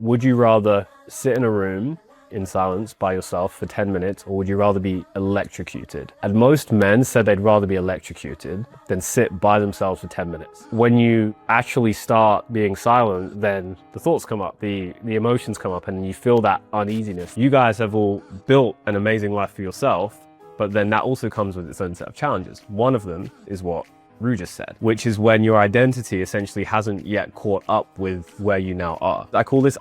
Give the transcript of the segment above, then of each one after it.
Would you rather sit in a room in silence by yourself for 10 minutes, or would you rather be electrocuted? And most men said they'd rather be electrocuted than sit by themselves for 10 minutes. When you actually start being silent, then the thoughts come up, the emotions come up, and you feel that uneasiness. You guys have all built an amazing life for yourself, but then that also comes with its own set of challenges. One of them is what Rue just said, which is when your identity essentially hasn't yet caught up with where you now are. I call this.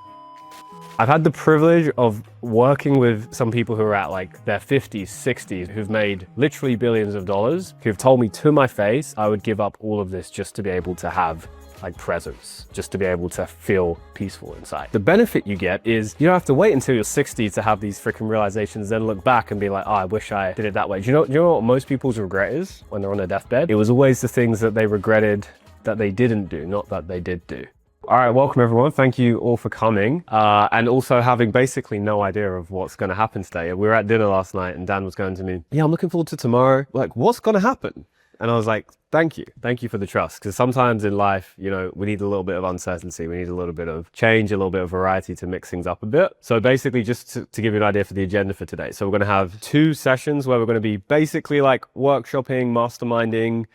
I've had the privilege of working with some people who are at like their 50s, 60s, who've made literally billions of dollars, who've told me to my face, I would give up all of this just to be able to have like presence, just to be able to feel peaceful inside. The benefit you get is you don't have to wait until you're 60 to have these freaking realizations, then look back and be like, oh, I wish I did it that way. Do you know what most people's regret is when they're on their deathbed? It was always the things that they regretted that they didn't do, not that they did do. All right, welcome everyone. Thank you all for coming and also having basically no idea of what's going to happen today. We were at dinner last night and Dan was going to me, yeah, I'm looking forward to tomorrow. Like, what's going to happen? And I was like, thank you. Thank you for the trust. Because sometimes in life, you know, we need a little bit of uncertainty. We need a little bit of change, a little bit of variety to mix things up a bit. So basically, just to give you an idea for the agenda for today. So we're going to have 2 sessions where we're going to be basically like workshopping, masterminding,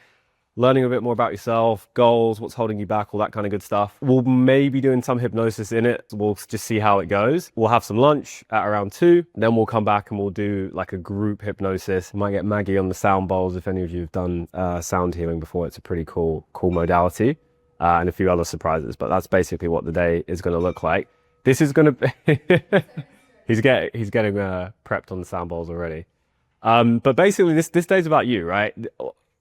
learning a bit more about yourself, goals, what's holding you back, all that kind of good stuff. We'll maybe doing some hypnosis in it. We'll just see how it goes. We'll have some lunch at around 2. Then we'll come back and we'll do like a group hypnosis. We might get Maggie on the sound bowls. If any of you have done sound healing before, it's a pretty cool modality, and a few other surprises. But that's basically what the day is going to look like. This is going to be, he's getting prepped on the sound bowls already. But basically this day's about you, right?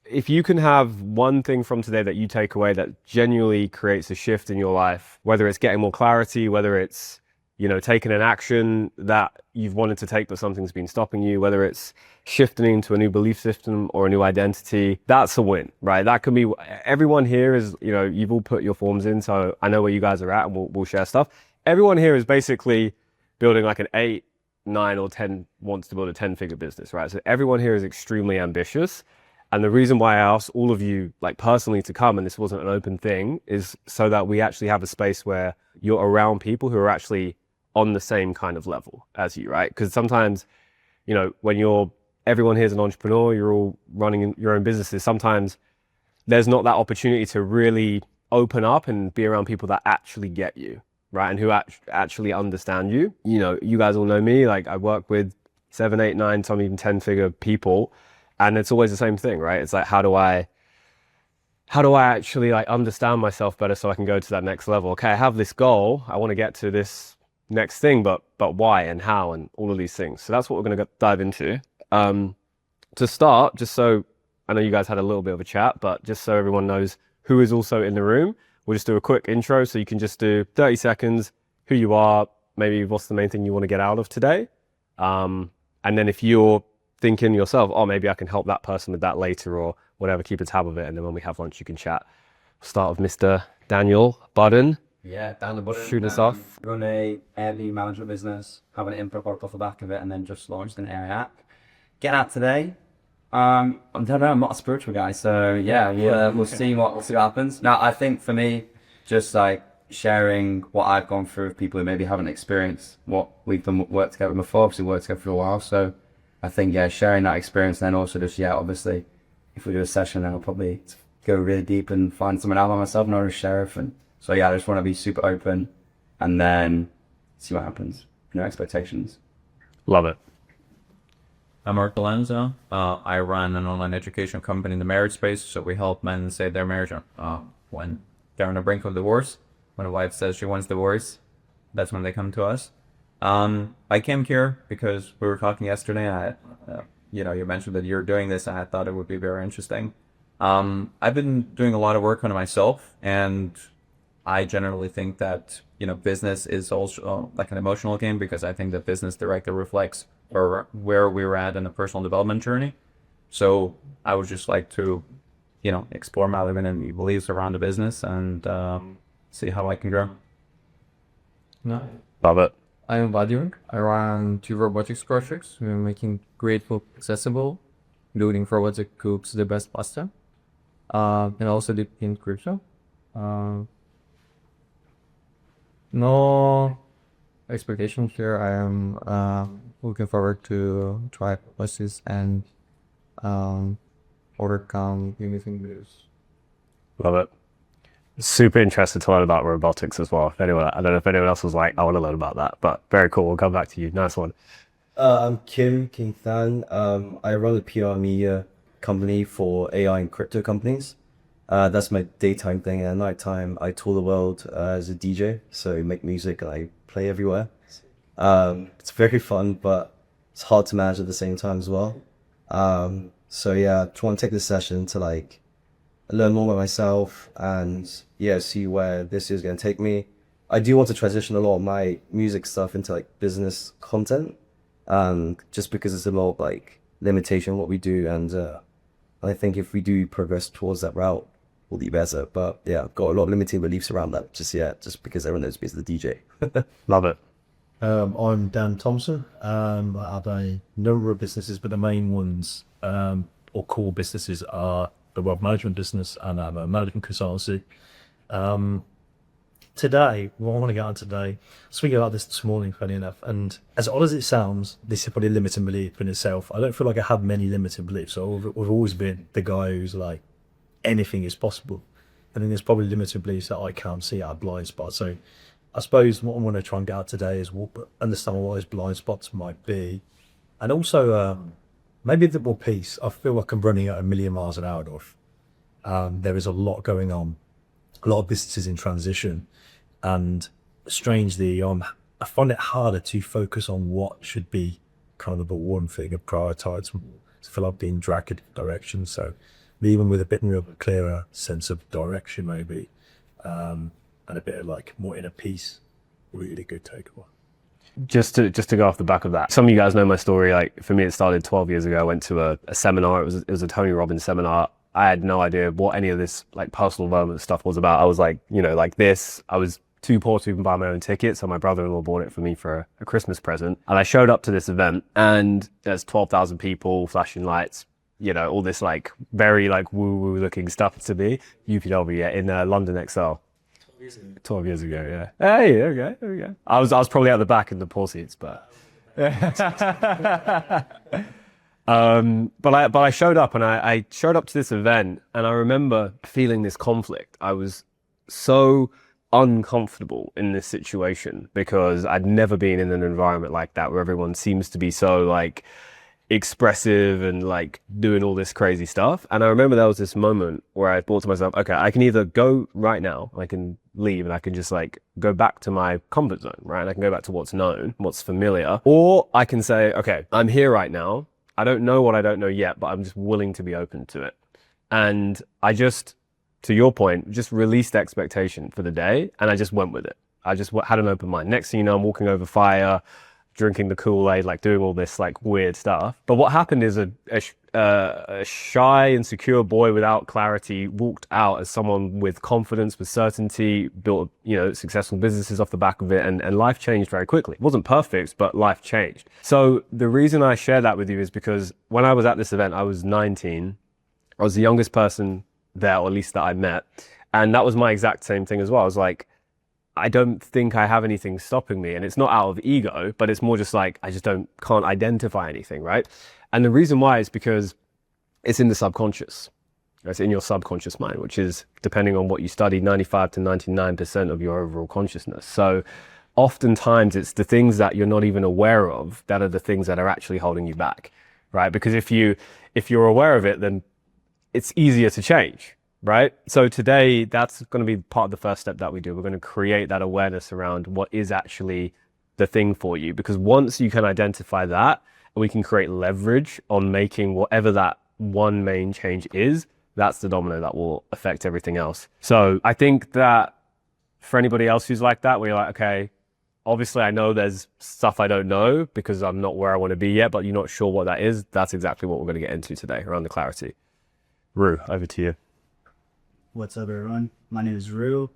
If you can have one thing from today that you take away that genuinely creates a shift in your life, whether it's getting more clarity, whether it's, you know, taking an action that you've wanted to take but something's been stopping you, whether it's shifting into a new belief system or a new identity, that's a win, right? That can be, everyone here is, you know, you've all put your forms in, so I know where you guys are at and we'll share stuff. Everyone here is basically building like an 8, 9 or 10, wants to build a 10-figure business, right? So everyone here is extremely ambitious. And the reason why I asked all of you, like personally, to come, and this wasn't an open thing, is so that we actually have a space where you're around people who are actually on the same kind of level as you, right? Because sometimes, you know, when everyone here is an entrepreneur, you're all running your own businesses, sometimes there's not that opportunity to really open up and be around people that actually get you, right? And who actually understand you. You know, you guys all know me, like I work with 7, 8, 9, some even 10-figure people. And it's always the same thing, right? It's like, how do I actually like understand myself better so I can go to that next level? Okay, I have this goal. I want to get to this next thing, but why and how and all of these things. So that's what we're going to dive into. To start, just so I know you guys had a little bit of a chat, but just so everyone knows who is also in the room, we'll just do a quick intro. So you can just do 30 seconds, who you are, maybe what's the main thing you want to get out of today. And then if you're thinking yourself, oh, maybe I can help that person with that later or whatever, keep a tab of it. And then when we have lunch, you can chat. Start with Mr. Daniel Budden. Yeah, Daniel Budden. Shoot us off. Run a Airbnb management business, have an info product off the back of it, and then just launched an AI app. Get out today. I don't know, I'm not a spiritual guy, so yeah, we'll see what happens. Now, I think for me, just like sharing what I've gone through with people who maybe haven't experienced what we've done, worked together before, because we worked together for a while. So I think, yeah, sharing that experience, and then also just, yeah, obviously, if we do a session, then I'll probably go really deep and find someone out by myself, not a sheriff. And so, yeah, I just want to be super open and then see what happens. No expectations. Love it. I'm Mark Galanza. I run an online education company in the marriage space. So we help men save their marriage when they're on the brink of divorce. When a wife says she wants divorce, that's when they come to us. I came here because we were talking yesterday. You mentioned that you're doing this, and I thought it would be very interesting. I've been doing a lot of work on myself, and I generally think that, business is also like an emotional game, because I think that business directly reflects where we're at in the personal development journey. So I would just like to, explore my limiting beliefs around the business and see how I can grow. No. Love it. I'm Vadyung. I run 2 robotics projects. We're making great food accessible, including robots that cooks the best pasta, and also deep in crypto. No expectations here. I am looking forward to try buses and overcome limiting beliefs. Love it. Super interested to learn about robotics as well. If anyone, I don't know if anyone else was like, I want to learn about that, but very cool. We'll come back to you. Nice one. I'm Kim King Than. I run a PR media company for AI and crypto companies. That's my daytime thing. And at nighttime, I tour the world as a DJ. So I make music and I play everywhere. It's very fun, but it's hard to manage at the same time as well. So yeah, I just want to take this session to like learn more about myself and yeah, see where this is going to take me. I do want to transition a lot of my music stuff into like business content, just because it's a lot of like limitation what we do, and I think if we do progress towards that route, we'll be better. But yeah, I've got a lot of limiting beliefs around that. Just because everyone knows me as the DJ. Love it. I'm Dan Thompson. I have a number of businesses, but the main ones or core businesses are the wealth management business and I have a management consultancy. Today, what I want to get on today, I was thinking about this morning, funny enough, and as odd as it sounds, this is probably a limiting belief in itself. I don't feel like I have many limiting beliefs. So I've always been the guy who's like, anything is possible. And then there's probably limiting beliefs that I can't see out of blind spots. So I suppose what I'm going to try and get out today is understand what those blind spots might be. And also, maybe a bit more peace. I feel like I'm running at 1,000,000 miles an hour, Dorf. There is a lot going on, a lot of businesses in transition. And strangely, I find it harder to focus on what should be kind of the one thing of prioritize. I feel like being dragged in different directions. So even with a bit more of a clearer sense of direction, maybe, and a bit of like more inner peace, really good takeaway. Just to go off the back of that, some of you guys know my story. Like for me, it started 12 years ago. I went to a seminar. It was a Tony Robbins seminar. I had no idea what any of this like personal development stuff was about. I was like, like this. I was too poor to even buy my own ticket, so my brother-in-law bought it for me for a Christmas present. And I showed up to this event, and there's 12,000 people, flashing lights, all this like very like woo-woo looking stuff to me. UPW, yeah, in London XL. 12 years ago, yeah. Hey, there we go. I was probably at the back in the poor seats, but but I showed up, and I showed up to this event, and I remember feeling this conflict. I was so uncomfortable in this situation because I'd never been in an environment like that where everyone seems to be so like expressive and like doing all this crazy stuff. And I remember there was this moment where I thought to myself, okay, I can either go right now, I can leave and I can just like go back to my comfort zone, right? And I can go back to what's known, what's familiar, or I can say, okay, I'm here right now. I don't know what I don't know yet, but I'm just willing to be open to it. And I just, to your point, just released expectation for the day, and I just went with it. I just had an open mind. Next thing you know, I'm walking over fire, drinking the Kool-Aid, like doing all this like weird stuff. But what happened is a shy, insecure boy without clarity walked out as someone with confidence, with certainty, built successful businesses off the back of it, and life changed very quickly. It wasn't perfect, but life changed. So the reason I share that with you is because when I was at this event, I was 19. I was the youngest person there, or at least that I met, and that was my exact same thing as well. I was like, I don't think I have anything stopping me, and it's not out of ego, but it's more just like I just can't identify anything, right? And the reason why is because it's in the subconscious. It's in your subconscious mind, which is, depending on what you study, 95 to 99% of your overall consciousness. So oftentimes it's the things that you're not even aware of that are the things that are actually holding you back, right? Because if you're aware of it, then it's easier to change, right? So today, that's going to be part of the first step that we do. We're going to create that awareness around what is actually the thing for you. Because once you can identify that, we can create leverage on making whatever that one main change is, that's the domino that will affect everything else. So I think that for anybody else who's like that, where you're like, okay, obviously I know there's stuff I don't know because I'm not where I want to be yet, but you're not sure what that is, that's exactly what we're going to get into today around the clarity. Rue, over to you. What's up, everyone? My name is Rue.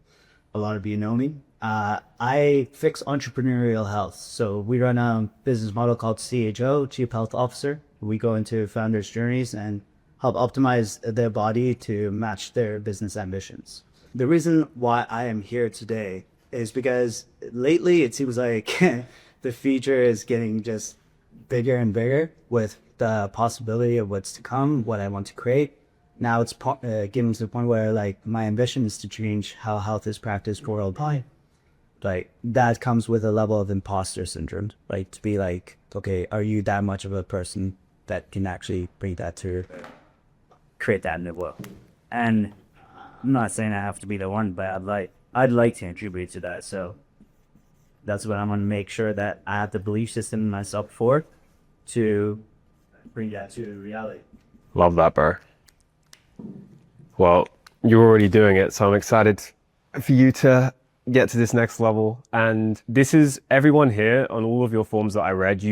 A lot of you know me. I fix entrepreneurial health. So we run a business model called CHO, Chief Health Officer. We go into founders' journeys and help optimize their body to match their business ambitions. The reason why I am here today is because lately it seems like the future is getting just bigger and bigger with the possibility of what's to come, what I want to create. Now it's getting to the point where like my ambition is to change how health is practiced worldwide. Like that comes with a level of imposter syndrome, right? To be like, okay, are you that much of a person that can actually bring that to create that in the world? And I'm not saying I have to be the one, but I'd like to contribute to that. So that's what I'm gonna make sure that I have the belief system in myself for to bring that to reality. Love that, bro. Well, you're already doing it, so I'm excited for you to get to this next level. And this is everyone here on all of your forms that I read.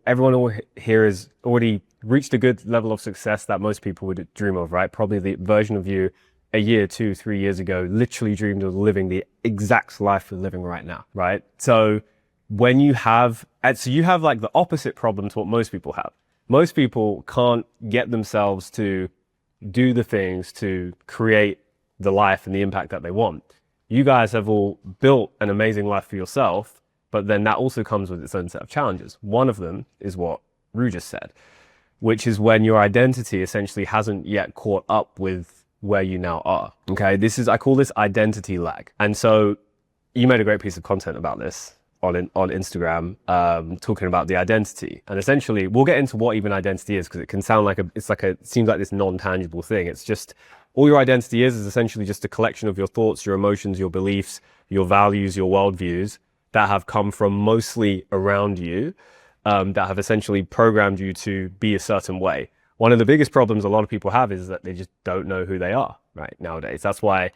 Everyone here has already reached a good level of success that most people would dream of, right? Probably the version of you a year, 2, 3 years ago, literally dreamed of living the exact life we're living right now, right? So when you have like the opposite problem to what most people have. Most people can't get themselves to do the things to create the life and the impact that they want. You guys have all built an amazing life for yourself, but then that also comes with its own set of challenges. One of them is what Rue just said, which is when your identity essentially hasn't yet caught up with where you now are. Okay, I call this identity lag. And so you made a great piece of content about this on Instagram, talking about the identity. And essentially, we'll get into what even identity is, because it can sound like it seems like this non-tangible thing. It's just, all your identity is essentially just a collection of your thoughts, your emotions, your beliefs, your values, your worldviews that have come from mostly around you, that have essentially programmed you to be a certain way. One of the biggest problems a lot of people have is that they just don't know who they are right nowadays. That's why,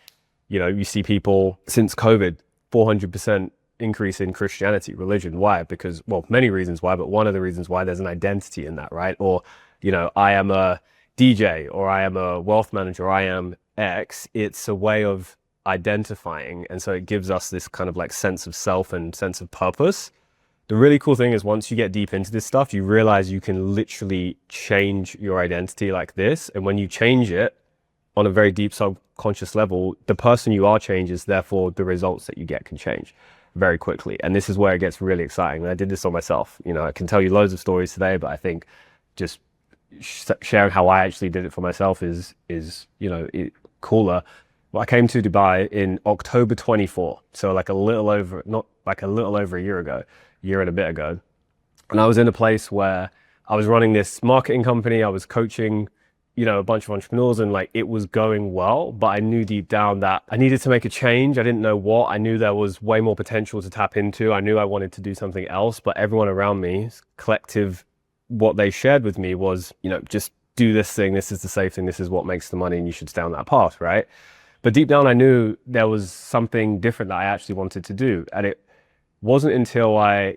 you see people since COVID, 400% increase in Christianity, religion. Why? Because, well, many reasons why, but one of the reasons why, there's an identity in that, right? Or, I am a DJ, or I am a wealth manager, or I am X. It's a way of identifying. And so it gives us this kind of like sense of self and sense of purpose. The really cool thing is once you get deep into this stuff, you realize you can literally change your identity like this. And when you change it on a very deep subconscious level, the person you are changes, therefore the results that you get can change very quickly. And this is where it gets really exciting. And I did this on myself. I can tell you loads of stories today, but I think just sharing how I actually did it for myself is cooler. Well, I came to Dubai in October 24. So not like a little over a year ago, year and a bit ago. And I was in a place where I was running this marketing company. I was coaching, a bunch of entrepreneurs, and like it was going well, but I knew deep down that I needed to make a change. I didn't know what. I knew there was way more potential to tap into. I knew I wanted to do something else, but everyone around me, collective, what they shared with me was, just do this thing. This is the safe thing. This is what makes the money, and you should stay on that path, right? But deep down, I knew there was something different that I actually wanted to do. And it wasn't until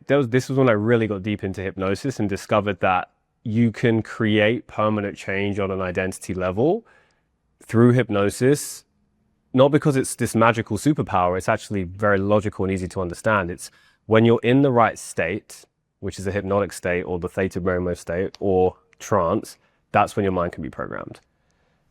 this was when I really got deep into hypnosis and discovered that you can create permanent change on an identity level through hypnosis, not because it's this magical superpower. It's actually very logical and easy to understand. It's when you're in the right state, which is a hypnotic state or the theta brahma state or trance, that's when your mind can be programmed.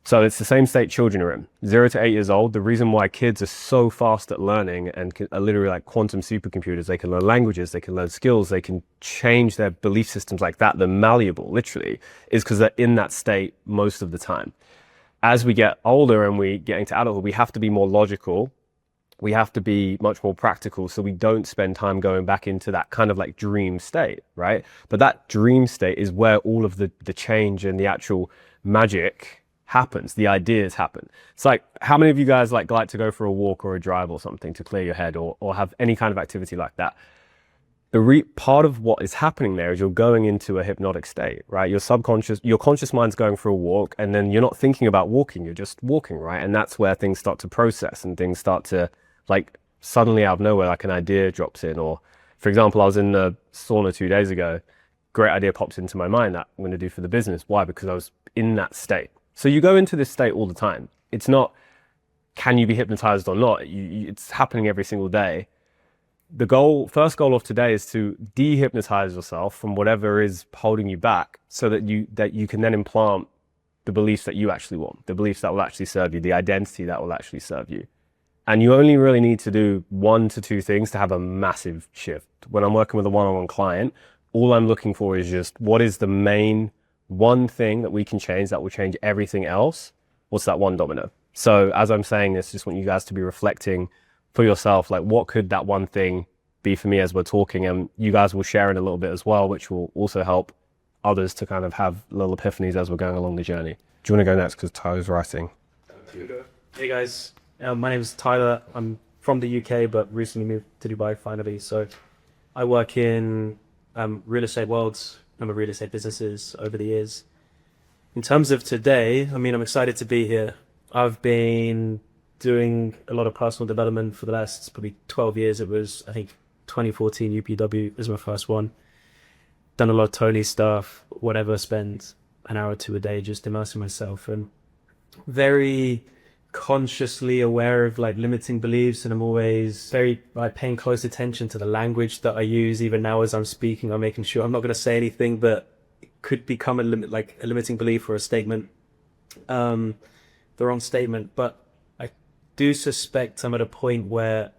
So it's the same state children are in, 0 to 8 years old. The reason why kids are so fast at learning and are literally like quantum supercomputers, they can learn languages, they can learn skills, they can change their belief systems like that. They're malleable, literally, is because they're in that state most of the time. As we get older and we get into adulthood, we have to be more logical. We have to be much more practical, so we don't spend time going back into that kind of like dream state, right? But that dream state is where all of the change and the actual magic happens, the ideas happen. It's like, how many of you guys like to go for a walk or a drive or something to clear your head, or have any kind of activity like that? Part of what is happening there is you're going into a hypnotic state, right? Your conscious mind's going for a walk, and then you're not thinking about walking, you're just walking, right? And that's where things start to process and things start to like suddenly out of nowhere, like an idea drops in. Or for example, I was in the sauna 2 days ago, great idea pops into my mind that I'm going to do for the business. Why? Because I was in that state. So you go into this state all the time. It's not, can you be hypnotized or not? It's happening every single day. The first goal of today is to de-hypnotize yourself from whatever is holding you back, so that you can then implant the beliefs that you actually want, the beliefs that will actually serve you, the identity that will actually serve you. And you only really need to do 1 to 2 things to have a massive shift. When I'm working with a one-on-one client, all I'm looking for is just what is the main one thing that we can change that will change everything else? What's that one domino? So as I'm saying this, just want you guys to be reflecting for yourself, like what could that one thing be for me as we're talking? And you guys will share it a little bit as well, which will also help others to kind of have little epiphanies as we're going along the journey. Do you want to go next? Because Tyler's writing. Hey guys, my name is Tyler. I'm from the UK, but recently moved to Dubai finally. So I work in real estate worlds, number of real estate businesses over the years. In terms of today, I mean, I'm excited to be here. I've been doing a lot of personal development for the last probably 12 years. It was, I think, 2014 UPW was my first one. Done a lot of Tony stuff, whatever, spend an hour or 2 a day just immersing myself and very consciously aware of like limiting beliefs, and I'm always very like paying close attention to the language that I use. Even now as I'm speaking, I'm making sure I'm not going to say anything that could become a limiting belief or a statement, the wrong statement. But I do suspect I'm at a point where,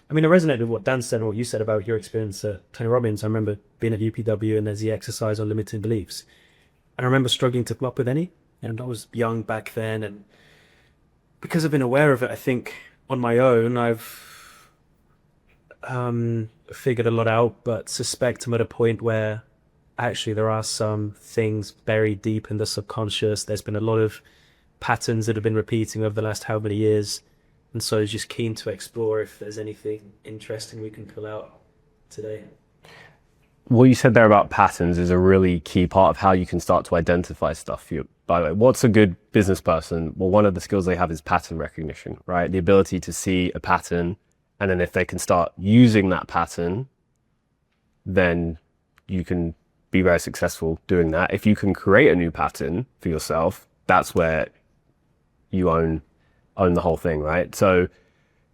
I mean, I resonate with what Dan said and what you said about your experience at Tony Robbins. I remember being at UPW and there's the exercise on limiting beliefs, and I remember struggling to come up with any, and I was young back then, and because I've been aware of it, I think on my own, I've figured a lot out, but suspect I'm at a point where actually there are some things buried deep in the subconscious. There's been a lot of patterns that have been repeating over the last how many years. And so I was just keen to explore if there's anything interesting we can pull out today. What you said there about patterns is a really key part of how you can start to identify stuff for you. By the way, what's a good business person? Well, one of the skills they have is pattern recognition, right? The ability to see a pattern, and then if they can start using that pattern, then you can be very successful doing that. If you can create a new pattern for yourself, that's where you own the whole thing, right? So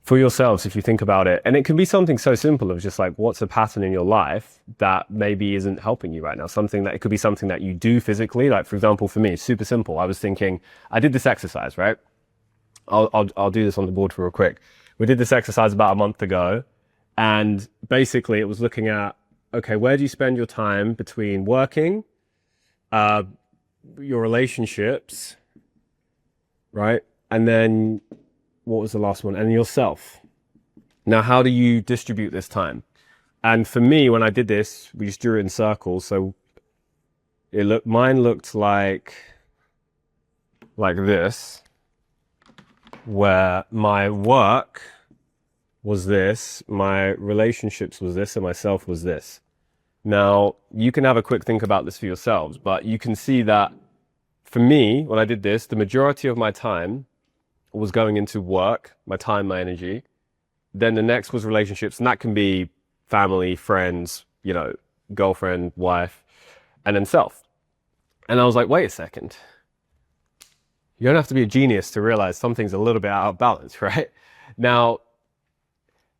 for yourselves, if you think about it, and it can be something so simple of just like, what's a pattern in your life that maybe isn't helping you right now? Something that, it could be something that you do physically. Like, for example, for me, it's super simple. I was thinking, I did this exercise, right? I'll do this on the board for real quick. We did this exercise about a month ago, and basically it was looking at, okay, where do you spend your time between working, your relationships, right? And then what was the last one? And yourself. Now, how do you distribute this time? And for me, when I did this, we just drew it in circles. So mine looked like this, where my work was this, my relationships was this, and myself was this. Now, you can have a quick think about this for yourselves, but you can see that for me, when I did this, the majority of my time was going into work, my time, my energy. Then the next was relationships, and that can be family, friends, you know, girlfriend, wife, and then self. And I was like, wait a second. You don't have to be a genius to realize something's a little bit out of balance, right? Now,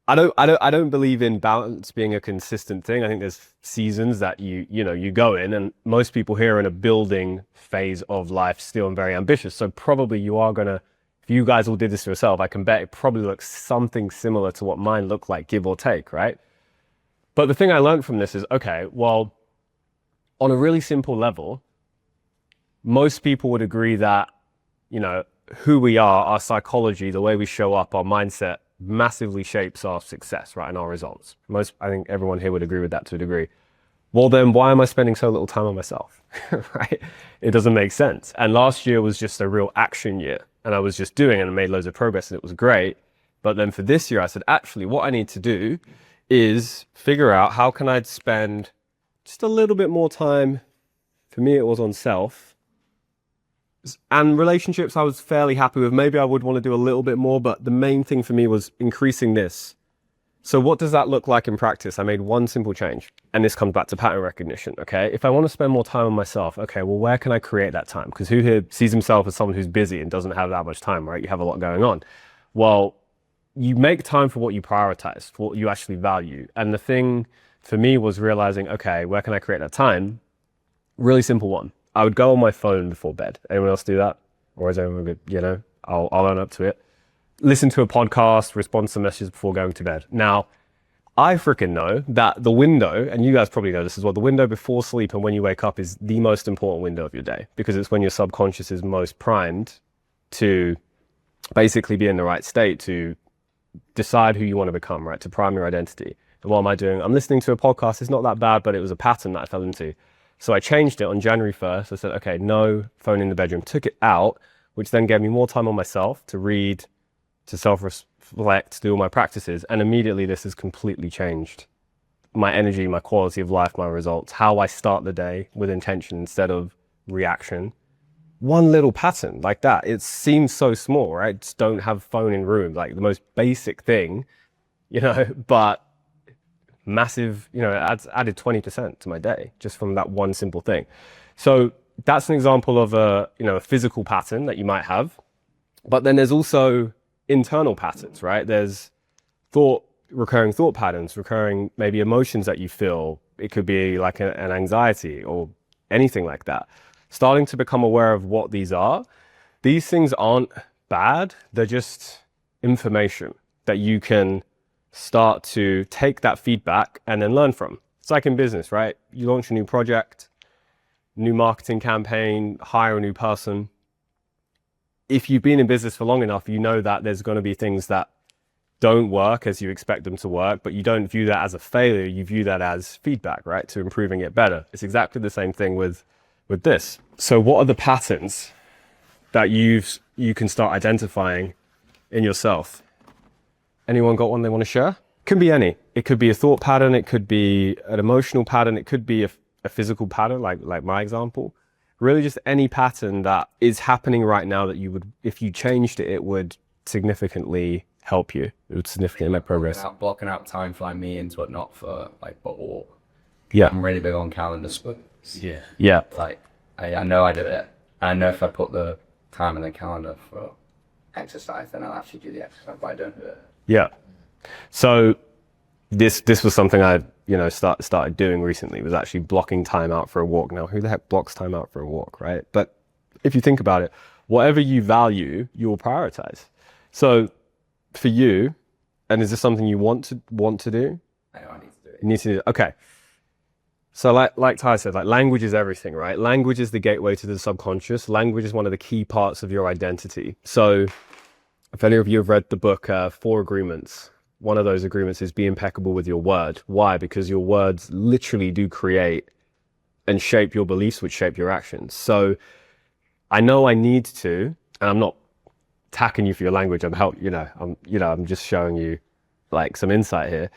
I don't believe in balance being a consistent thing. I think there's seasons that you go in, and most people here are in a building phase of life still and very ambitious. So probably you are gonna, if you guys all did this to yourself, I can bet it probably looks something similar to what mine looked like, give or take, right? But the thing I learned from this is, okay, well, on a really simple level, most people would agree that, you know, who we are, our psychology, the way we show up, our mindset massively shapes our success, right, and our results. I think everyone here would agree with that to a degree. Well, then why am I spending so little time on myself, right? It doesn't make sense. And last year was just a real action year, and I was just doing it and made loads of progress, and it was great. But then for this year, I said, actually, what I need to do is figure out how can I spend just a little bit more time. For me, it was on self. And relationships, I was fairly happy with. Maybe I would want to do a little bit more, but the main thing for me was increasing this. So what does that look like in practice? I made one simple change, and this comes back to pattern recognition, okay? If I want to spend more time on myself, okay, well, where can I create that time? Because who here sees himself as someone who's busy and doesn't have that much time, right? You have a lot going on. Well, you make time for what you prioritize, for what you actually value. And the thing for me was realizing, okay, where can I create that time? Really simple one. I would go on my phone before bed. Anyone else do that? Or is everyone good? You know, I'll own up to it. listen to a podcast, respond to some messages before going to bed. Now, I freaking know that the window, and you guys probably know this as well, the window before sleep and when you wake up is the most important window of your day, because it's when your subconscious is most primed to basically be in the right state to decide who you want to become, right? To prime your identity. And what am I doing? I'm listening to a podcast. It's not that bad, but it was a pattern that I fell into. So I changed it on January 1st. I said, okay, no phone in the bedroom. Took it out, which then gave me more time on myself to read, to self-reflect, to do all my practices. And immediately this has completely changed my energy, my quality of life, my results, how I start the day with intention instead of reaction. One little pattern like that, it seems so small, right? Just don't have phone in room, like the most basic thing, you know, but massive, you know, it added 20% to my day just from that one simple thing. So that's an example of a, you know, a physical pattern that you might have. But then there's also internal patterns, right? There's recurring thought patterns, recurring maybe emotions that you feel. It could be like an anxiety or anything like that. Starting to become aware of what these are. These things aren't bad. They're just information that you can start to take that feedback and then learn from. It's like in business, right? You launch a new project, new marketing campaign, hire a new person. If you've been in business for long enough, you know that there's going to be things that don't work as you expect them to work, but you don't view that as a failure. You view that as feedback, right? To improving it better. It's exactly the same thing with this. So what are the patterns that you can start identifying in yourself? Anyone got one they want to share? Can be any. It could be a thought pattern. It could be an emotional pattern. It could be a physical pattern, like my example. Really just any pattern that is happening right now that you would, if you changed it, it would significantly help you. It would significantly make progress. Blocking out time for like meetings, but not for like but all. Yeah. I'm really big on calendars, but Yeah. like I know I do it. And I know if I put the time in the calendar for exercise, then I'll actually do the exercise, but I don't do it. Yeah. So this was something I, you know, started doing recently, was actually blocking time out for a walk. Now, who the heck blocks time out for a walk, right? But if you think about it, whatever you value, you will prioritize. So for you, and is this something you want to do? I know I need to do it. You need to do it. Okay. So like Ty said, like language is everything, right? Language is the gateway to the subconscious. Language is one of the key parts of your identity. So if any of you have read the book, 4 Agreements, one of those agreements is be impeccable with your word. Why? Because your words literally do create and shape your beliefs, which shape your actions. So I know I need to, and I'm not attacking you for your language. I'm just showing you like some insight here.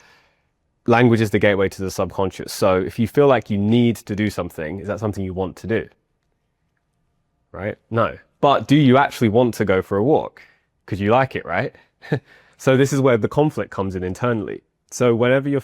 Language is the gateway to the subconscious. So if you feel like you need to do something, is that something you want to do? Right? No. But do you actually want to go for a walk? Because you like it, right? So this is where the conflict comes in internally. So whenever you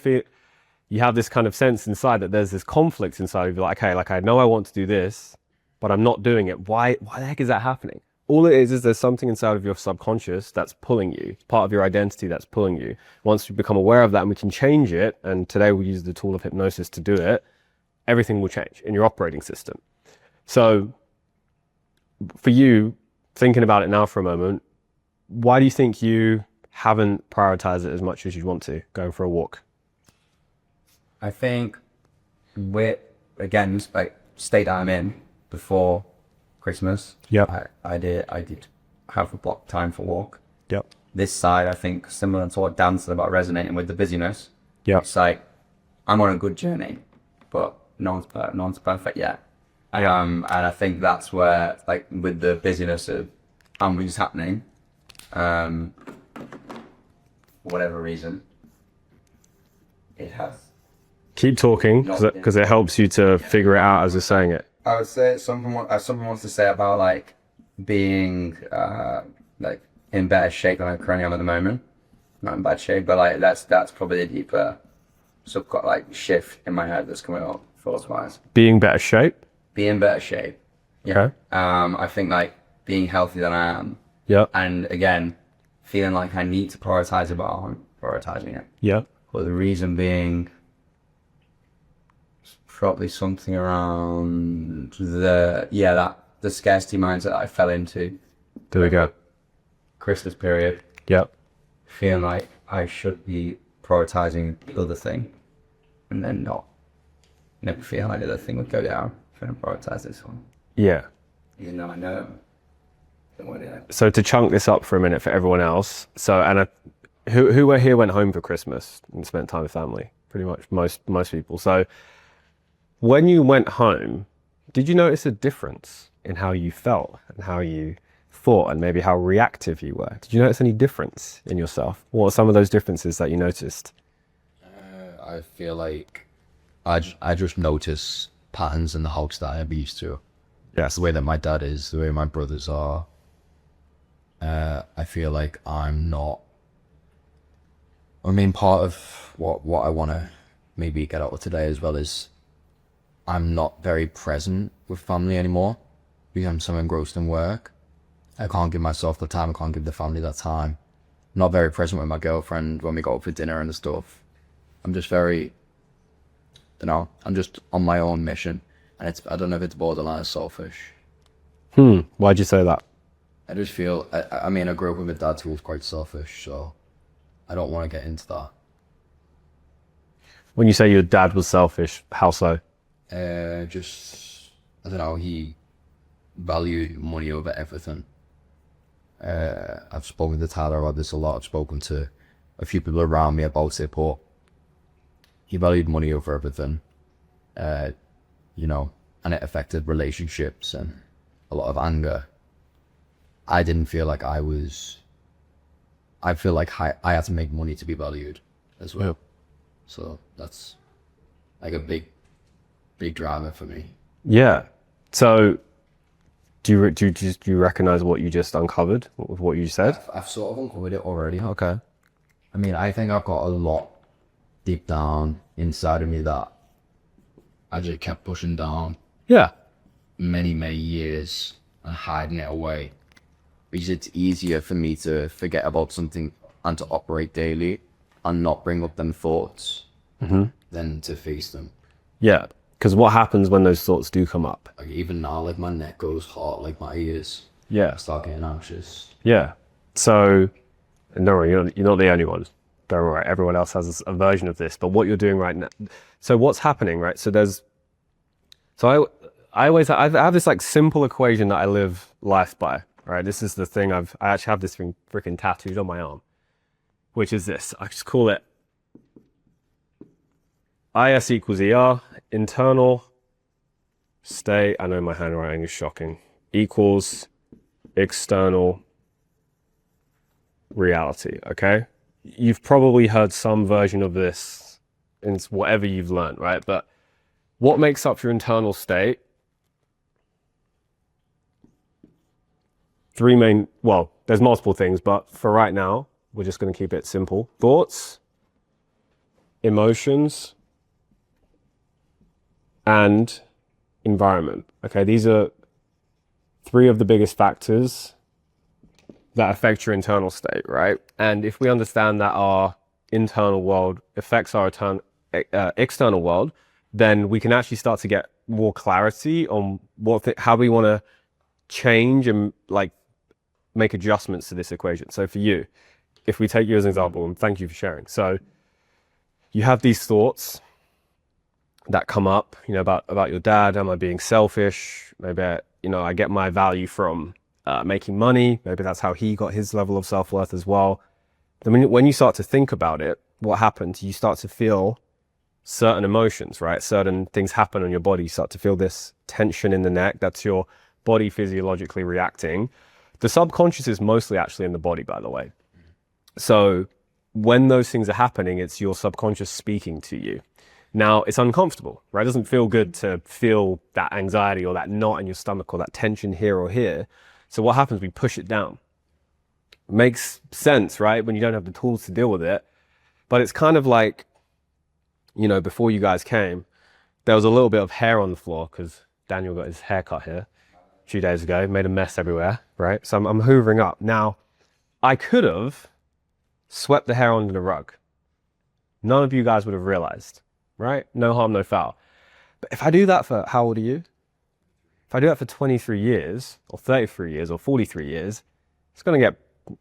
have this kind of sense inside that there's this conflict inside of you, like, okay, like I know I want to do this, but I'm not doing it. Why the heck is that happening? All it is there's something inside of your subconscious that's pulling you. It's part of your identity that's pulling you. Once we become aware of that and we can change it, and today we'll use the tool of hypnosis to do it, everything will change in your operating system. So for you, thinking about it now for a moment, why do you think you haven't prioritized it as much as you want to, going for a walk? I think again, like state that I'm in before Christmas. Yeah. I did have a block time for walk. Yep. This side, I think, similar to what Dan said about resonating with the busyness. Yeah. It's like I'm on a good journey, but no one's perfect yet. And I think that's where, like, with the busyness of things happening, for whatever reason, it has. Keep talking, because it helps you to figure it out as you're saying it. I would say something wants to say about like being like in better shape than I currently am at the moment. Not in bad shape, but like that's probably a deeper like shift in my head that's coming up thoughts wise. Being better shape. Be in better shape. Yeah. Okay. I think like being healthier than I am. Yeah. And again, feeling like I need to prioritize it, but I'm prioritizing it. Yeah. But the reason being probably something around the scarcity mindset I fell into. There we go. Christmas period. Yep. feeling like I should be prioritizing the other thing, and then not. Never feel like the other thing would go down if I don't prioritize this one. Yeah. Even though I know. Don't want to. So to chunk this up for a minute for everyone else. So, and who were here went home for Christmas and spent time with family? Pretty much most people. So when you went home, did you notice a difference in how you felt and how you thought and maybe how reactive you were? Did you notice any difference in yourself? What are some of those differences that you noticed? I feel like I just notice patterns in the house that I'm used to. Yes. The way that my dad is, the way my brothers are. I feel like I'm not. I mean, part of what I want to maybe get out of today as well is I'm not very present with family anymore because I'm so engrossed in work. I can't give myself the time. I can't give the family that time. I'm not very present with my girlfriend when we go out for dinner and stuff. I'm just very, I'm just on my own mission. And I don't know if it's borderline selfish. Why'd you say that? I just feel, I mean, I grew up with a dad who was quite selfish, so I don't want to get into that. When you say your dad was selfish, how so? Just, I don't know, he valued money over everything. I've spoken to Tyler about this a lot. I've spoken to a few people around me about it, but he valued money over everything. And it affected relationships and a lot of anger. I didn't feel like I feel like I had to make money to be valued as well. So that's like a big driver for me. Yeah. So do you recognize what you just uncovered with what you said? I've sort of uncovered it already. Okay. I mean, I think I've got a lot deep down inside of me that I just kept pushing down Yeah. many years and hiding it away. Because it's easier for me to forget about something and to operate daily and not bring up them thoughts than to face them. Yeah. Because what happens when those thoughts do come up? Like even now, like my neck goes hot, like my ears. Yeah. I start getting anxious. Yeah. So, and don't worry, you're not the only one. Don't worry, everyone else has a version of this. But what you're doing right now, so what's happening, right? So I have this like simple equation that I live life by, right? This is the thing I actually have this thing freaking tattooed on my arm, which is this. I just call it IS equals ER, internal state, I know my handwriting is shocking, equals external reality, okay? You've probably heard some version of this in whatever you've learned, right? But what makes up your internal state? There's multiple things, but for right now, we're just going to keep it simple. Thoughts, emotions, and environment. Okay, these are three of the biggest factors that affect your internal state, right? And if we understand that our internal world affects our external world, then we can actually start to get more clarity on how we want to change and like make adjustments to this equation. So for you, if we take you as an example, and thank you for sharing. So you have these thoughts that come up, about your dad. Am I being selfish? Maybe, I get my value from making money. Maybe that's how he got his level of self-worth as well. Then when you start to think about it, what happens? You start to feel certain emotions, right? Certain things happen on your body. You start to feel this tension in the neck. That's your body physiologically reacting. The subconscious is mostly actually in the body, by the way. So when those things are happening, it's your subconscious speaking to you. Now, it's uncomfortable, right? It doesn't feel good to feel that anxiety or that knot in your stomach or that tension here or here. So what happens? We push it down. Makes sense, right? When you don't have the tools to deal with it. But it's kind of like, before you guys came, there was a little bit of hair on the floor because Daniel got his hair cut here a few days ago, made a mess everywhere, right? So I'm hoovering up. Now, I could have swept the hair under the rug. None of you guys would have realized, right? No harm, no foul. But if I do that for, how old are you? If I do that for 23 years or 33 years or 43 years, it's going to get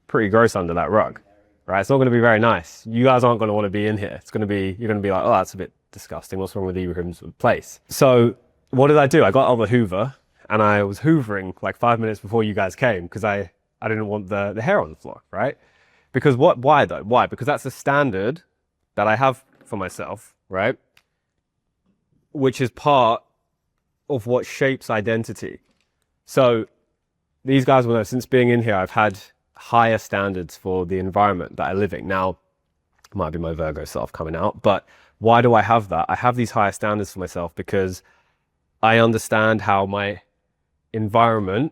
pretty gross under that rug, right? It's not going to be very nice. You guys aren't going to want to be in here. You're going to be like, oh, that's a bit disgusting. What's wrong with Ibrahim's place? So what did I do? I got out the Hoover and I was hoovering like 5 minutes before you guys came because I didn't want the hair on the floor, right? Because why though? Why? Because that's a standard that I have for myself, right? Which is part of what shapes identity. So these guys will know, since being in here, I've had higher standards for the environment that I live in. Now, it might be my Virgo self coming out, but why do I have that? I have these higher standards for myself because I understand how my environment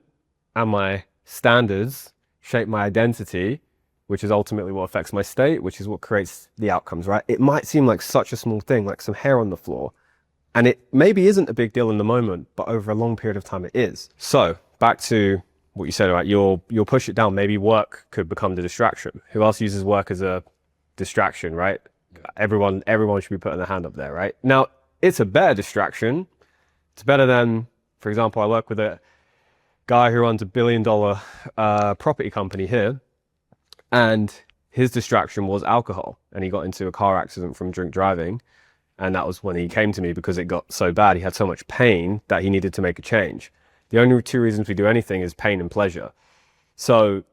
and my standards shape my identity, which is ultimately what affects my state, which is what creates the outcomes, right? It might seem like such a small thing, like some hair on the floor, and it maybe isn't a big deal in the moment, but over a long period of time it is. So back to what you said about you'll push it down. Maybe work could become the distraction. Who else uses work as a distraction, right? Everyone should be putting their hand up there, right? Now, it's a better distraction. It's better than, for example, I work with a guy who runs $1 billion property company here, and his distraction was alcohol, and he got into a car accident from drink driving, and that was when he came to me because it got so bad. He had so much pain that he needed to make a change. The only two reasons we do anything is pain and pleasure. So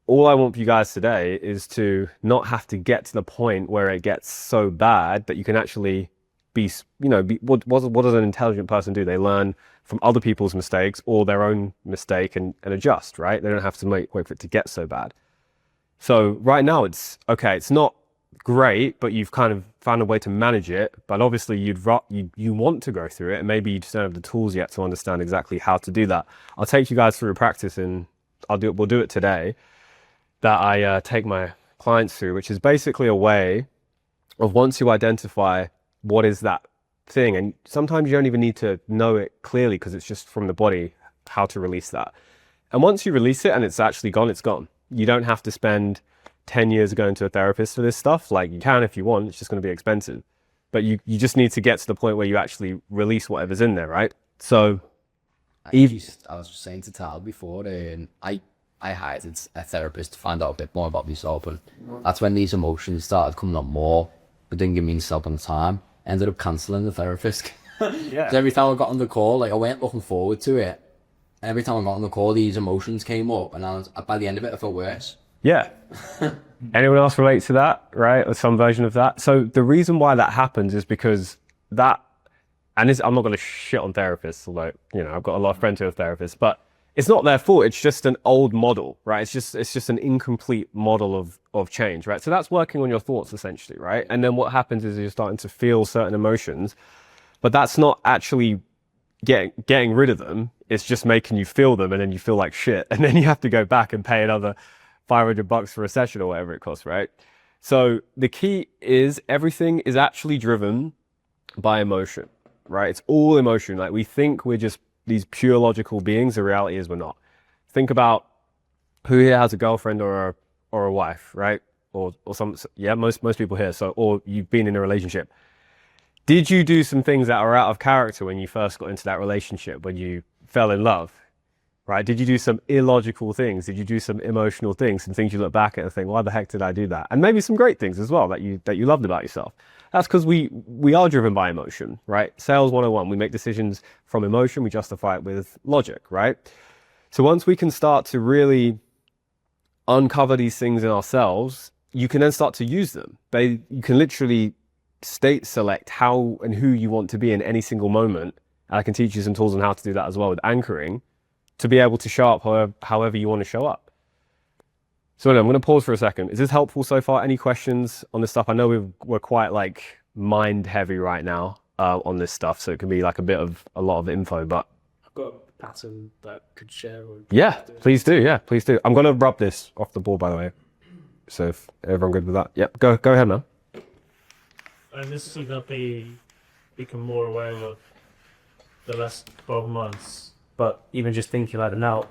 all I want for you guys today is to not have to get to the point where it gets so bad that you can actually what does an intelligent person do? They learn from other people's mistakes or their own mistake and adjust, right? They don't have to wait for it to get so bad. So right now it's okay. It's not great, but you've kind of found a way to manage it. But obviously you want to go through it, and maybe you just don't have the tools yet to understand exactly how to do that. I'll take you guys through a practice, and we'll do it today, that I take my clients through, which is basically a way of, once you identify what is that thing, and sometimes you don't even need to know it clearly because it's just from the body, how to release that. And once you release it and it's actually gone, it's gone. You don't have to spend 10 years going to a therapist for this stuff. Like, you can if you want, it's just going to be expensive. But you just need to get to the point where you actually release whatever's in there, right? So I was just saying to Tal before, I hired a therapist to find out a bit more about myself, and that's when these emotions started coming up more, but didn't give me myself on time. Ended up cancelling the therapist. yeah. So every time I got on the call, like, I weren't looking forward to it. Every time I got on the call, these emotions came up, and by the end of it, I felt worse. Yeah. Anyone else relate to that, right? Or some version of that? So the reason why that happens is because that, and I'm not going to shit on therapists, although, I've got a lot of friends who are therapists, but it's not their fault. It's just an old model, right? It's just an incomplete model of change, right? So that's working on your thoughts essentially, right? And then what happens is you're starting to feel certain emotions, but that's not actually getting rid of them. It's just making you feel them, and then you feel like shit, and then you have to go back and pay another $500 for a session or whatever it costs, right? So the key is everything is actually driven by emotion, right? It's all emotion. Like, we think we're just these pure logical beings. The reality is we're not. Think about who here has a girlfriend or a wife, right? Or some, yeah, most people here. So, or you've been in a relationship. Did you do some things that are out of character when you first got into that relationship, when you fell in love, right? Did you do some illogical things? Did you do some emotional things, and things you look back at and think, why the heck did I do that? And maybe some great things as well that you loved about yourself. That's because we are driven by emotion, right? Sales 101, we make decisions from emotion, we justify it with logic, right? So once we can start to really uncover these things in ourselves, you can then start to use them. You can literally state select how and who you want to be in any single moment. And I can teach you some tools on how to do that as well with anchoring, to be able to show up however you want to show up. So I'm going to pause for a second. Is this helpful so far? Any questions on this stuff? I know we're quite like mind heavy right now on this stuff, so it can be like a lot of info, but I've got a pattern that could share. Yeah, please do. Yeah, please do. I'm going to rub this off the board, by the way. So if everyone good with that, yep, go ahead, man. And this is going to become more aware of the last 12 months. But even just thinking like that now,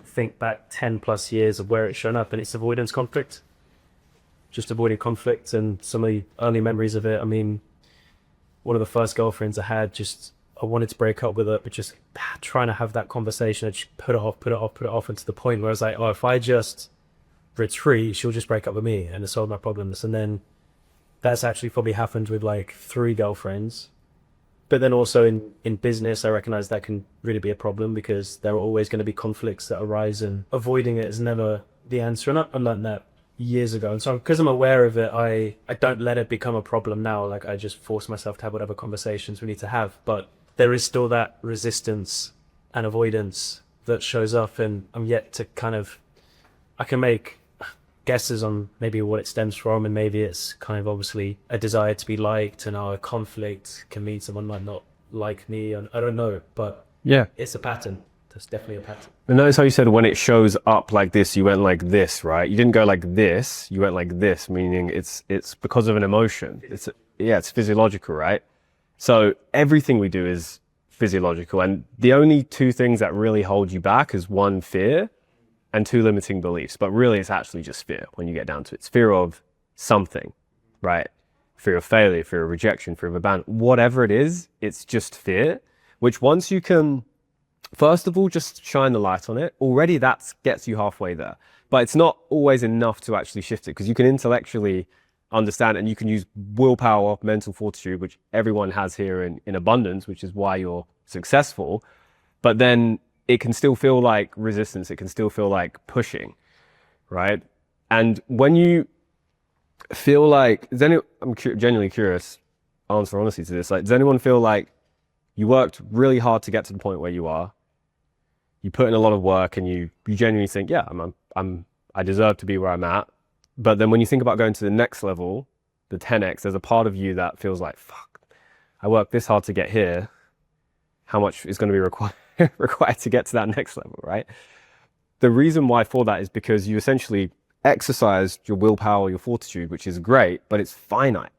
think back 10 plus years of where it's shown up, and it's avoidance conflict. Just avoiding conflict, and some of the early memories of it. I mean, one of the first girlfriends I had, I wanted to break up with her, but just trying to have that conversation, I just put it off, and to the point where I was like, oh, if I just it's free, she'll just break up with me and solve my problems. And then that's actually probably happened with like 3 girlfriends. But then also in business, I recognize that can really be a problem because there are always going to be conflicts that arise, and avoiding it is never the answer. And I learned that years ago. And so because I'm aware of it, I don't let it become a problem now. Like I just force myself to have whatever conversations we need to have. But there is still that resistance and avoidance that shows up, and I'm yet to I can make guesses on maybe what it stems from, and maybe it's kind of obviously a desire to be liked, and our conflict can mean someone might not like me, and I don't know, but Yeah. it's a pattern. There's definitely a pattern. And notice how you said when it shows up like this, you went like this, right? You didn't go like this, you went like this, meaning it's because of an emotion. It's physiological, right? So everything we do is physiological, and the only 2 things that really hold you back is 1, fear, and 2, limiting beliefs. But really it's actually just fear when you get down to it. It's fear of something, right? Fear of failure, fear of rejection, fear of abandonment, whatever it is, it's just fear, which once you can, first of all, just shine the light on it, already that gets you halfway there. But it's not always enough to actually shift it, because you can intellectually understand, and you can use willpower, mental fortitude, which everyone has here in abundance, which is why you're successful. But then it can still feel like resistance. It can still feel like pushing, right? And when you feel like, I'm genuinely curious, answer honestly to this. Like, does anyone feel like you worked really hard to get to the point where you are? You put in a lot of work, and you genuinely think, yeah, I deserve to be where I'm at. But then when you think about going to the next level, the 10x, there's a part of you that feels like, fuck, I worked this hard to get here. How much is going to be required to get to that next level, right? The reason why for that is because you essentially exercised your willpower, your fortitude, which is great, but it's finite,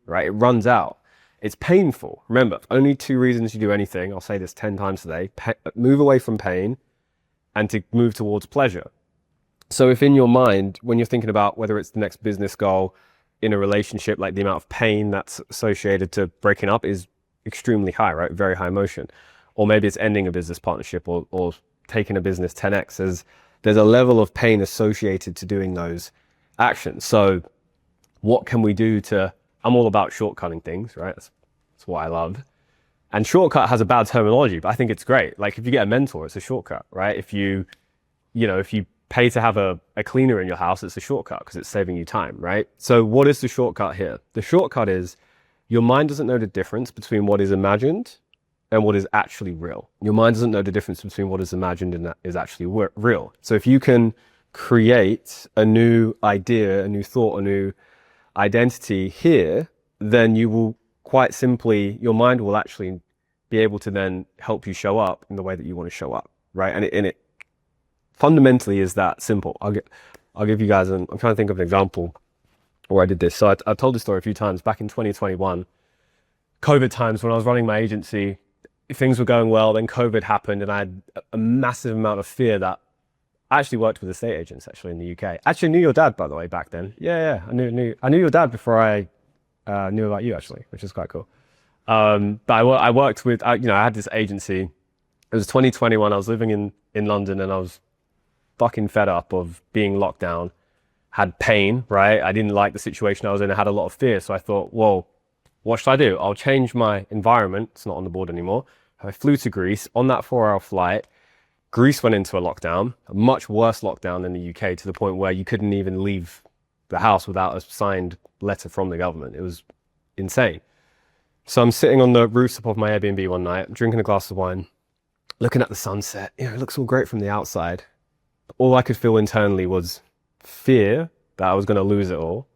right? It runs out. It's painful. Remember, only 2 reasons you do anything. I'll say this 10 times today. Move away from pain and to move towards pleasure. So if in your mind, when you're thinking about whether it's the next business goal in a relationship, like the amount of pain that's associated to breaking up is extremely high, right? Very high emotion. Or maybe it's ending a business partnership or taking a business 10x. There's a level of pain associated to doing those actions. So what can we do I'm all about shortcutting things, right? That's what I love. And shortcut has a bad terminology, but I think it's great. Like if you get a mentor, it's a shortcut, right? If you pay to have a cleaner in your house, it's a shortcut because it's saving you time, right? So what is the shortcut here? The shortcut is your mind doesn't know the difference between what is imagined and what is actually real. Your mind doesn't know the difference between what is imagined and that is actually real. So if you can create a new idea, a new thought, a new identity here, then you will quite simply, your mind will actually be able to then help you show up in the way that you want to show up, right? And it fundamentally is that simple. I'll give you guys I'm trying to think of an example where I did this. So I've told this story a few times. Back in 2021, COVID times, when I was running my agency, things were going well, then COVID happened, and I had a massive amount of fear that I actually worked with estate agents actually in the UK. Actually knew your dad, by the way, back then. Yeah, I knew your dad before I knew about you actually, which is quite cool. But I worked with, I had this agency. It was 2021. I was living in London, and I was fucking fed up of being locked down. Had pain, right? I didn't like the situation I was in. I had a lot of fear. So I thought, well, what should I do? I'll change my environment. It's not on the board anymore. I flew to Greece on that 4-hour flight. Greece went into a lockdown, a much worse lockdown than the UK, to the point where you couldn't even leave the house without a signed letter from the government. It was insane. So I'm sitting on the rooftop of my Airbnb one night, drinking a glass of wine, looking at the sunset. It looks all great from the outside. All I could feel internally was fear that I was going to lose it all,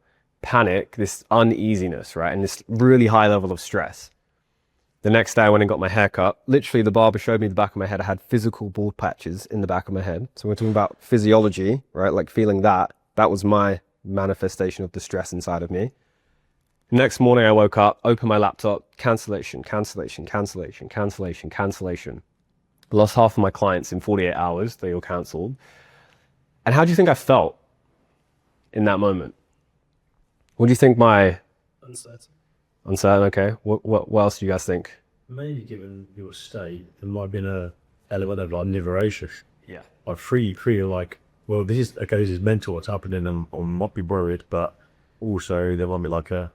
panic, this uneasiness, right? And this really high level of stress. The next day I went and got my hair cut. Literally, the barber showed me the back of my head. I had physical bald patches in the back of my head. So we're talking about physiology, right? Like feeling that. That was my manifestation of the stress inside of me. Next morning I woke up, opened my laptop, cancellation. Lost half of my clients in 48 hours. They all cancelled. And how do you think I felt in that moment? What do you think Uncertain, okay. What else do you guys think? Maybe given your state, there might have been a element of like liberation. Yeah. Like free like, well, this is mental what's happening, and I might be worried, but also there might be like that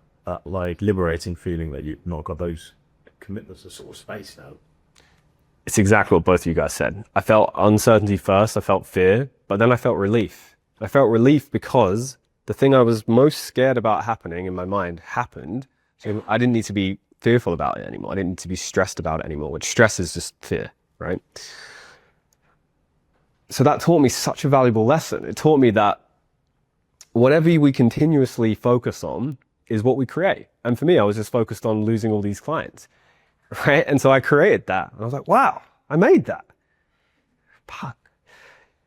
like liberating feeling that you've not got those commitments to sort of space now. It's exactly what both of you guys said. I felt uncertainty first, I felt fear, but then I felt relief. I felt relief because the thing I was most scared about happening in my mind happened. So I didn't need to be fearful about it anymore. I didn't need to be stressed about it anymore, which stress is just fear, right? So that taught me such a valuable lesson. It taught me that whatever we continuously focus on is what we create. And for me, I was just focused on losing all these clients, right? And so I created that. And I was like, wow, I made that. Fuck.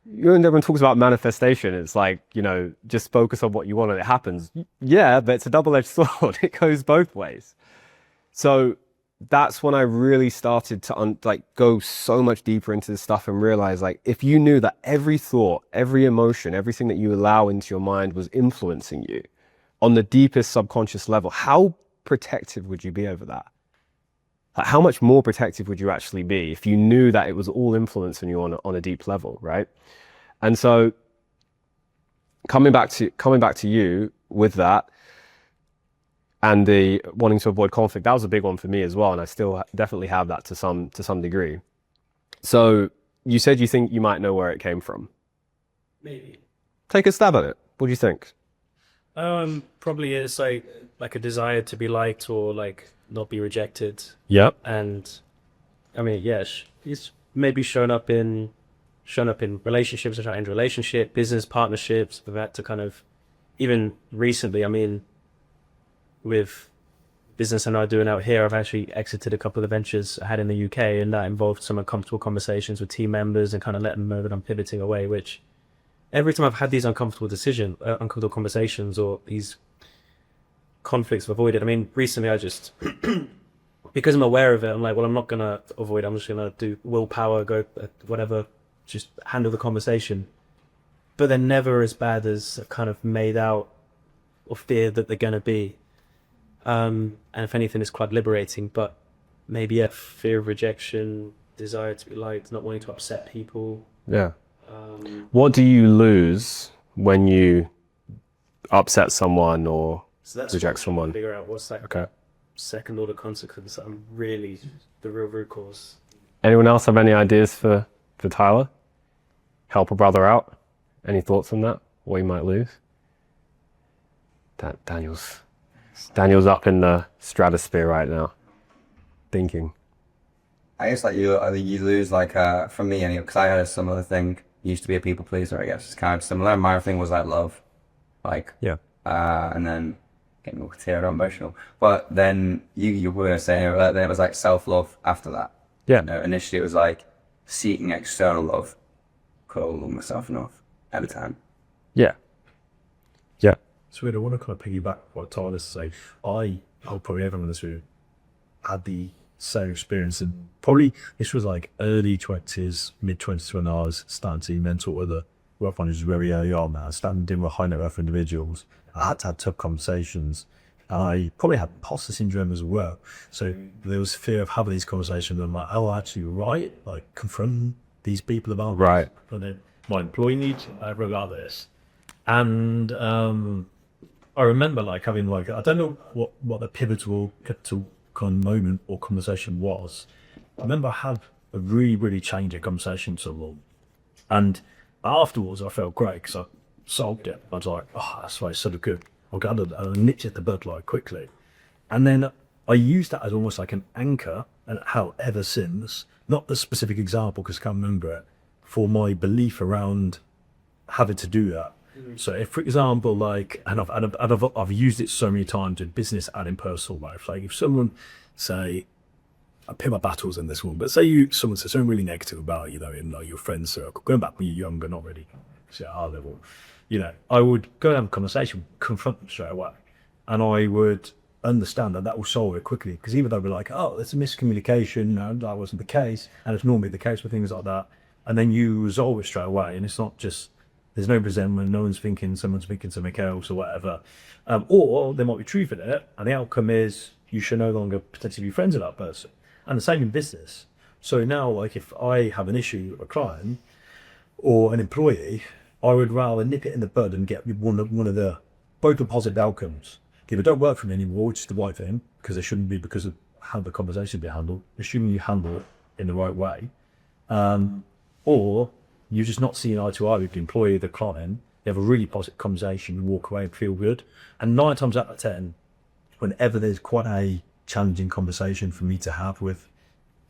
You know, everyone talks about manifestation. It's like, you know, just focus on what you want and it happens. Yeah, but it's a double-edged sword. It goes both ways. So that's when I really started to go so much deeper into this stuff and realize, like, if you knew that every thought, every emotion, everything that you allow into your mind was influencing you on the deepest subconscious level, how protective would you be over that? Like, how much more protective would you actually be if you knew that it was all influencing you on a deep level, right? And so coming back to you with that, and the wanting to avoid conflict, that was a big one for me as well. And I still definitely have that to some degree. So you said you think you might know where it came from. Maybe. Take a stab at it. What do you think? Probably it's like a desire to be liked or like not be rejected. Yep. And I mean, yes, it's maybe shown up in relationships, or in relationship, business partnerships, for that to kind of, even recently, I mean, with business I'm now doing out here, I've actually exited a couple of ventures I had in the UK, and that involved some uncomfortable conversations with team members and kind of letting them know that I'm pivoting away, which every time I've had these uncomfortable conversations or these conflicts I've avoided. I mean, recently I just, because I'm aware of it, I'm like, well, I'm not going to avoid, I'm just going to do willpower, go whatever, just handle the conversation. But they're never as bad as I've kind of made out or fear that they're going to be. And if anything, it's quite liberating, but maybe fear of rejection, desire to be liked, not wanting to upset people. Yeah. What do you lose when you upset someone or reject someone? Figure out what's that second order consequence that I'm really the real root cause. Anyone else have any ideas for Tyler? Help a brother out? Any thoughts on that? What he might lose? Daniel's up in the stratosphere right now, thinking. I guess like you lose like for me anyway, because I had a similar thing. Used to be a people pleaser, I guess. It's kind of similar. My thing was like love, like and then getting all teared up emotional. But then you were gonna say then it was like self-love after that. Yeah. You know, initially it was like seeking external love. Couldn't love myself enough at the time. Yeah. Yeah. So I want to kind of piggyback what Tyler's saying. I'll probably everyone in this room had the same experience, and probably this was like early 20s, mid 20s when I was starting to mentor with a wealth managers very early on. Now standing with high net worth individuals, I had to have tough conversations. I probably had imposter syndrome as well, so there was fear of having these conversations. I'm like, oh, actually, right, like confront these people about right. But then my employee needs regard this, and I remember like having like, I don't know what the pivotal kind of moment or conversation was. I remember I had a really changing conversation to someone, and afterwards I felt great because I solved it. I was like, oh, that's why it's so good. I got it, I nipped at the bud like quickly, and then I used that as almost like an anchor, and how ever since, not the specific example because I can't remember it, for my belief around having to do that. So if, for example, like, and I've used it so many times in business and in personal life, like if someone say, I pick my battles in this one, but say someone says something really negative about, you know, in like your friend circle, going back when you're younger, not really at our level, you know, I would go and have a conversation, confront them straight away, and I would understand that will solve it quickly, because either they'll be like, oh, there's a miscommunication, no, that wasn't the case, and it's normally the case with things like that, and then you resolve it straight away, and it's not just, there's no resentment, no one's thinking someone's thinking something else or whatever. Or there might be truth in it, and the outcome is you should no longer potentially be friends with that person. And the same in business. So now, like, if I have an issue with a client or an employee, I would rather nip it in the bud and get one of the both the positive outcomes. If it don't work for me anymore, which is the right thing, because it shouldn't be because of how the conversation be handled, assuming you handle it in the right way, or you're just not seeing eye to eye with the employee, the client, you have a really positive conversation, you walk away and feel good. And 9 times out of 10, whenever there's quite a challenging conversation for me to have with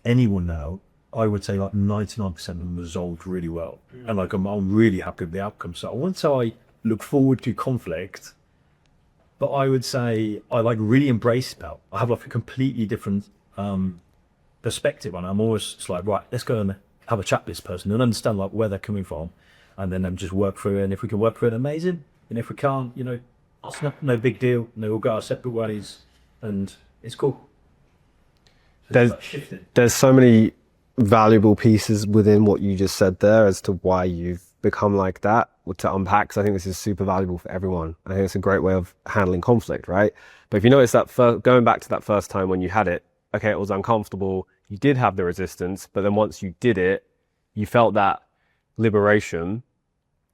anyone now, I would say like 99% of them resolved really well. And like I'm really happy with the outcome. So I wouldn't say I look forward to conflict, but I would say I like really embrace it now. I have like a completely different perspective on it. I'm always just like, right, let's go and have a chat with this person and understand like where they're coming from, and then just work through it. And if we can work through it, amazing. And if we can't, you know, it's no big deal. And we'll go our separate ways, and it's cool. So There's so many valuable pieces within what you just said there as to why you've become like that, to unpack, because I think this is super valuable for everyone. I think it's a great way of handling conflict, right? But if you notice that going back to that first time when you had it, okay, it was uncomfortable, you did have the resistance, but then once you did it, you felt that liberation,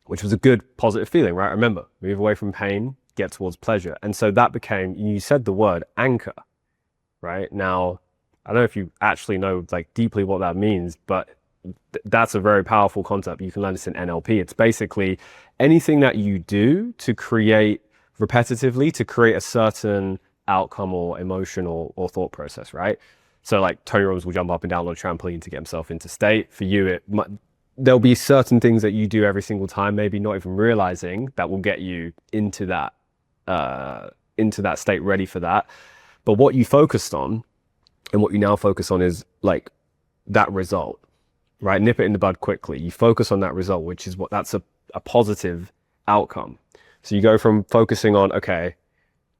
which was a good positive feeling, right? Remember, move away from pain, get towards pleasure. And so that became, you said the word anchor, right? Now, I don't know if you actually know like deeply what that means, but that's a very powerful concept. You can learn this in NLP. It's basically anything that you do to create repetitively to create a certain outcome or emotion or thought process, right? So like Tony Robbins will jump up and down on a trampoline to get himself into state. For you, there'll be certain things that you do every single time, maybe not even realizing, that will get you into that state, ready for that. But what you focused on and what you now focus on is like that result, right? Nip it in the bud quickly. You focus on that result, which is that's a positive outcome. So you go from focusing on, okay,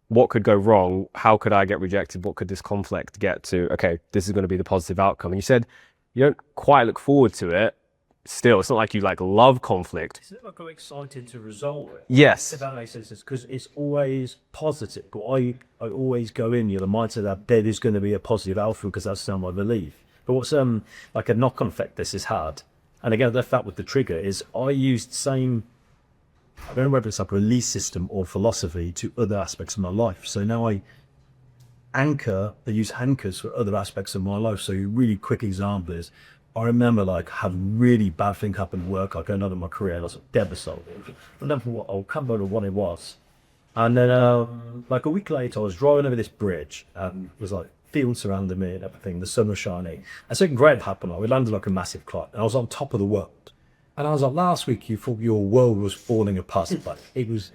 what could go wrong? How could I get rejected? What could this conflict get to? Okay, this is going to be the positive outcome. And you said you don't quite look forward to it. Still, it's not like you like love conflict. It's not like I'm excited to resolve it. Yes. If that makes sense, because it's always positive. But I always go in, the mindset that there is going to be a positive outcome because that's my belief. But what's like a knock-on effect this has had, and again, I left that with the trigger, is I used the same, I don't know whether it's like a belief system or philosophy to other aspects of my life. So now I use anchors for other aspects of my life. So a really quick example is, I remember like had a really bad thing happen at work, like another in my career, I was devastated. I can't remember what it was. And then like a week later, I was driving over this bridge and it was like fields surrounding me and everything, the sun was shining. And something great happened, we landed like a massive cloud and I was on top of the world. And I was like, last week you thought your world was falling apart, but it was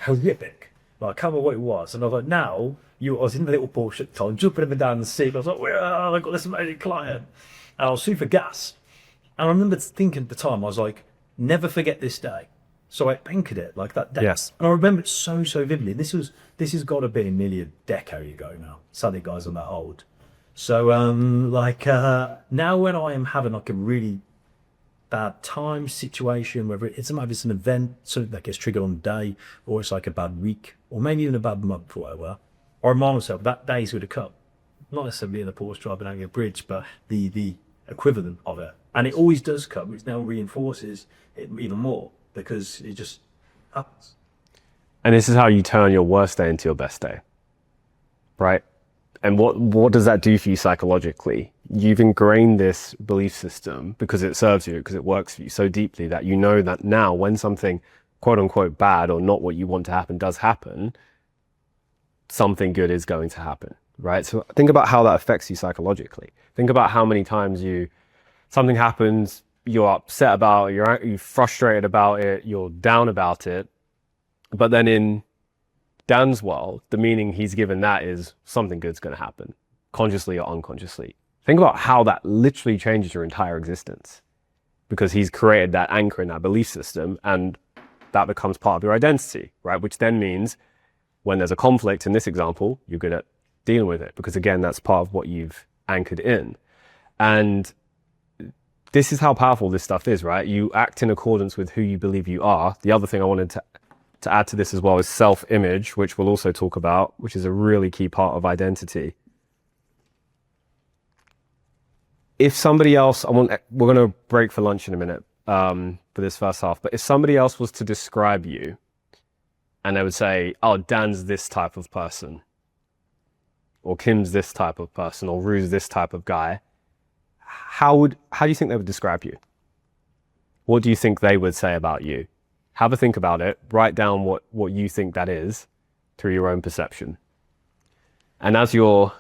horrific. Like, I can't remember what it was. And I was like, now, I was in the little bullshit time, jumping up and down the seat. I was like, well, I got this amazing client. And I was super gas. And I remember thinking at the time, I was like, never forget this day. So I anchored it like that day. Yes. And I remember it so vividly. This has got to be nearly a decade ago now. Sadly, guys, I'm that old. So now when I am having like a really bad time situation, whether it's an event, something that gets triggered on the day, or it's like a bad week, or maybe even a bad month or whatever, I remind myself that day's going to come. Not necessarily in the Porsche driving over a bridge, but the equivalent of it. And it always does come, which now reinforces it even more because it just happens. And this is how you turn your worst day into your best day, right? And what does that do for you psychologically? You've ingrained this belief system because it serves you, because it works for you so deeply that you know that now when something quote unquote bad or not what you want to happen does happen, something good is going to happen, right? So think about how that affects you psychologically. Think about how many times something happens, you're upset about it, you're frustrated about it, you're down about it. But then in Dan's world, the meaning he's given that is something good's going to happen, consciously or unconsciously. Think about how that literally changes your entire existence because he's created that anchor in that belief system and that becomes part of your identity, right? Which then means when there's a conflict in this example, you're good at dealing with it because again, that's part of what you've anchored in. And this is how powerful this stuff is, right? You act in accordance with who you believe you are. The other thing I wanted to add to this as well is self-image, which we'll also talk about, which is a really key part of identity. If somebody else, we're going to break for lunch in a minute, for this first half, but if somebody else was to describe you and they would say, oh, Dan's this type of person, or Kim's this type of person, or Ru's this type of guy, how do you think they would describe you? What do you think they would say about you? Have a think about it. Write down what you think that is through your own perception. And as you're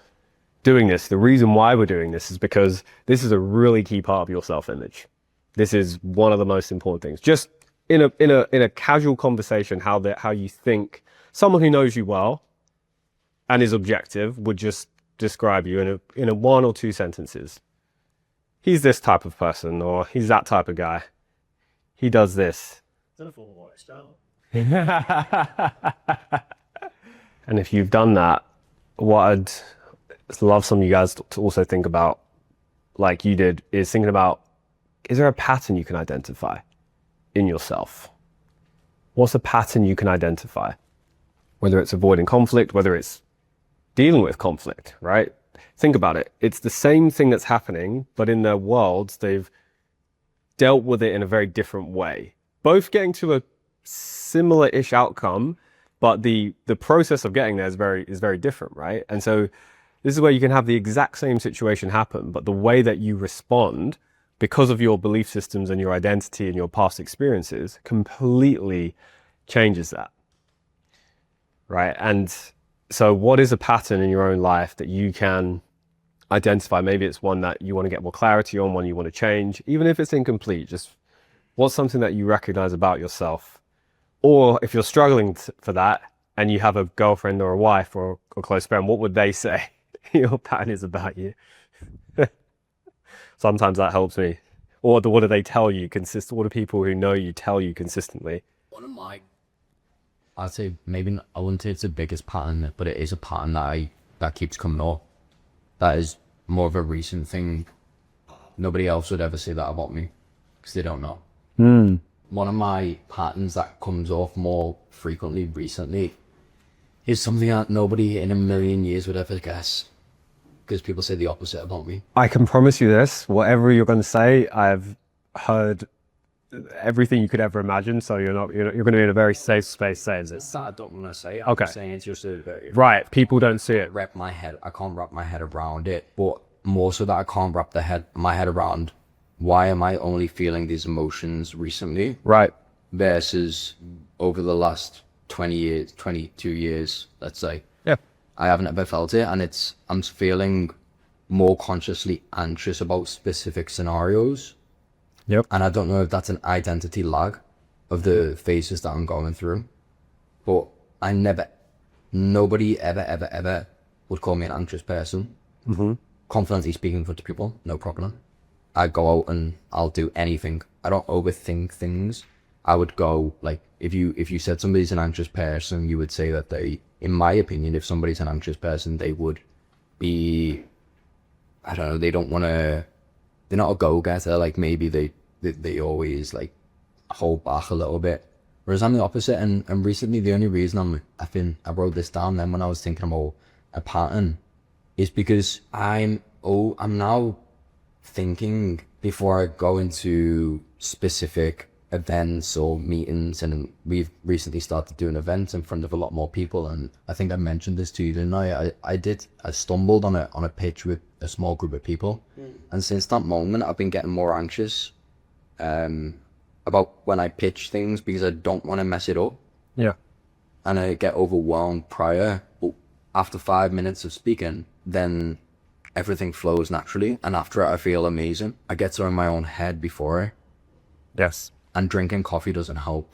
doing this, the reason why we're doing this is because this is a really key part of your self-image. This is one of the most important things. Just in a casual conversation, how you think someone who knows you well and is objective would just describe you in a 1 or 2 sentences. He's this type of person, or he's that type of guy. He does this. Don't know what it's down. And if you've done that, what I'd love some of you guys to also think about, like you did, is thinking about, is there a pattern you can identify in yourself? What's a pattern you can identify? Whether it's avoiding conflict, whether it's dealing with conflict, right? Think about it. It's the same thing that's happening, but in their worlds, they've dealt with it in a very different way. Both getting to a similar-ish outcome, but the process of getting there is very different, right? And so this is where you can have the exact same situation happen, but the way that you respond, because of your belief systems and your identity and your past experiences, completely changes that, right? And so what is a pattern in your own life that you can identify? Maybe it's one that you want to get more clarity on, one you want to change, even if it's incomplete. Just what's something that you recognize about yourself? Or if you're struggling for that and you have a girlfriend or a wife or a close friend, what would they say your pattern is about you? Sometimes that helps me. Or what do they tell you what do people who know you tell you consistently? One of my, I'd say maybe, I wouldn't say it's the biggest pattern, but it is a pattern that keeps coming up. That is more of a recent thing. Nobody else would ever say that about me because they don't know. One of my patterns that comes off more frequently recently is something that nobody in a million years would ever guess, because people say the opposite about me. I can promise you this, whatever you're going to say, I've heard everything you could ever imagine, so you're going to be in a very safe space saying this. I don't want to say. Okay. I'm saying it's just Right, people don't see it. I can't wrap my head around it, but more so that I can't wrap my head around why am I only feeling these emotions recently? Right. Versus over the last 20 years, 22 years, let's say. Yeah. I haven't ever felt it, and I'm feeling more consciously anxious about specific scenarios. Yep. And I don't know if that's an identity lag of the phases that I'm going through, but nobody ever would call me an anxious person. Confidently speaking in front of people, no problem. I go out and I'll do anything. I don't overthink things. I would go, like, if you said somebody's an anxious person, you would say that they, in my opinion, if somebody's an anxious person, they would be, I don't know, they're not a go-getter. Like, maybe they always, like, hold back a little bit. Whereas I'm the opposite, and recently the only reason I wrote this down then when I was thinking about a pattern is because I'm now thinking before I go into specific events or meetings, and we've recently started doing events in front of a lot more people, and I think I mentioned this to you, didn't I? I stumbled on a pitch with a small group of people, and since that moment I've been getting more anxious about when I pitch things because I don't want to mess it up. Yeah. And I get overwhelmed prior, but after 5 minutes of speaking, then everything flows naturally, and after it I feel amazing. I get so in my own head before. Yes. And drinking coffee doesn't help,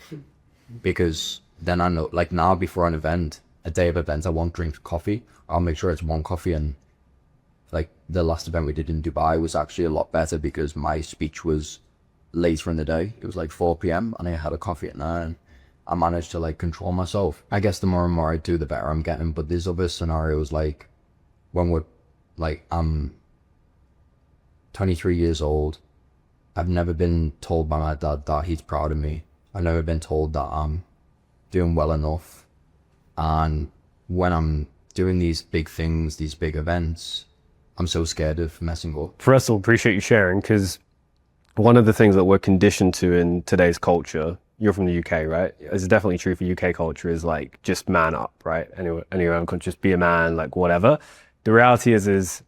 because then I know, like now before an event, a day of events, I won't drink coffee. I'll make sure it's one coffee. And like the last event we did in Dubai was actually a lot better because my speech was later in the day. It was like 4 p.m. and I had a coffee at 9. I managed to like control myself. I guess the more and more I do, the better I'm getting. But there's other scenarios, like when I'm 23 years old. I've never been told by my dad that he's proud of me. I've never been told that I'm doing well enough. And when I'm doing these big things, these big events, I'm so scared of messing up. First of all, appreciate you sharing, because one of the things that we're conditioned to in today's culture, you're from the UK, right? It's definitely true for UK culture, is like, just man up, right? Anyone can just be a man, like whatever. The reality is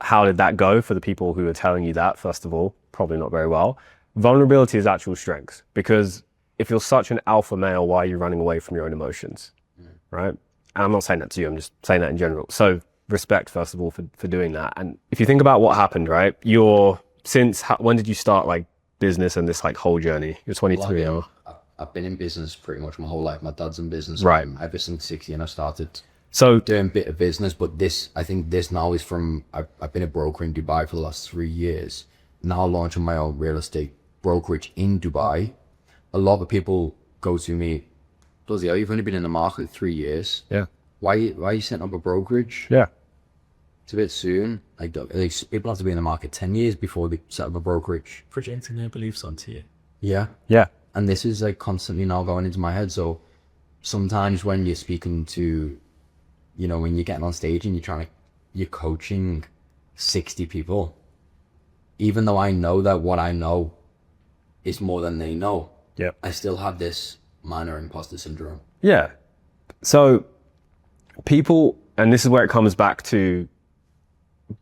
how did that go for the people who are telling you that? First of all, probably not very well. Vulnerability is actual strength, because if you're such an alpha male, why are you running away from your own emotions, right? And I'm not saying that to you, I'm just saying that in general. So respect, first of all, for doing that. And if you think about what happened, right? When did you start like business and this like whole journey? You're 23 now. I've been in business pretty much my whole life. My dad's in business. Right. Ever since 16, I started So doing a bit of business, but I think this now is from, I've been a broker in Dubai for the last 3 years. Now launching my own real estate brokerage in Dubai. A lot of people go to me, bloody hell, you've only been in the market 3 years. yeah, Why are you setting up a brokerage? yeah, It's a bit soon. Like people have to be in the market 10 years before they set up a brokerage. Projecting their beliefs onto you. Yeah. yeah, And this is like constantly now going into my head. So sometimes when you're speaking to, when you're getting on stage and you're coaching 60 people, even though I know that what I know is more than they know, yeah, I still have this minor imposter syndrome. yeah. So people, and this is where it comes back to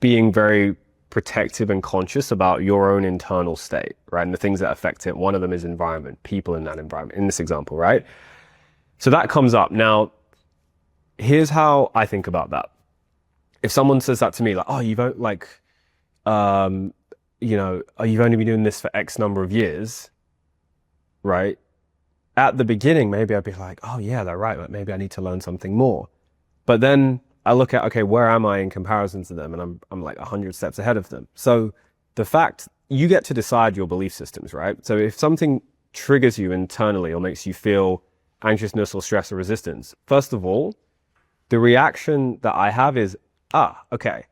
being very protective and conscious about your own internal state, right? And the things that affect it. One of them is environment, people in that environment, in this example, right? So that comes up. Now, here's how I think about that. If someone says that to me, like, oh, you've only been doing this for X number of years, right? At the beginning, maybe I'd be like, oh yeah, they're right, but maybe I need to learn something more. But then I look at, okay, where am I in comparison to them? And I'm like 100 steps ahead of them. So the fact, you get to decide your belief systems, right? So if something triggers you internally or makes you feel anxiousness or stress or resistance, first of all, the reaction that I have is, okay,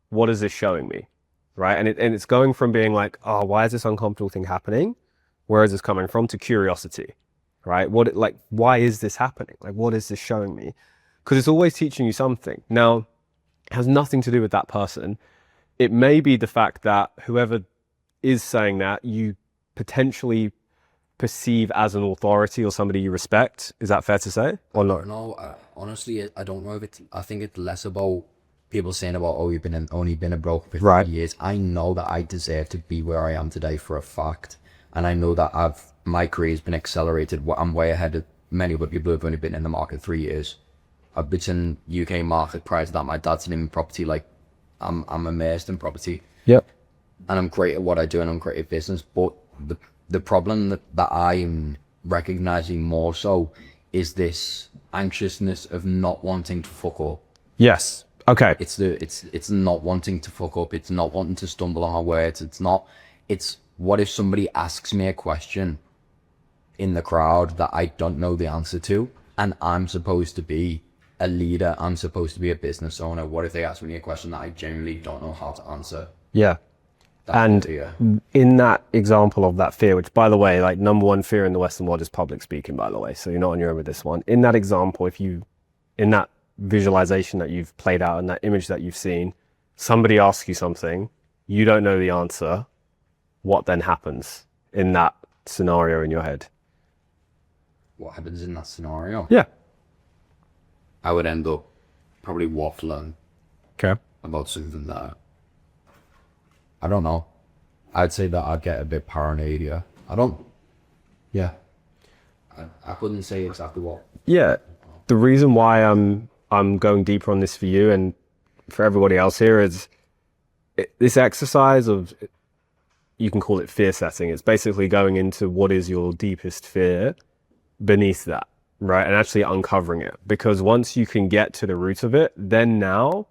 what is this showing me, right? And it's going from being like, oh, why is this uncomfortable thing happening? Where is this coming from? To curiosity, right? Why is this happening? Like, what is this showing me? Because it's always teaching you something. Now, it has nothing to do with that person. It may be the fact that whoever is saying that you potentially perceive as an authority or somebody you respect. Is that fair to say? Or not? No, honestly, I don't know if I think it's less about people saying about, oh, you've only been a broker for 3 years. I know that I deserve to be where I am today for a fact. And I know that my career has been accelerated. I'm way ahead of many other people who have only been in the market 3 years. I've been in UK market prior to that. My dad's in property. Like, I'm immersed in property. Yep. And I'm great at what I do and I'm great at business. But the problem that I'm recognizing more so is this anxiousness of not wanting to fuck up. Yes. Okay. It's not wanting to fuck up. It's not wanting to stumble on our words. It's what if somebody asks me a question in the crowd that I don't know the answer to, and I'm supposed to be a leader, I'm supposed to be a business owner. What if they ask me a question that I genuinely don't know how to answer? Yeah. And in that example of that fear, which by the way, like number one fear in the Western world is public speaking, by the way. So you're not on your own with this one. In that example, in that visualization that you've played out and that image that you've seen, somebody asks you something, you don't know the answer. What then happens in that scenario in your head? What happens in that scenario? Yeah. I would end up probably waffling about something that I don't know. I'd say that I'd get a bit paranoid. I couldn't say exactly what. Yeah. The reason why I'm going deeper on this for you and for everybody else here is this exercise of, you can call it fear setting. It's basically going into what is your deepest fear beneath that, right? And actually uncovering it. Because once you can get to the root of it, then now,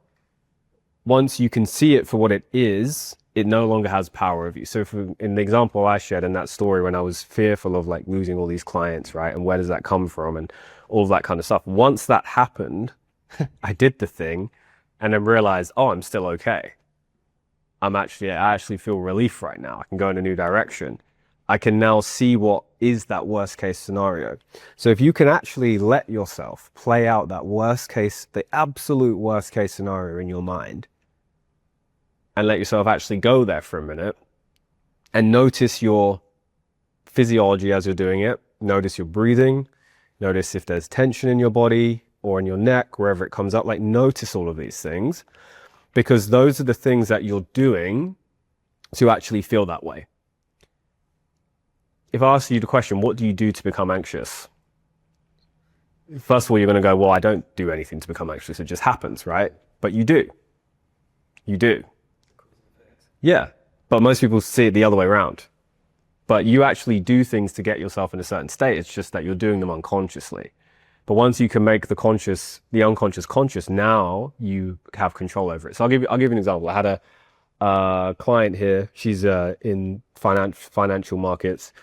once you can see it for what it is, it no longer has power of you. So in the example I shared in that story, when I was fearful of like losing all these clients, right? And where does that come from? And all of that kind of stuff. Once that happened, I did the thing and then realized, oh, I'm still okay. I actually feel relief right now. I can go in a new direction. I can now see what is that worst case scenario. So if you can actually let yourself play out that worst case, the absolute worst case scenario in your mind, and let yourself actually go there for a minute and notice your physiology as you're doing it. Notice your breathing. Notice if there's tension in your body or in your neck, wherever it comes up. Like, notice all of these things, because those are the things that you're doing to actually feel that way. If I ask you the question, what do you do to become anxious? First of all, you're going to go, well, I don't do anything to become anxious. It just happens, right? But you do. You do. Yeah. But most people see it the other way around. But you actually do things to get yourself in a certain state. It's just that you're doing them unconsciously. But once you can make the unconscious conscious, now you have control over it. So I'll give you an example. I had a client here. She's in financial markets.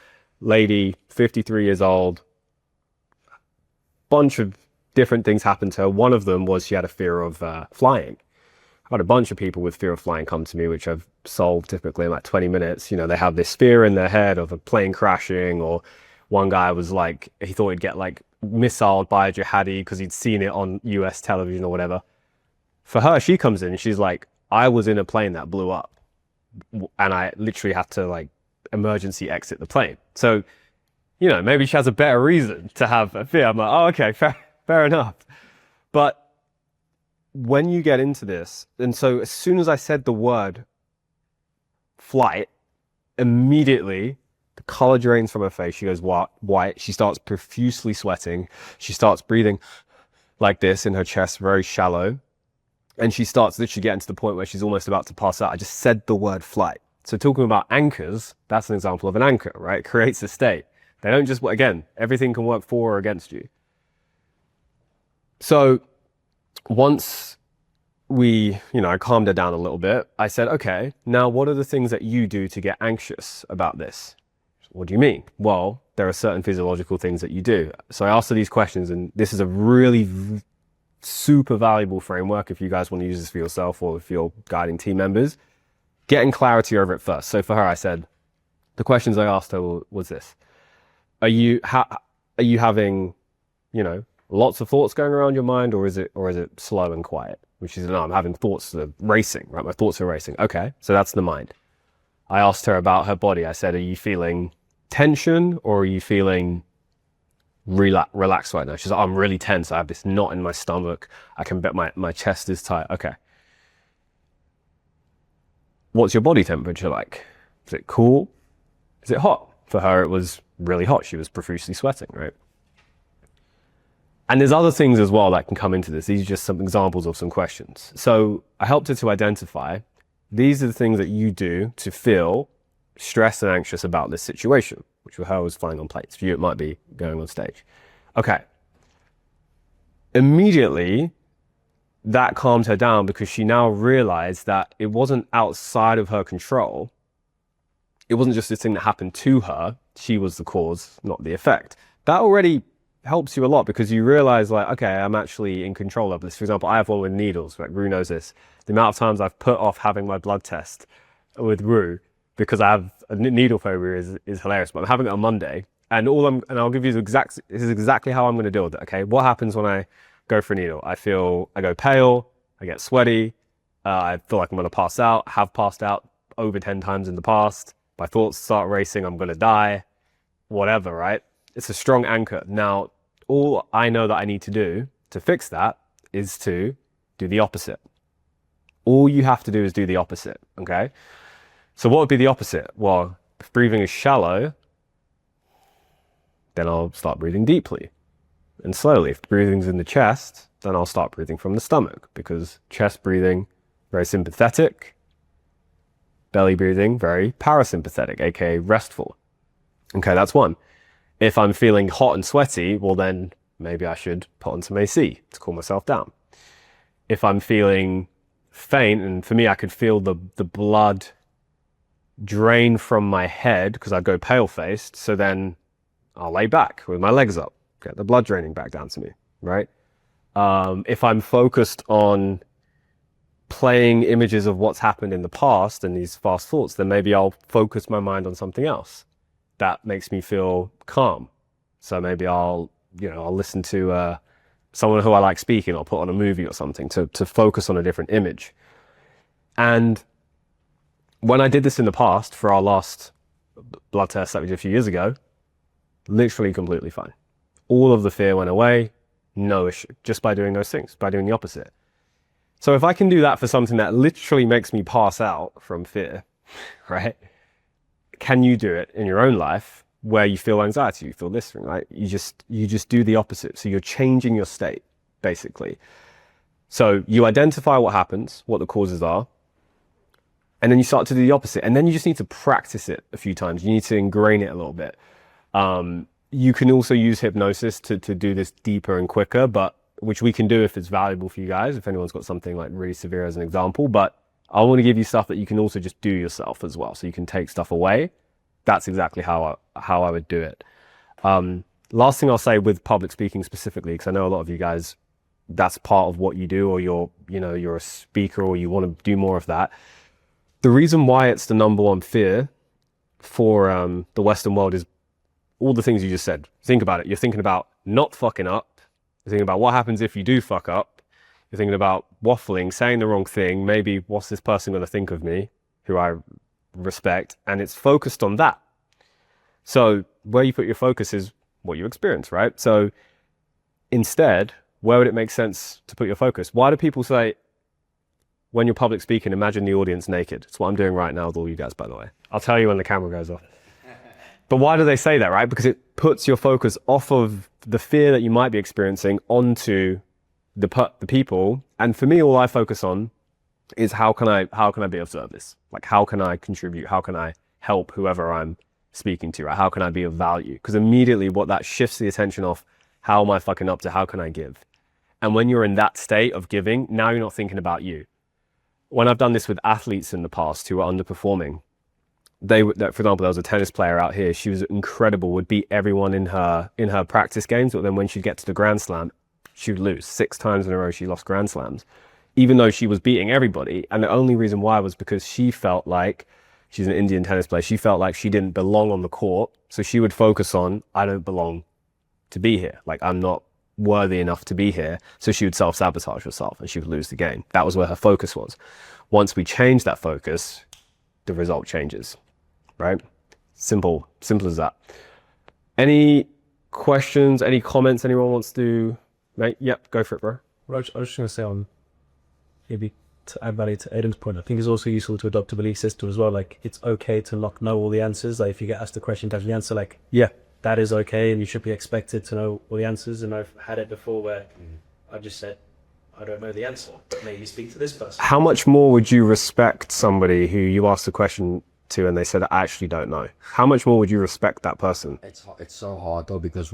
Lady, 53 years old. Bunch of different things happened to her. One of them was she had a fear of flying. I've had a bunch of people with fear of flying come to me, which I've solved typically in like 20 minutes. You know, they have this fear in their head of a plane crashing, or one guy was like, he thought he'd get like missiled by a jihadi because he'd seen it on US television or whatever. For her, she comes in and she's like, I was in a plane that blew up and I literally had to like emergency exit the plane. So, you know, maybe she has a better reason to have a fear. I'm like, oh, okay, fair enough. But when you get into this, and so as soon as I said the word flight, immediately the color drains from her face. She goes white. She starts profusely sweating. She starts breathing like this in her chest, very shallow. And she starts literally getting to the point where she's almost about to pass out. I just said the word flight. So talking about anchors, that's an example of an anchor, right? It creates a state. They don't just, again, everything can work for or against you. So once I calmed her down a little bit, I said, okay, now what are the things that you do to get anxious about this? What do you mean? Well, there are certain physiological things that you do. So I asked her these questions, and this is a really super valuable framework if you guys want to use this for yourself or if you're guiding team members. Getting clarity over it first. So for her, I said, the questions I asked her was this. Are you having, lots of thoughts going around your mind, or is it slow and quiet? Which is, no, I'm having thoughts that are racing, right? My thoughts are racing. Okay, so that's the mind. I asked her about her body. I said, are you feeling tension or are you feeling relaxed right now? She's like, I'm really tense. I have this knot in my stomach. I can bet my chest is tight. Okay. What's your body temperature like? Is it cool? Is it hot? For her, it was really hot. She was profusely sweating, right? And there's other things as well that can come into this. These are just some examples of some questions. So I helped her to identify, these are the things that you do to feel stressed and anxious about this situation, which for her was flying on planes. For you, it might be going on stage. Okay. Immediately, that calmed her down because she now realized that it wasn't outside of her control. It wasn't just this thing that happened to her. She was the cause, not the effect. That already helps you a lot because you realize, like, okay, I'm actually in control of this. For example, I have one with needles, like Rue knows this. The amount of times I've put off having my blood test with Rue because I have a needle phobia is hilarious. But I'm having it on Monday, and I'll give you this is exactly how I'm going to deal with it. Okay, what happens when I go for a needle? I go pale, I get sweaty, I feel like I'm going to pass out. Have passed out over 10 times in the past. My thoughts start racing. I'm going to die. Whatever, right? It's a strong anchor. Now, all I know that I need to do to fix that is to do the opposite. All you have to do is do the opposite, okay? So what would be the opposite? Well, if breathing is shallow, then I'll start breathing deeply and slowly. If breathing's in the chest, then I'll start breathing from the stomach, because chest breathing, very sympathetic, belly breathing, very parasympathetic, aka restful. Okay, that's one. If I'm feeling hot and sweaty, well then maybe I should put on some AC to cool myself down. If I'm feeling faint, and for me I could feel the blood drain from my head because I go pale-faced, so then I'll lay back with my legs up, get the blood draining back down to me, right? If I'm focused on playing images of what's happened in the past and these fast thoughts, then maybe I'll focus my mind on something else that makes me feel calm. So maybe I'll listen to someone who I like speaking, or put on a movie or something to focus on a different image. And when I did this in the past for our last blood test that we did a few years ago, literally completely fine. All of the fear went away, no issue, just by doing those things, by doing the opposite. So if I can do that for something that literally makes me pass out from fear, right? Can you do it in your own life where you feel anxiety, you feel this thing, right? You just do the opposite. So you're changing your state, basically. So you identify what happens, what the causes are, and then you start to do the opposite. And then you just need to practice it a few times. You need to ingrain it a little bit. You can also use hypnosis to do this deeper and quicker, but which we can do if it's valuable for you guys, if anyone's got something like really severe as an example. But I want to give you stuff that you can also just do yourself as well. So you can take stuff away. That's exactly how I would do it. Last thing I'll say with public speaking specifically, because I know a lot of you guys, that's part of what you do, or you're a speaker, or you want to do more of that. The reason why it's the number one fear for the Western world is all the things you just said. Think about it. You're thinking about not fucking up. You're thinking about what happens if you do fuck up. You're thinking about waffling, saying the wrong thing. Maybe what's this person going to think of me, who I respect? And it's focused on that. So where you put your focus is what you experience, right? So instead, where would it make sense to put your focus? Why do people say, when you're public speaking, imagine the audience naked? It's what I'm doing right now with all you guys, by the way. I'll tell you when the camera goes off. But why do they say that, right? Because it puts your focus off of the fear that you might be experiencing onto the people. And for me, all I focus on is how can I be of service? Like, how can I contribute? How can I help whoever I'm speaking to? Right? How can I be of value? Because immediately what that shifts the attention off, how am I fucking up, to how can I give? And when you're in that state of giving, now you're not thinking about you. When I've done this with athletes in the past who are underperforming, for example, there was a tennis player out here. She was incredible, would beat everyone in her practice games, but then when she'd get to the Grand Slam, she would lose. 6 times in a row she lost Grand Slams, even though she was beating everybody. And the only reason why was because she felt like, she's an Indian tennis player, she felt like she didn't belong on the court. So she would focus on, I don't belong to be here. Like, I'm not worthy enough to be here. So she would self-sabotage herself and she would lose the game. That was where her focus was. Once we change that focus, the result changes, right? Simple as that. Any questions, any comments anyone wants to make? Yep, go for it, bro. I was just going to say, on maybe to add value to Aidan's point, I think it's also useful to adopt a belief system as well. Like, it's okay to not know all the answers. Like, if you get asked a question, to have the answer, like, yeah, that is okay, and you should be expected to know all the answers. And I've had it before where I just said, I don't know the answer, but maybe speak to this person. How much more would you respect somebody who you asked a question to and they said, I actually don't know? How much more would you respect that person? It's so hard though, because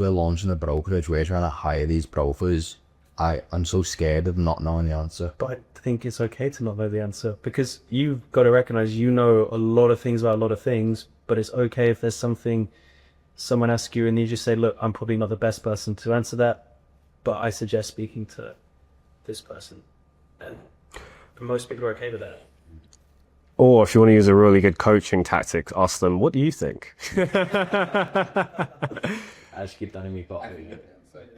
we're launching a brokerage, we're trying to hire these brokers. I'm so scared of not knowing the answer. But I think it's okay to not know the answer, because you've got to recognize you know a lot of things about a lot of things, but it's okay if there's something someone asks you and you just say, look, I'm probably not the best person to answer that, but I suggest speaking to this person. And most people are okay with that. Or if you want to use a really good coaching tactic, ask them, what do you think? I just keep that in my pocket.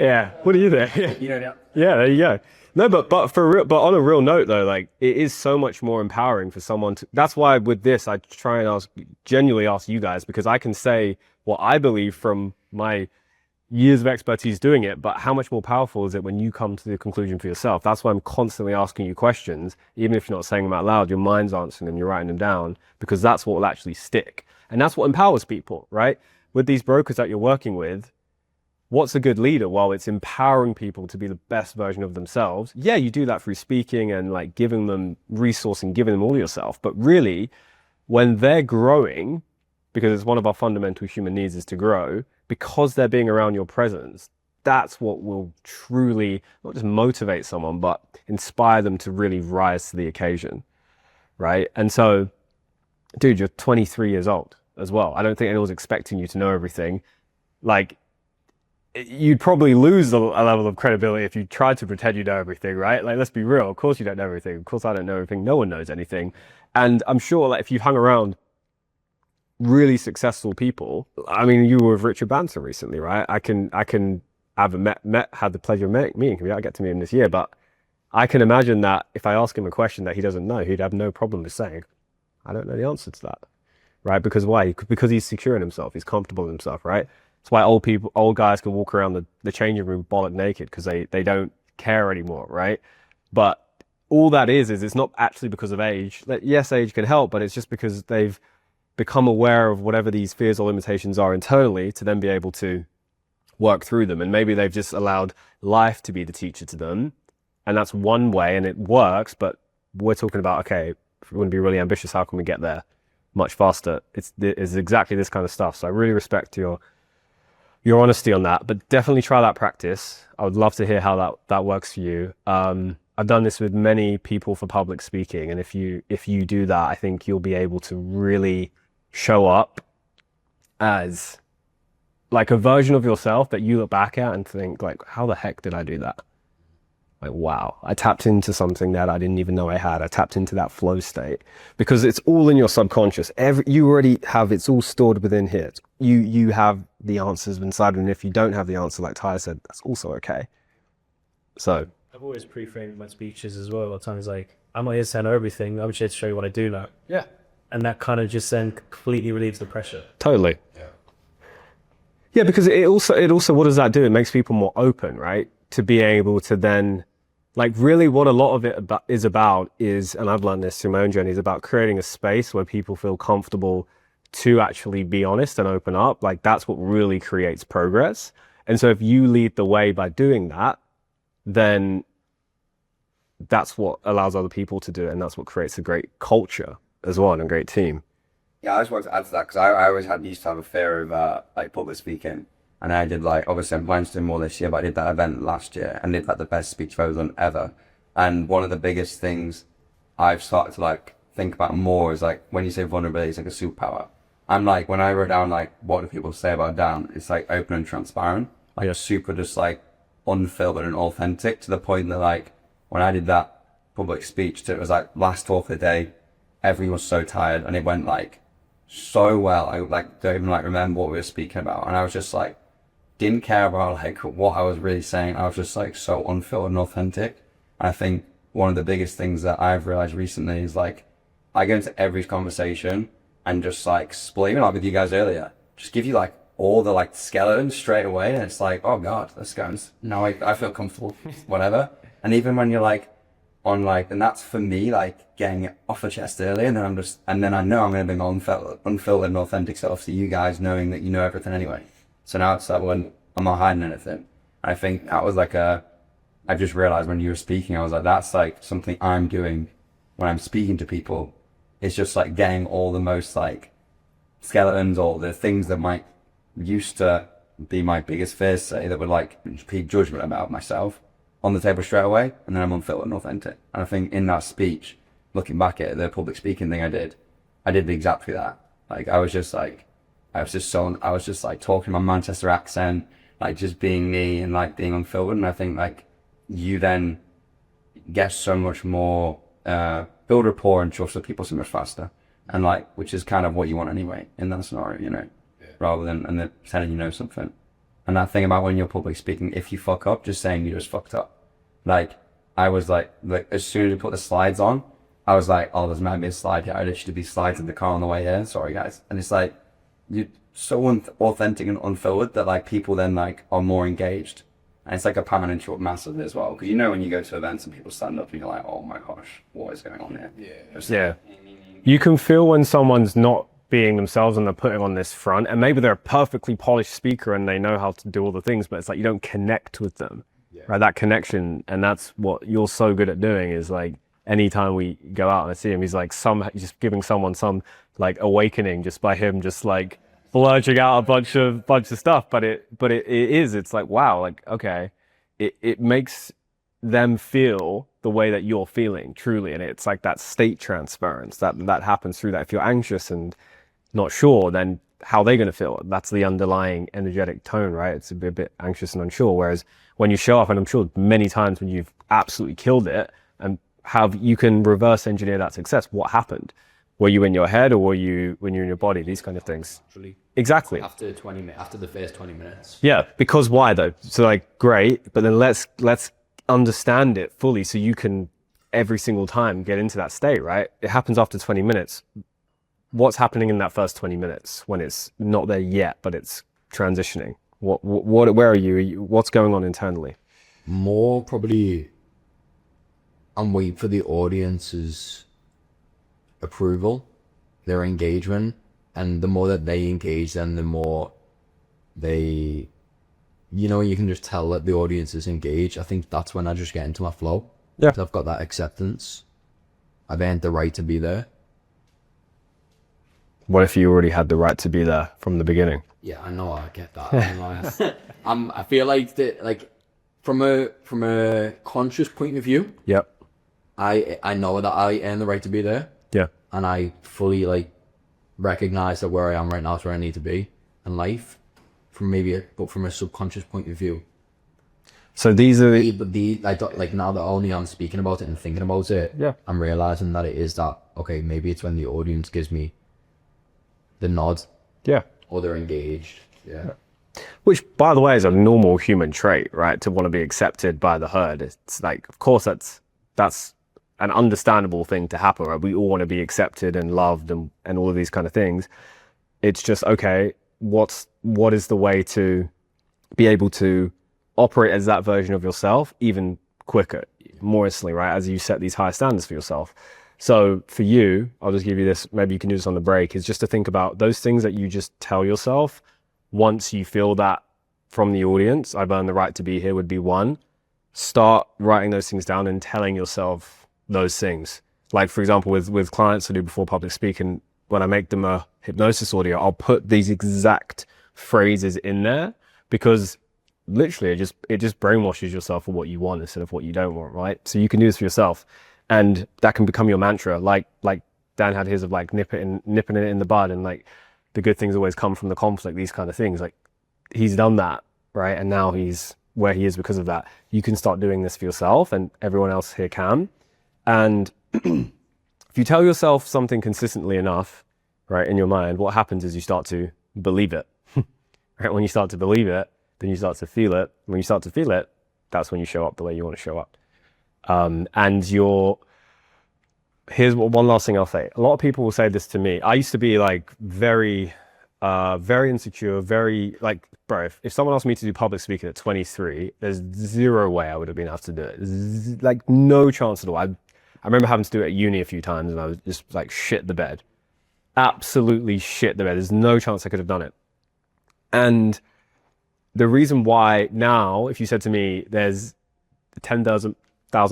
Yeah, what do you think? You know, Yeah, there you go. No, but on a real note though, like, it is so much more empowering for someone to. That's why with this, I try and genuinely ask you guys, because I can say what I believe from my years of expertise doing it, but how much more powerful is it when you come to the conclusion for yourself? That's why I'm constantly asking you questions, even if you're not saying them out loud. Your mind's answering them, you're writing them down, because that's what will actually stick, and that's what empowers people, right? With these brokers that you're working with, what's a good leader? Well, it's empowering people to be the best version of themselves. Yeah, you do that through speaking and like giving them resourcing, giving them all yourself. But really, when they're growing, because it's one of our fundamental human needs is to grow, because they're being around your presence, that's what will truly not just motivate someone, but inspire them to really rise to the occasion, right? And so, dude, you're 23 years old as well. I don't think anyone's expecting you to know everything. Like, you'd probably lose a level of credibility if you tried to pretend you know everything, right? Like, let's be real. Of course you don't know everything. Of course I don't know everything. No one knows anything. And I'm sure, like, if you've hung around really successful people, I mean, you were with Richard Branson recently, right? I haven't had the pleasure of meeting him. I get to meet him this year, but I can imagine that if I ask him a question that he doesn't know, he'd have no problem with saying, I don't know the answer to that, right? Because why? Because he's secure in himself. He's comfortable in himself, right? That's why old guys can walk around the changing room bollock naked because they don't care anymore, right? But all that is it's not actually because of age. Yes, age can help, but it's just because they've become aware of whatever these fears or limitations are internally to then be able to work through them. And maybe they've just allowed life to be the teacher to them. And that's one way, and it works, but we're talking about, okay, if we want to be really ambitious, how can we get there much faster? It's exactly this kind of stuff. So I really respect your honesty on that, but definitely try that practice. I would love to hear how that works for you. I've done this with many people for public speaking, and if you do that, I think you'll be able to really show up as like a version of yourself that you look back at and think like, how the heck did I do that? Like, wow, I tapped into something that I didn't even know I had. I tapped into that flow state because it's all in your subconscious. You already have, it's all stored within here. You have the answers inside, and if you don't have the answer, like Tyler said, that's also okay. So I've always pre-framed my speeches as well. A lot of times, like, I'm not here to tell everything. I'm just here to show you what I do know. yeah, And that kind of just then completely relieves the pressure. totally. Yeah, because it also, what does that do? It makes people more open, right? To be able to then, like, really what a lot of it is about is, and I've learned this through my own journey, is about creating a space where people feel comfortable to actually be honest and open up. Like, that's what really creates progress. And so if you lead the way by doing that, then that's what allows other people to do it. And that's what creates a great culture as well, and a great team. Yeah, I just wanted to add to that because I always used to have a fear of like public speaking, and I did like, obviously I'm planning to do more this year, but I did that event last year and did like the best speech I've ever done ever. And one of the biggest things I've started to like think about more is like when you say vulnerability is like a superpower. I'm like, when I wrote down like what do people say about Dan, it's like open and transparent, like a super just like unfiltered and authentic, to the point that like when I did that public speech, it was like last talk of the day, everyone was so tired and it went like so well. I like don't even like remember what we were speaking about, and I was just like didn't care about like what I was really saying. I was just like so unfiltered and authentic. And I think one of the biggest things that I've realized recently is like I go into every conversation and just like split, even like with you guys earlier, just give you like all the like skeletons straight away, and it's like, oh god, this goes now I feel comfortable whatever. And even when you're like on like, and that's for me like getting it off the chest early, and then I know I'm going to bring unfiltered and authentic self to you guys, knowing that you know everything anyway. So now it's like when I'm not hiding anything. I think that was like I just realized when you were speaking, I was like, that's like something I'm doing when I'm speaking to people. It's just like getting all the most like skeletons, all the things that might used to be my biggest fears, say, that would like peak judgment about myself, on the table straight away, and then I'm unfiltered and authentic. And I think in that speech, looking back at the public speaking thing I did exactly that. Like I was just like talking my Manchester accent, like just being me and like being unfiltered. And I think like you then get so much more, build rapport and trust with people so much faster. And like, which is kind of what you want anyway in that scenario, you know, rather than and then pretending you know something. And that thing about when you're public speaking, if you fuck up, just saying you just fucked up. Like, I was like as soon as we put the slides on, I was like, oh, there's might be a slide here. There should be slides in the car on the way here. Sorry, guys. And it's like, you're so authentic and unfiltered that like people then like are more engaged. And it's like a pound and short massive as well. Because you know when you go to events and people stand up and you're like, oh my gosh, what is going on here? Yeah. You can feel when someone's not being themselves and they're putting on this front, and maybe they're a perfectly polished speaker and they know how to do all the things, but it's like you don't connect with them, right? That connection, and that's what you're so good at doing. Is like anytime we go out and I see him, he's like he's just giving someone some like awakening just by him just like blurting out a bunch of stuff. But it's like, wow, like okay, it makes them feel the way that you're feeling truly, and it's like that state transference that happens through that. If you're anxious and not sure, then how are they going to feel? That's the underlying energetic tone, right? It's a bit anxious and unsure. Whereas when you show up, and I'm sure many times when you've absolutely killed it and you can reverse engineer that success. What happened? Were you in your head or were you when you're in your body? These kind of things. Exactly. After the first 20 minutes. Yeah, because why though? So like, great, but then let's understand it fully so you can every single time get into that state, right? It happens after 20 minutes. what's happening in that first 20 minutes when it's not there yet, but it's transitioning? Where are you? What's going on internally? More probably, I'm waiting for the audience's approval, their engagement, and the more that they engage, then the more they, you can just tell that the audience is engaged. I think that's when I just get into my flow. Yeah. 'Cause I've got that acceptance. I've earned the right to be there. What if you already had the right to be there from the beginning? Yeah, I know, I get that. I feel like that, like, from a conscious point of view, Yep. I know that I earn the right to be there, Yeah. and I fully like recognize that where I am right now is where I need to be in life, but from a subconscious point of view. So these are I don't, like, now that only I'm speaking about it and thinking about it, Yeah. I'm realizing that it is that, okay, maybe it's when the audience gives me the nod yeah. or they're engaged. Yeah. Which, by the way, is a normal human trait, right? To want to be accepted by the herd. It's like, of course, that's an understandable thing to happen, right? We all want to be accepted and loved and all of these kind of things. It's just, okay, what is the way to be able to operate as that version of yourself even quicker, more instantly, right? As you set these higher standards for yourself. So for you, I'll just give you this, maybe you can do this on the break, is just to think about those things that you just tell yourself. Once you feel that from the audience, I've earned the right to be here, would be one. Start writing those things down and telling yourself those things. Like, for example, with clients I do before public speaking, when I make them a hypnosis audio, I'll put these exact phrases in there, because literally it just brainwashes yourself for what you want instead of what you don't want, right? So you can do this for yourself, and that can become your mantra. Like Dan had his of like nipping it in the bud, and like the good things always come from the conflict, these kind of things. Like, he's done that, right? And now he's where he is because of that. You can start doing this for yourself, and everyone else here can. And if you tell yourself something consistently enough, right, in your mind, what happens is you start to believe it. Right? When you start to believe it, then you start to feel it. When you start to feel it, that's when you show up the way you want to show up. Here's one last thing I'll say. A lot of people will say this to me. I used to be like very insecure, very like, bro, if someone asked me to do public speaking at 23, there's zero way I would have been able to do it. Like, no chance at all. I remember having to do it at uni a few times, and I was just like shit the bed. Absolutely shit the bed. There's no chance I could have done it. And the reason why now, if you said to me, there's 10,000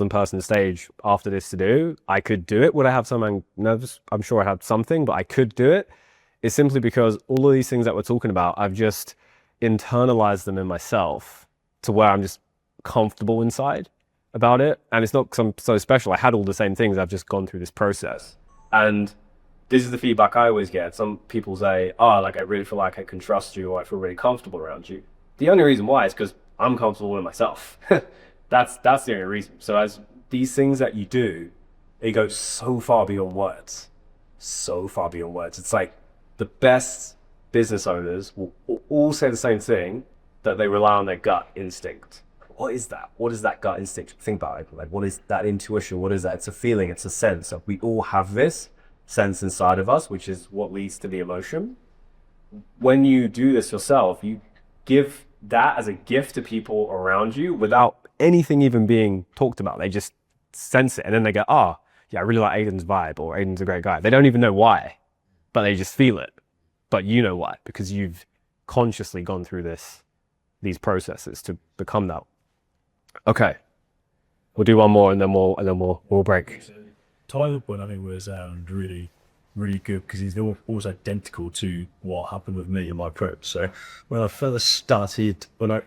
person stage after this to do, I could do it. Would I have some nerves? I'm sure I had something, but I could do it. It's simply because all of these things that we're talking about, I've just internalized them in myself to where I'm just comfortable inside about it. And it's not because I'm so special. I had all the same things. I've just gone through this process. And this is the feedback I always get. Some people say, oh, like, I really feel like I can trust you, or I feel really comfortable around you. The only reason why is because I'm comfortable with myself. That's the only reason. So as these things that you do, it goes so far beyond words. So far beyond words. It's like the best business owners will all say the same thing, that they rely on their gut instinct. What is that? What is that gut instinct? Think about it. Like, what is that intuition? What is that? It's a feeling. It's a sense. Like, we all have this sense inside of us, which is what leads to the emotion. When you do this yourself, you give that as a gift to people around you without anything even being talked about. They just sense it, and then they go, oh, yeah, I really like Aiden's vibe, or Aiden's a great guy. They don't even know why, but they just feel it. But you know why, because you've consciously gone through these processes to become that. Okay, we'll do one more, and then we'll break. Tyler point, I think, was really, really good, because he's almost identical to what happened with me in my prep. So when I first started, when I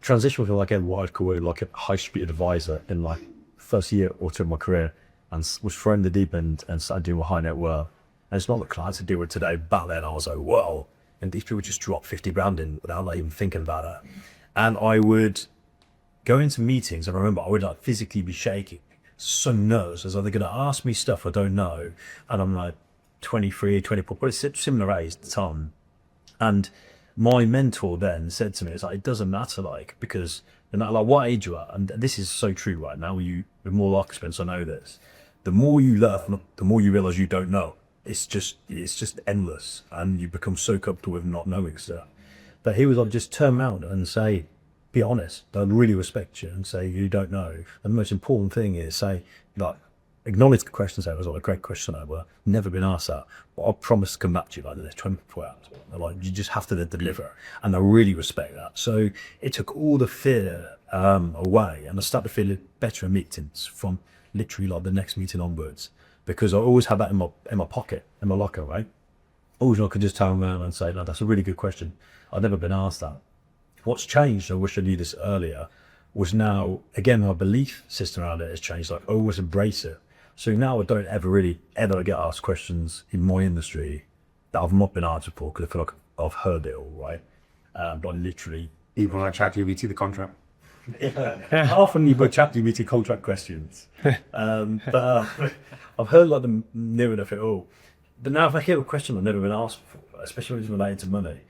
transitioned from like what I'd call like a high street advisor in like first year or two of my career, and was thrown in the deep end and started doing high net worth. And it's not the clients I deal with today. Back then I was like, whoa. And these people just drop 50 grand in without like even thinking about it. And I would go into meetings, and I remember I would like physically be shaking, so nervous, as though they're going to ask me stuff I don't know. And I'm like 23, 24, but it's similar age at the time. And my mentor then said to me, it's like, it doesn't matter, like, because no matter like what age you are, and this is so true right now, with more life experience, I know this, the more you learn, the more you realize you don't know. it's just endless, and you become so comfortable with not knowing stuff. But he was like, just turn around and say, be honest. They'll really respect you and say you don't know. And the most important thing is say, like, acknowledge the questions that was like a great question over. Never been asked that, but I promise to come back to you like the next 24 hours. They're like, you just have to deliver, and I really respect that. So it took all the fear away, and I started feeling better in meetings from literally like the next meeting onwards, because I always had that in my pocket, in my locker, right? Always I could just turn around and say, no, that's a really good question. I've never been asked that. What's changed, I wish I knew this earlier, was now, again, my belief system around it has changed. Like, I always embrace it. So now I don't ever get asked questions in my industry that I've not been answered for, because I feel like I've heard it all, right? But literally... Even like ChatGPT, the contract. Often you put ChatGPT contract questions. But I've heard like the near enough it all. But now if I hear a question I've never been asked before, especially when it's related to money,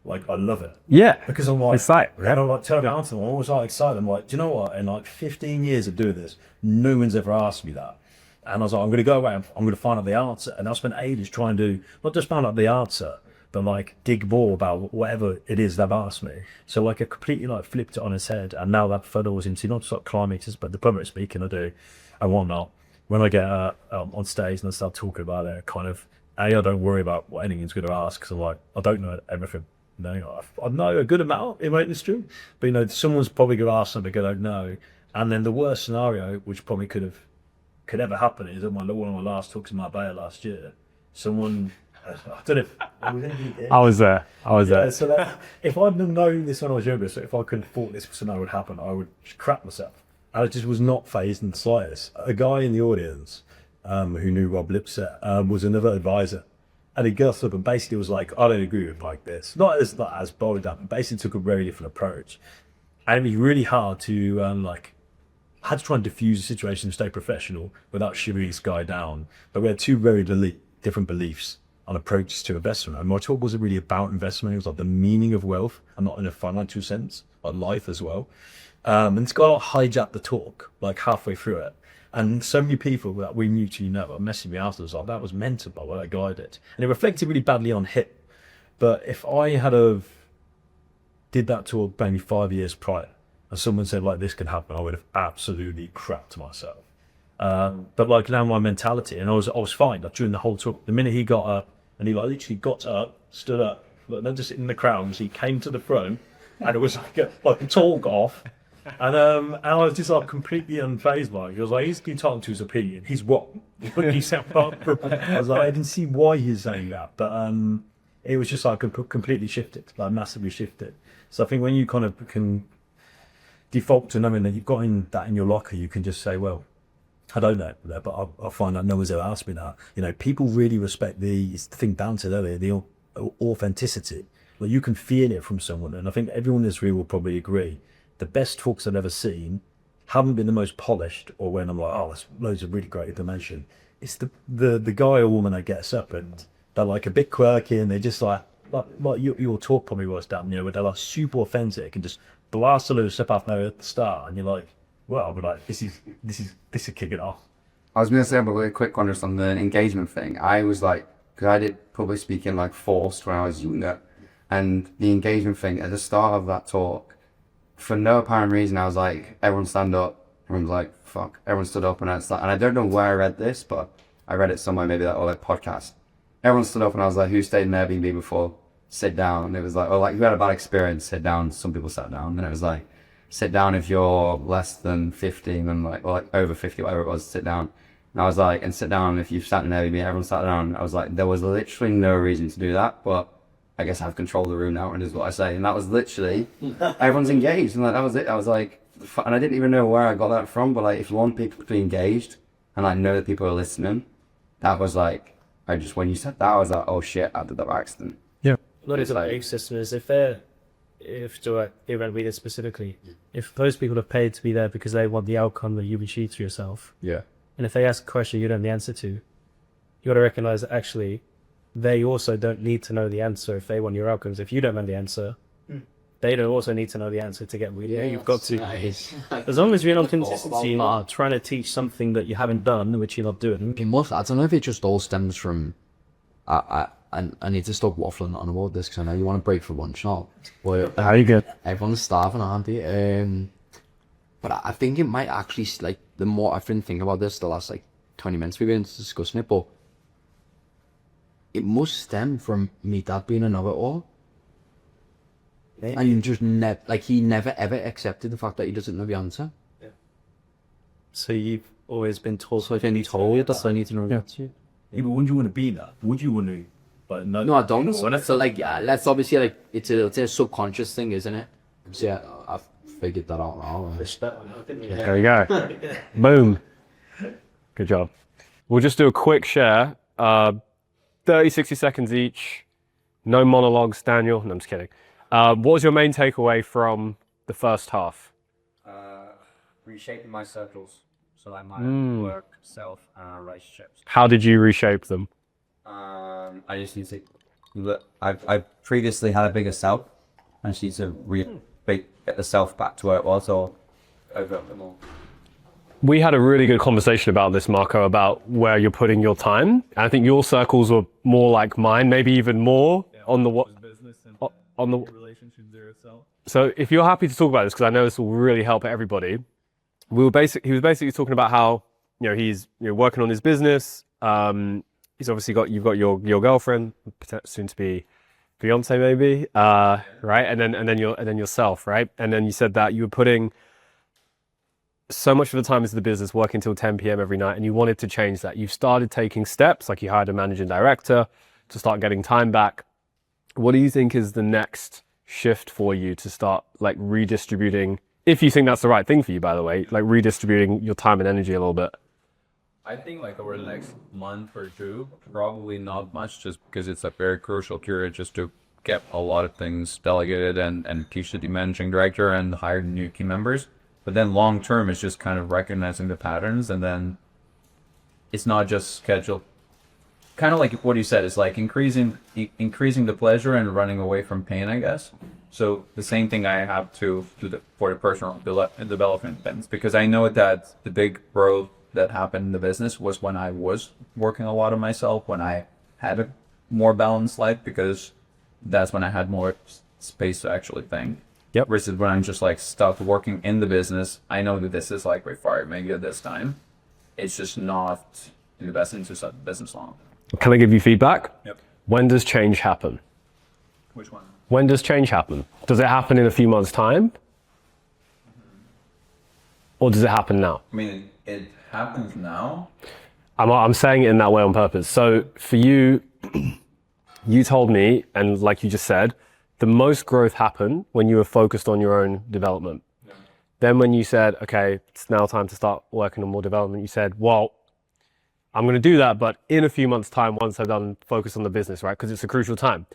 like, I love it. Yeah. Because I'm like, Excited, right? and I'm like, telling the answer, I'm always like excited. I'm like, do you know what? In like 15 years of doing this, no one's ever asked me that. And I was like, I'm going to go away, I'm going to find out the answer. And I spent ages trying to, not just find out the answer, but like dig more about whatever it is they've asked me. So like I completely like flipped it on its head. And now that funnels into not just like kilometers, but the public speaking I do and whatnot. When I get on stage and I start talking about it, kind of, I don't worry about what anyone's going to ask, because I'm like, I don't know everything. No, I know a good amount in my industry, but you know, someone's probably going to ask something I don't know. And then the worst scenario, which probably could ever happen, is at one of my last talks in Marbella last year. Someone, I don't know. I was there. Yeah, so that, if I'd known this when I was younger, so if I could have thought this scenario would happen, I would crap myself. And I just was not fazed in the slightest. A guy in the audience who knew Rob Lipset was another advisor. And he got up and basically was like, I don't agree with like this. Not as bold up, but basically took a very different approach. And it'd be really hard to had to try and diffuse the situation and stay professional without shivering this guy down. But we had two very different beliefs on approaches to investment. And my talk wasn't really about investment. It was like the meaning of wealth, and not in a financial sense, but life as well. And this guy hijacked the talk like halfway through it. And so many people that we mutually know are messaging me afterwards like, that was mentored by what that guy did. And it reflected really badly on him. But if I had have did that talk maybe 5 years prior, and someone said like this could happen, I would have absolutely crapped myself. But like now my mentality, and I was fine like, during the whole talk. The minute he got up, and he like literally got up, stood up, but then just in the crowds, he came to the front, and it was like a talk off. And I was just like completely unfazed by it. He was like, he's been talking to his opinion. He's what? He said, I was like, I didn't see why he's saying that, but it was just like completely shifted, like massively shifted. So I think when you kind of can default to knowing that you've got that in your locker, you can just say, well, I don't know, but I find that no one's ever asked me that. You know, people really respect it's the thing Dan said earlier, the authenticity. Like you can feel it from someone, and I think everyone in this room will probably agree. The best talks I've ever seen haven't been the most polished, or when I'm like, oh, there's loads of really great information. It's the guy or woman that gets up and they're like a bit quirky, and they're just like your talk probably was, Dan, you know, where they're like super authentic and just blast a little stuff off there at the start, and you're like, well, I'll be like, this is kicking off. I was going to say about a really quick one just on the engagement thing. I was like, because I did public speaking like forced when I was younger, and the engagement thing at the start of that talk, for no apparent reason, I was like, everyone stand up. Everyone's like, fuck. Everyone stood up, and I don't know where I read this, but I read it somewhere, maybe that or like podcast. Everyone stood up, and I was like, who stayed in Airbnb before? Sit down. And it was like, oh, like, who had a bad experience? Sit down. Some people sat down. And it was like, sit down if you're less than 50, and like, or like over 50, whatever it was, sit down. And I was like, and sit down if you've sat in Airbnb. Everyone sat down. I was like, there was literally no reason to do that, but I guess I have control of the room now, and is what I say. And that was literally, everyone's engaged. And like, that was it. I was like, and I didn't even know where I got that from, but like, if you want people to be engaged, and I know that people are listening, that was like, when you said that, I was like, oh shit, I did that by accident. Yeah. Not as a belief system is if we're going to be this specifically, if those people have paid to be there because they want the outcome that you've achieved for yourself, Yeah. and if they ask a question you don't know the answer to, you got to recognize that actually they also don't need to know the answer if they want your outcomes. If you don't know the answer, they don't also need to know the answer to get with you. You've got to, as long as you're not consistency, you're not trying to teach something that you haven't done, which you're not doing. I don't know if it just all stems from I need to stop waffling on about this because I know you want to break for lunch now. But How you good? everyone's starving, aren't they? But I think it might actually, like, the more I've been thinking about this the last, like, 20 minutes we've been discussing it, but it must stem from me dad being another all. And you just he never ever accepted the fact that he doesn't know the answer. So you've always been told. So if you're told, that's what I need to know. Yeah, but wouldn't you want to be that? Would you want to? But no, No, I don't. So like, yeah, that's obviously like it's a subconscious thing, isn't it? So yeah, I've figured that out now. There you go. Boom. Good job. We'll just do a quick share. 30, 60 seconds each. No monologues, Daniel. No, I'm just kidding. What was your main takeaway from the first half? Reshaping my circles. So like my work, self, and relationships. How did you reshape them? I just need to look. I've previously had a bigger self. I just need to get the self back to where it was, or over it more. We had a really good conversation about this, Marco, about where you're putting your time. And I think your circles were more like mine, maybe even more on the what on the relationship there itself. So if you're happy to talk about this, because I know this will really help everybody. He was basically talking about how, he's working on his business. He's obviously you've got your girlfriend, soon to be fiance maybe, right? And then yourself, right? And then you said that you were putting so much of the time into the business, working till 10 p.m. every night, and you wanted to change that. You've started taking steps, like you hired a managing director to start getting time back. What do you think is the next shift for you to start like redistributing, if you think that's the right thing for you, by the way, like redistributing your time and energy a little bit? I think like over the next month or two, probably not much, just because it's a very crucial period just to get a lot of things delegated and teach the managing director and hire new key members. But then long term, it's just kind of recognizing the patterns, and then it's not just schedule. Kind of like what you said, it's like increasing the pleasure and running away from pain, I guess. So the same thing I have to do for the personal development things, because I know that the big growth that happened in the business was when I was working a lot on myself, when I had a more balanced life, because that's when I had more space to actually think. Yep. Versus when I'm just like stuck working in the business. I know that this is like required maybe at this time. It's just not in the best interest of the business long. Can I give you feedback? Yep. When does change happen? Which one? When does change happen? Does it happen in a few months' time? Or does it happen now? I mean, it happens now. I'm saying it in that way on purpose. So for you, you told me, and like you just said, the most growth happened when you were focused on your own development. Yeah. Then when you said, okay, it's now time to start working on more development, you said, well, I'm going to do that, but in a few months' time, once I've done focus on the business, right? Because it's a crucial time.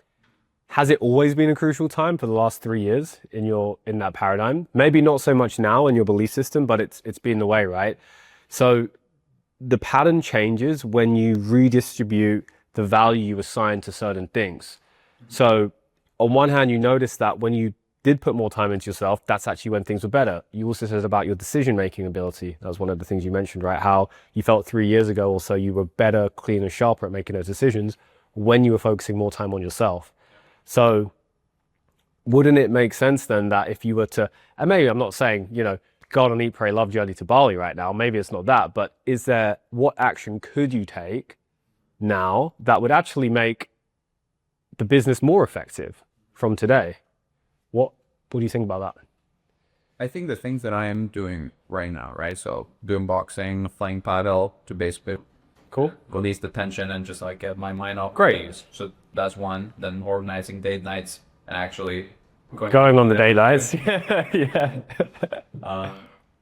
Has it always been a crucial time for the last 3 years in that paradigm? Maybe not so much now in your belief system, but it's been the way, right? So the pattern changes when you redistribute the value you assign to certain things. So on one hand, you notice that when you did put more time into yourself, that's actually when things were better. You also said about your decision-making ability. That was one of the things you mentioned, right? How you felt 3 years ago or so you were better, cleaner, sharper at making those decisions when you were focusing more time on yourself. So wouldn't it make sense then that if you were to, and maybe I'm not saying, God on Eat, Pray, Love Journey to Bali right now, maybe it's not that, but what action could you take now that would actually make the business more effective from today? What do you think about that? I think the things that I am doing right now, right? So doing boxing, flying paddle to basically release the tension and just like get my mind off things. So that's one. Then organizing date nights and actually going on the date nights. Yeah.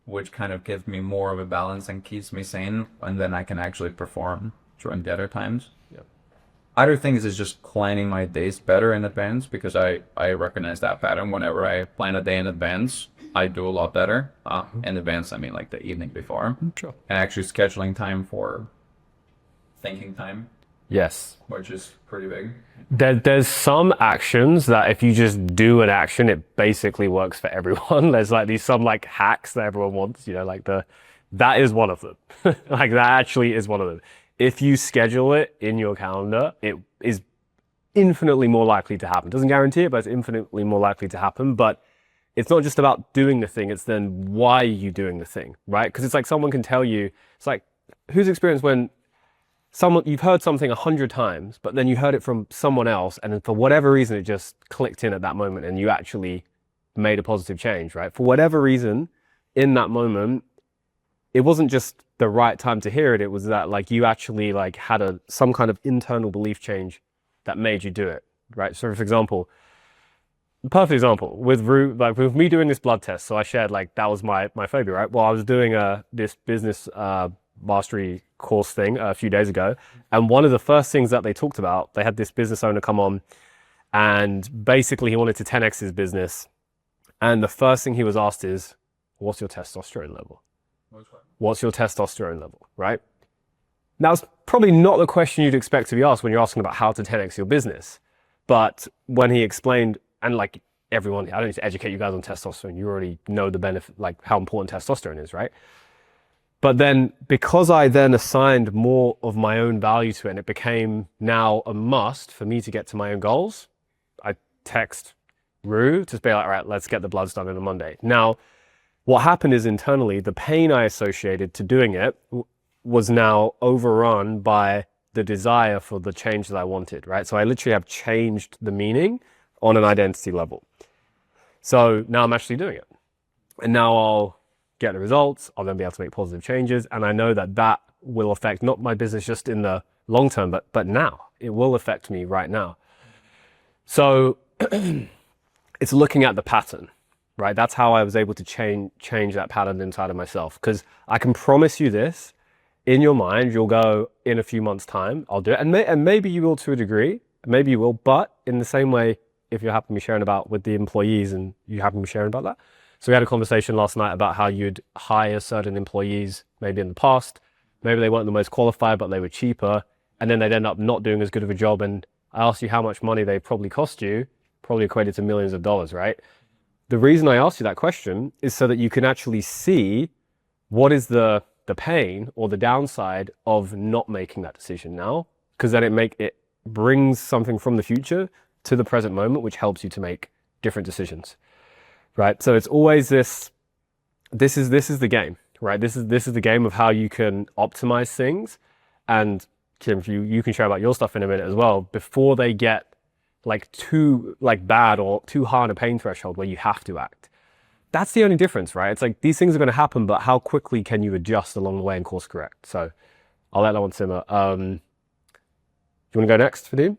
Which kind of gives me more of a balance and keeps me sane, and then I can actually perform during the other times. Other things is just planning my days better in advance, because I recognize that pattern. Whenever I plan a day in advance, I do a lot better. In advance, I mean like the evening before. Sure. And actually scheduling time for thinking time. Yes. Which is pretty big. There's some actions that if you just do an action, it basically works for everyone. There's like some like hacks that everyone wants, that is one of them. Like that actually is one of them. if you schedule it in your calendar, it is infinitely more likely to happen. Doesn't guarantee it, but it's infinitely more likely to happen. But it's not just about doing the thing, it's then why are you doing the thing, right? Because it's like someone can tell you, it's like, who's experienced when you've heard something 100 times, but then you heard it from someone else, and then for whatever reason, it just clicked in at that moment and you actually made a positive change, right? For whatever reason, in that moment, it wasn't just the right time to hear it. It was that like you actually like had some kind of internal belief change that made you do it, right? So for example, perfect example with me doing this blood test. So I shared like that was my phobia, right? Well, I was doing this business mastery course thing a few days ago, and one of the first things that they talked about, they had this business owner come on, and basically he wanted to 10x his business, and the first thing he was asked is, "What's your testosterone level? What's your testosterone level?" Right? Now, it's probably not the question you'd expect to be asked when you're asking about how to 10x your business, but when he explained, and like everyone, I don't need to educate you guys on testosterone. You already know the benefit, like how important testosterone is, right? But then because I then assigned more of my own value to it, and it became now a must for me to get to my own goals, I text Rue to be like, all right, let's get the bloods done on a Monday. Now, what happened is internally, the pain I associated to doing it was now overrun by the desire for the change that I wanted, right? So I literally have changed the meaning on an identity level. So now I'm actually doing it. And now I'll get the results. I'll then be able to make positive changes. And I know that that will affect not my business just in the long term, but now. It will affect me right now. So it's looking at the pattern, right? That's how I was able to change that pattern inside of myself. Because I can promise you this, in your mind, you'll go, in a few months' time, I'll do it. And maybe you will to a degree, maybe you will, but in the same way, if you happen to be sharing about with the employees and you happen to be sharing about that. So we had a conversation last night about how you'd hire certain employees, maybe in the past, maybe they weren't the most qualified, but they were cheaper, and then they'd end up not doing as good of a job. And I asked you how much money they probably cost you, probably equated to millions of dollars, right? The reason I asked you that question is so that you can actually see what is the pain or the downside of not making that decision now, because then it brings something from the future to the present moment, which helps you to make different decisions, right? So it's always this is the game, right? This is the game of how you can optimize things. And Kim, if you can share about your stuff in a minute as well, before they get like too bad or too high on a pain threshold where you have to act. That's the only difference, right? It's like these things are going to happen, but how quickly can you adjust along the way and course correct? So I'll let that one simmer. Do you want to go next, Vadim?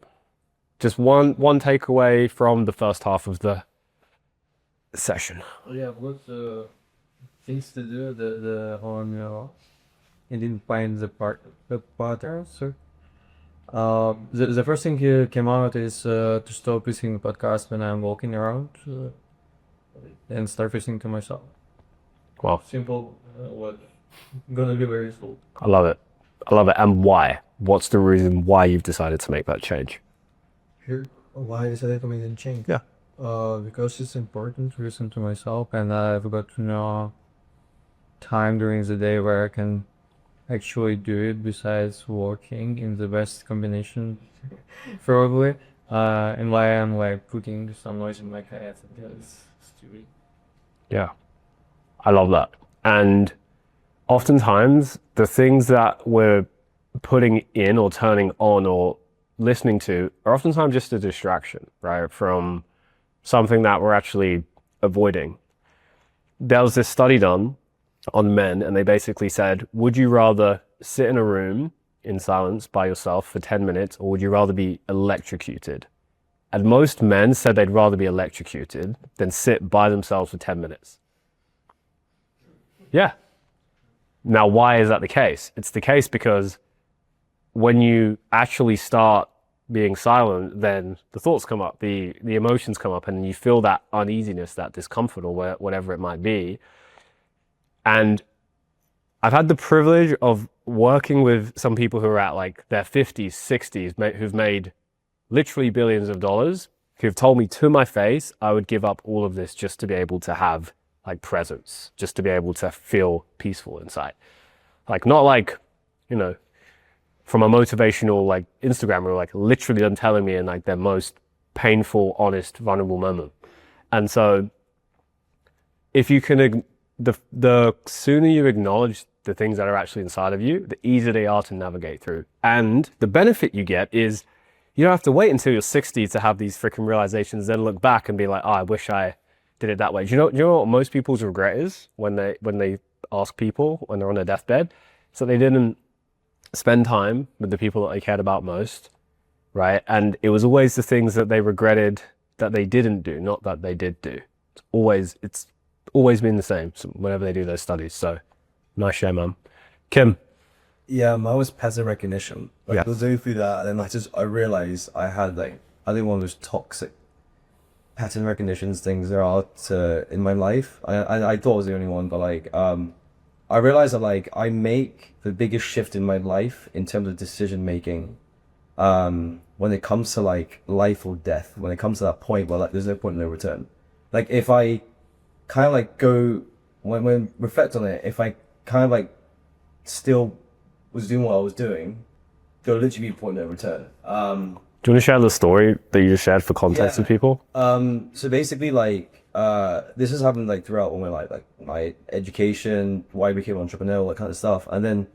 Just one takeaway from the first half of the session. Yeah, what things to do and then find the pattern. So the first thing here came out is to stop listening to podcasts when I'm walking around and start listening to myself. Wow. Simple, what gonna be very useful. I love it. And why? What's the reason why you've decided to make that change? Here, why I decided to make the change? Yeah. Because it's important to listen to myself, and I've got to know time during the day where I can actually do it besides working in the best combination probably, and why I'm like putting some noise in my head. That's stupid. Yeah, I love that. And oftentimes the things that we're putting in or turning on or listening to are oftentimes just a distraction, right, from something that we're actually avoiding. There was this study done on men, and they basically said, would you rather sit in a room in silence by yourself for 10 minutes, or would you rather be electrocuted? And most men said they'd rather be electrocuted than sit by themselves for 10 minutes. Yeah. Now, why is that the case? It's the case because when you actually start being silent, then the thoughts come up, the emotions come up, and you feel that uneasiness, that discomfort, or whatever it might be. And I've had the privilege of working with some people who are at like their 50s, 60s, who've made literally billions of dollars, who've told me to my face, I would give up all of this just to be able to have like presence, just to be able to feel peaceful inside. Like, not like, from a motivational like Instagrammer, like literally them telling me in like their most painful, honest, vulnerable moment. And so if you can, the sooner you acknowledge the things that are actually inside of you, the easier they are to navigate through. And the benefit you get is you don't have to wait until you're 60 to have these freaking realizations, then look back and be like, oh, I wish I did it that way. Do you know what most people's regret is when they ask people when they're on their deathbed? So they didn't spend time with the people that they cared about most, right? And it was always the things that they regretted that they didn't do, not that they did do. It's always been the same whenever they do those studies. So nice share, man. Kim. Yeah, mine was pattern recognition. Like, I was going through that, and then I realized I had like, I think one of those toxic pattern recognitions things there are in my life. I thought I was the only one, but like, I realized that like I make the biggest shift in my life in terms of decision making, when it comes to like life or death. When it comes to that point where like there's no point in no return. Like if I kind of like go when reflect on it, if I kind of like still was doing what I was doing, there'll literally be a point of no return. Do you want to share the story that you just shared for context with people? So basically like, this has happened like throughout all my life, like my education, why I became an entrepreneur, all that kind of stuff. And then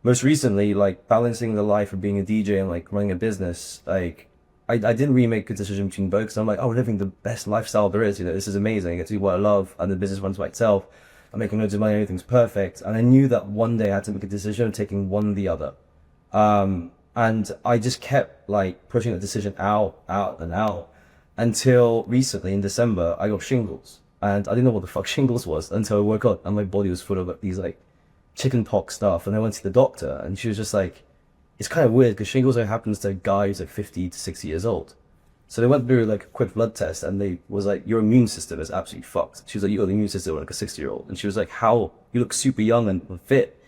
most recently, like balancing the life of being a DJ and like running a business, like I didn't really make a decision between both. So I'm like, oh, living the best lifestyle there is, you know, this is amazing. I get to do what I love and the business runs by itself. I'm making loads of money, everything's perfect. And I knew that one day I had to make a decision of taking one or the other. And I just kept like pushing the decision out until recently in December, I got shingles. And I didn't know what the fuck shingles was until I woke up and my body was full of these like chicken pox stuff. And I went to the doctor and she was just like, it's kind of weird because shingles only happens to guys like 50 to 60 years old. So they went through like a quick blood test and they was like, your immune system is absolutely fucked. She was like, you got the immune system like a 60-year-old. And she was like, how? You look super young and fit.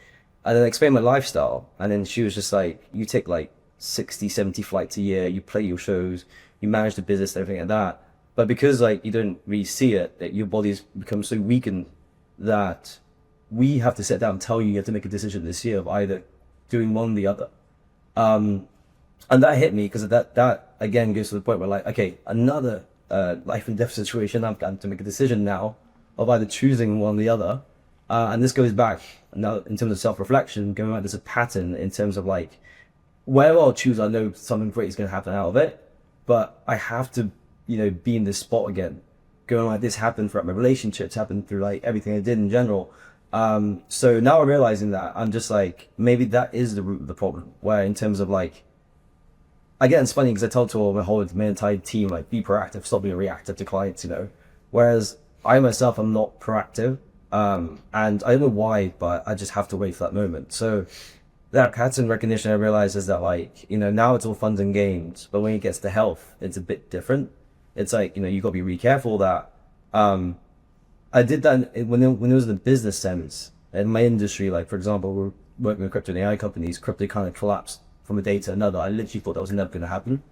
And then I explained my lifestyle. And then she was just like, you take like 60, 70 flights a year, you play your shows, you manage the business and everything like that. But because like you don't really see it, that your body's become so weakened that we have to sit down and tell you have to make a decision this year of either doing one or the other. And that hit me because that again goes to the point where like, okay, another life and death situation, I've got to make a decision now of either choosing one or the other. And this goes back now in terms of self-reflection, going back, there's a pattern in terms of like, wherever I'll choose, I know something great is going to happen out of it, but I have to, you know, be in this spot again, going like this happened throughout my relationships, happened through like everything I did in general. So now I'm realizing that I'm just like, maybe that is the root of the problem, where in terms of like, again, it's funny because I told to all my entire team, like, be proactive, stop being reactive to clients, you know, whereas I myself am not proactive. And I don't know why, but I just have to wait for that moment. So that pattern recognition, I realize is that like, you know, now it's all fun and games, but when it gets to health, it's a bit different. It's like, you know, you got to be really careful that, I did that when it was in the business sense in my industry. Like, for example, we're working with crypto and AI companies, crypto kind of collapsed from a day to another. I literally thought that was never going to happen.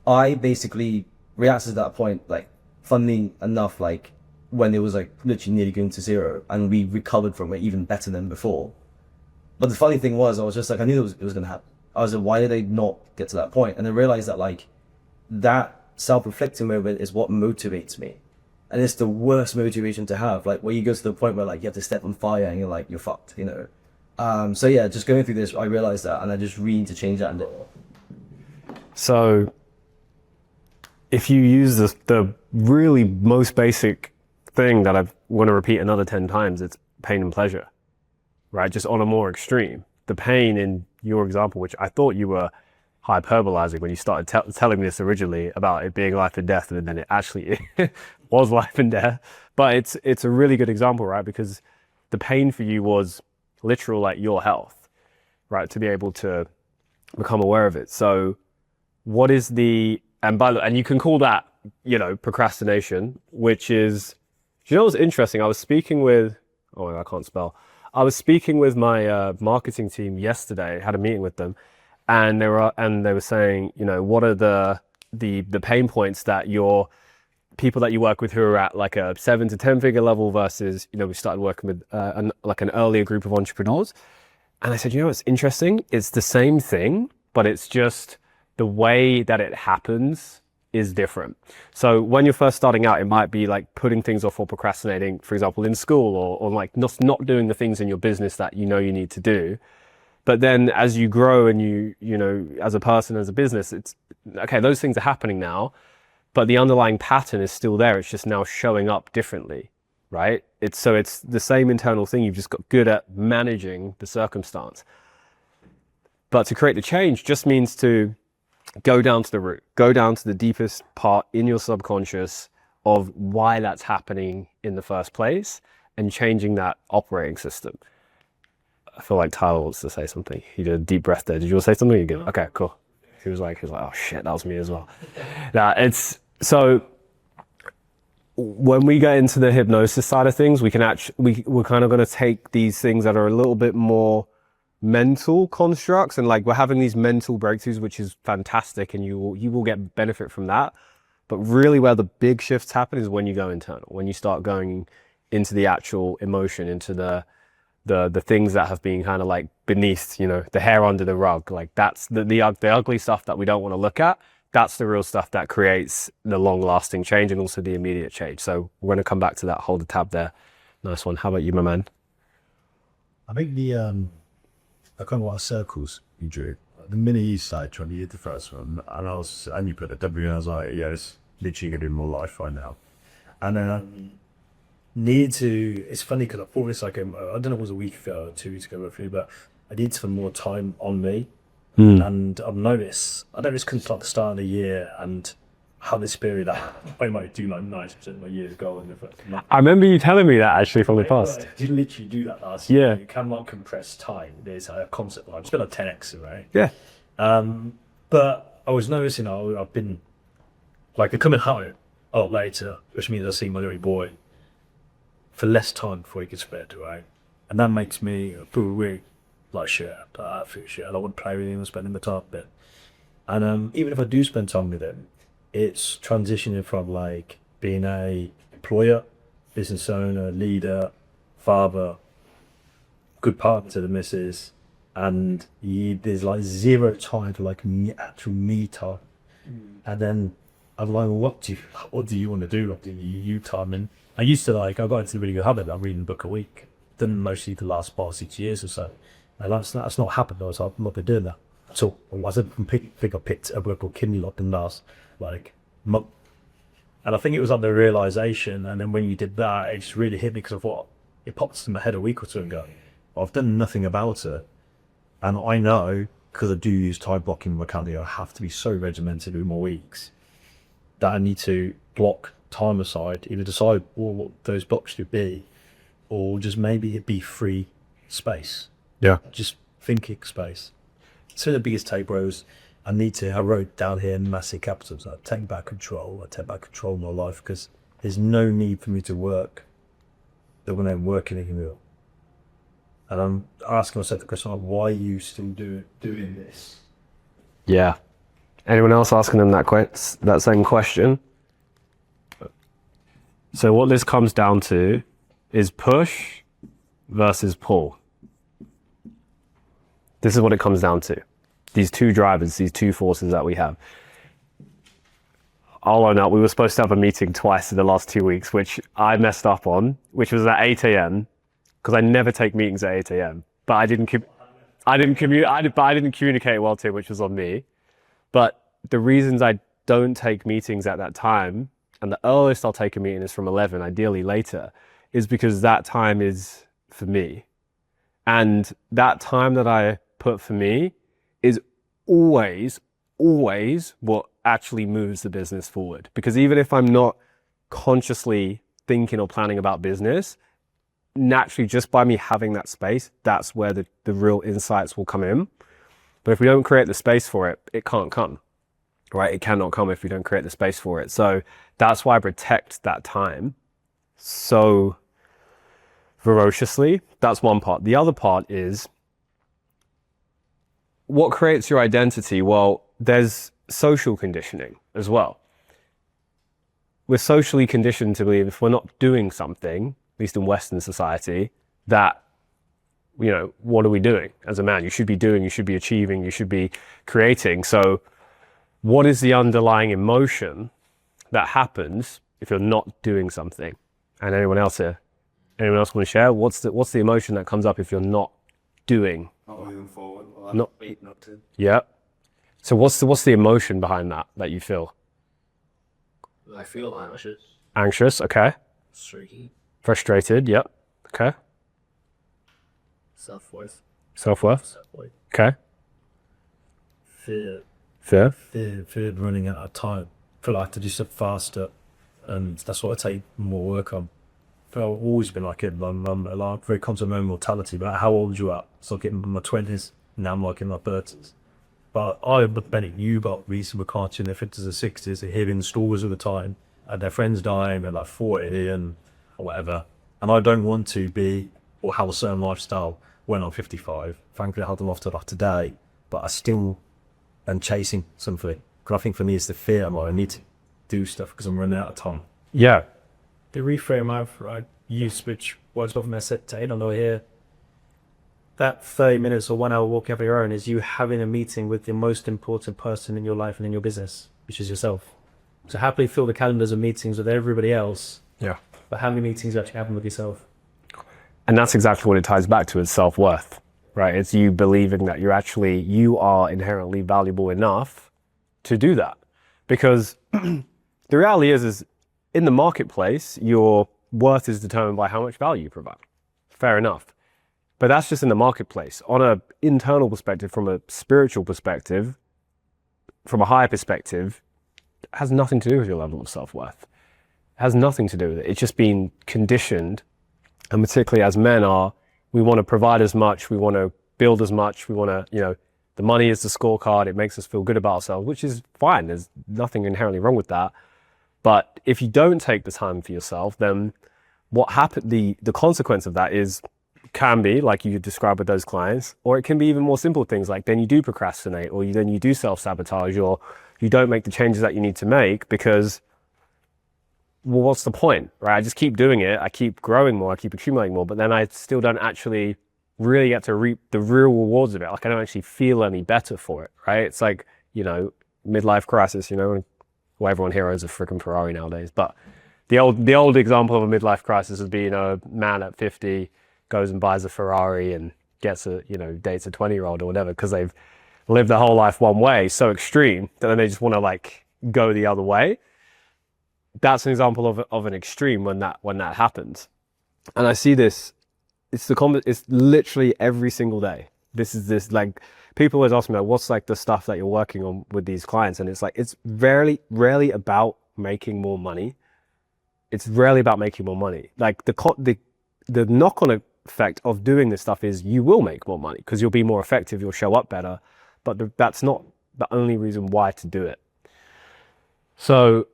I basically reacted to that point, like, funnily enough, like, when it was like literally nearly going to zero, and we recovered from it even better than before. But the funny thing was, I was just like, I knew it was going to happen. I was like, why did they not get to that point? And I realized that like that self-reflecting moment is what motivates me. And it's the worst motivation to have, like where you go to the point where like you have to step on fire and you're like, you're fucked, you know? So yeah, just going through this, I realized that, and I just really need to change that. So if you use the really most basic thing that I want to repeat another 10 times, it's pain and pleasure, right? Just on a more extreme. The pain in your example, which I thought you were hyperbolizing when you started telling me this originally about it being life and death, and then it actually was life and death. But it's a really good example, right? Because the pain for you was literal, like your health, right? To be able to become aware of it. So what is and you can call that, you know, procrastination, which is, you know what's interesting? I was speaking with, I can't spell. I was speaking with my marketing team yesterday, had a meeting with them, and they were saying, you know, what are the pain points that your people that you work with who are at like a 7 to 10 figure level versus, you know, we started working with an earlier group of entrepreneurs. And I said, you know what's interesting? It's the same thing, but it's just the way that it happens is different. So when you're first starting out, it might be like putting things off or procrastinating, for example, in school, or like not doing the things in your business that you know you need to do. But then as you grow and you know, as a person, as a business, it's okay, those things are happening now, but the underlying pattern is still there. It's just now showing up differently, right? It's the same internal thing. You've just got good at managing the circumstance. But to create the change just means to go down to the root, go down to the deepest part in your subconscious of why that's happening in the first place and changing that operating system. I feel like Tyler wants to say something. He did a deep breath there. Did you want to say something? You good? Okay, cool. He was like, oh shit, that was me as well. It's so when we get into the hypnosis side of things, we're kind of going to take these things that are a little bit more mental constructs, and like we're having these mental breakthroughs, which is fantastic, and you will get benefit from that. But really where the big shifts happen is when you go internal, when you start going into the actual emotion, into the things that have been kind of like beneath, you know, the hair under the rug. Like that's the ugly stuff that we don't want to look at. That's the real stuff that creates the long lasting change and also the immediate change. So we're going to come back to that. Hold the tab there. Nice one. How about you, my man? I think the kind of what circles you drew. The mini east side trying to hit the first one, and you put a W, and I was like, yeah, it's literally gonna be more life right now. And then I need to. It's funny because I thought this like I don't know, it was a week ago or 2 weeks ago roughly, but I need to spend more time on me. And I've noticed because like the start of the year and how this period I might do like 90% of my years go in the I remember you telling me that actually from the past. You literally do that last year. You cannot compress time. There's a concept like it's been a 10x, right? Yeah. But I was noticing I've been like coming home a lot later, which means I see my little boy for less time before he gets fed, right? And that makes me feel really like shit. I feel shit. I don't want to play with him and spend the time with him. And even if I do spend time with him, it's transitioning from like being a employer, business owner, leader, father, good partner to the missus, and there's like zero time to like actual me time. And then I'm like, what do you want to do? Like, you time? And I used to like, I got into a really good habit. I'm reading a book a week. Done mostly the last 6 years or so. And that's not happened though. So I've not been doing that. So I think I picked a book called Kindle up in last month. And I think it was on the realization. And then when you did that, it just really hit me because I thought it popped in my head a week or two ago. I've done nothing about it. And I know, because I do use time blocking in my calendar, I have to be so regimented with my weeks that I need to block time aside, either decide what those blocks should be, or just maybe it be free space. Yeah. Just thinking space. So the biggest take, bros, I wrote down here in massive capitals, I take back control of my life, because there's no need for me to work that when I'm working anymore. And I'm asking myself the question, why are you still doing this? Yeah. Anyone else asking them that same question? So what this comes down to is push versus pull. This is what it comes down to. These two drivers, these two forces that we have. I'll own up, we were supposed to have a meeting twice in the last 2 weeks, which I messed up on, which was at 8 a.m. because I never take meetings at 8 a.m. But I didn't communicate well to him, which was on me. But the reasons I don't take meetings at that time, and the earliest I'll take a meeting is from 11, ideally later, is because that time is for me. And that time that I put for me is always what actually moves the business forward. Because even if I'm not consciously thinking or planning about business, naturally, just by me having that space, that's where the real insights will come in. But if we don't create the space for it, it can't come, right? It cannot come if we don't create the space for it. So that's why I protect that time so ferociously. That's one part. The other part is what creates your identity. Well, there's social conditioning as well. We're socially conditioned to believe if we're not doing something, at least in Western society, that you know, what are we doing as a man? You should be doing, you should be achieving, you should be creating. So what is the underlying emotion that happens if you're not doing something? And anyone else here? Anyone else want to share? What's the emotion that comes up if you're not doing? Not moving forward. Not to. Yeah. So what's the emotion behind that you feel? I feel anxious. Anxious, okay. Frustrated, yep. Okay. Self-worth. Self-worth, okay. Fear. Fear. Fear of running out of time. Feel like I have to do stuff faster, and that's what I take more work on. I've always been like it. I'm very conscious of my own mortality, but how old you are? So getting in my 20s, now I'm like in my 30s. But I bet you about recent cars in their 50s and 60s, they're hearing stories all the time, and their friends dying at like 40 and or whatever. And I don't want to be or have a certain lifestyle when I'm 55. Thankfully, I have them off to like today, but I still am chasing something. Because I think for me, it's the fear. I need to do stuff because I'm running out of time. Yeah. The reframe I've used, which words off my set today, I don't know here. That 30 minutes or 1 hour walk of your own is you having a meeting with the most important person in your life and in your business, which is yourself. So happily fill the calendars of meetings with everybody else. Yeah. But how many meetings actually happen with yourself? And that's exactly what it ties back to, is self-worth, right? It's you believing that you are inherently valuable enough to do that. Because the reality is in the marketplace, your worth is determined by how much value you provide. Fair enough. But that's just in the marketplace. On an internal perspective, from a spiritual perspective, from a higher perspective, it has nothing to do with your level of self-worth. It has nothing to do with it. It's just been conditioned. And particularly as men we want to provide as much, we want to build as much, we want to, the money is the scorecard, it makes us feel good about ourselves, which is fine. There's nothing inherently wrong with that. But if you don't take the time for yourself, then what happened, the consequence of that can be like you described with those clients, or it can be even more simple things like then you do procrastinate, or then you do self-sabotage, or you don't make the changes that you need to make because, well, what's the point, right? I just keep doing it, I keep growing more, I keep accumulating more, but then I still don't actually really get to reap the real rewards of it. Like I don't actually feel any better for it, right? It's like, midlife crisis, well, everyone here owns a freaking Ferrari nowadays, but the old example of a midlife crisis would be, a man at 50 goes and buys a Ferrari and gets dates a 20-year-old or whatever, because they've lived their whole life one way, so extreme, that then they just want to go the other way. That's an example of an extreme when that happens. And I see this, it's literally every single day. This people always ask me, what's the stuff that you're working on with these clients? And it's rarely about making more money. It's rarely about making more money. The knock-on effect of doing this stuff is you will make more money because you'll be more effective, you'll show up better, but that's not the only reason why to do it. So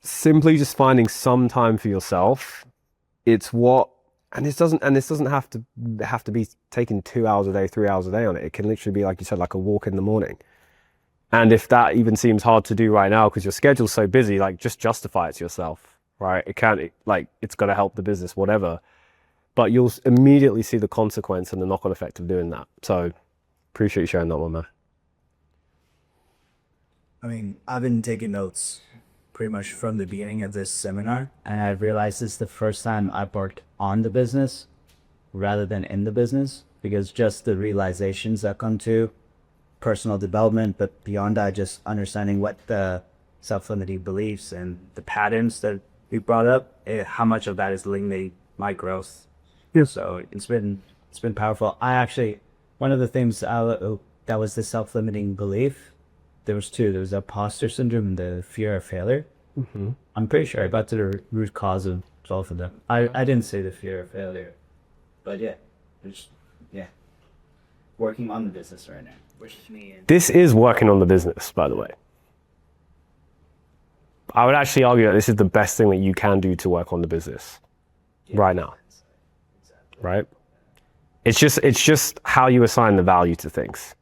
simply just finding some time for yourself, this doesn't have to be taking 2 hours a day, 3 hours a day on it. It can literally be, like you said, like a walk in the morning. And if that even seems hard to do right now because your schedule's so busy, just justify it to yourself. Right? It's going to help the business, whatever. But you'll immediately see the consequence and the knock-on effect of doing that. So appreciate you sharing that one, man. I mean, I've been taking notes pretty much from the beginning of this seminar, and I realized this is the first time I've worked on the business rather than in the business, because just the realizations that come to personal development, but beyond that, just understanding what the self-limiting beliefs and the patterns that we brought up, how much of that is limiting my growth. Yeah. So it's been powerful. One of the things that was the self-limiting belief, there was two. There was the imposter syndrome and the fear of failure. Mm-hmm. I'm pretty sure I got to the root cause of both of them. I didn't say the fear of failure, but working on the business right now. This is working on the business, by the way. I would actually argue that this is the best thing that you can do to work on the business right now. Right? It's just how you assign the value to things.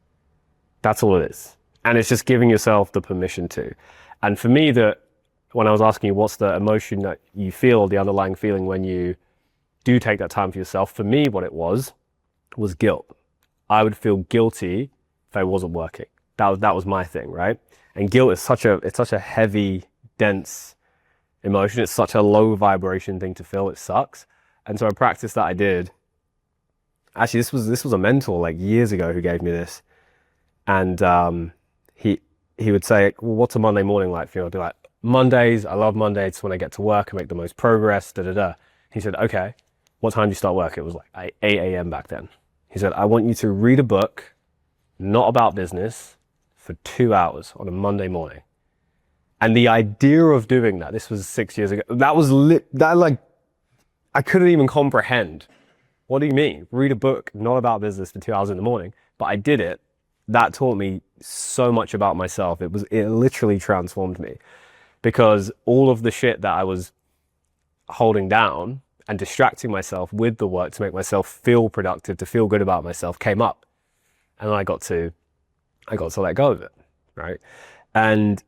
That's all it is. And it's just giving yourself the permission to. And for me, when I was asking you what's the emotion that you feel, the underlying feeling when you do take that time for yourself, for me, what it was guilt. I would feel guilty if I wasn't working. That was my thing, right? And guilt is such a heavy, dense emotion. It's such a low vibration thing to feel. It sucks. And so a practice that I did, actually, this was a mentor like years ago who gave me this. And he would say, well, what's a Monday morning like for you? I'd be like, Mondays, I love Mondays. It's when I get to work and make the most progress, da da da. He said, okay, what time do you start work? It was like 8 a.m. back then. He said, I want you to read a book, not about business, for 2 hours on a Monday morning. And the idea of doing that, this was 6 years ago, I couldn't even comprehend. What do you mean? Read a book, not about business, for 2 hours in the morning. But I did it. That taught me so much about myself. It literally transformed me, because all of the shit that I was holding down and distracting myself with the work to make myself feel productive, to feel good about myself, came up. And I got to let go of it, right? And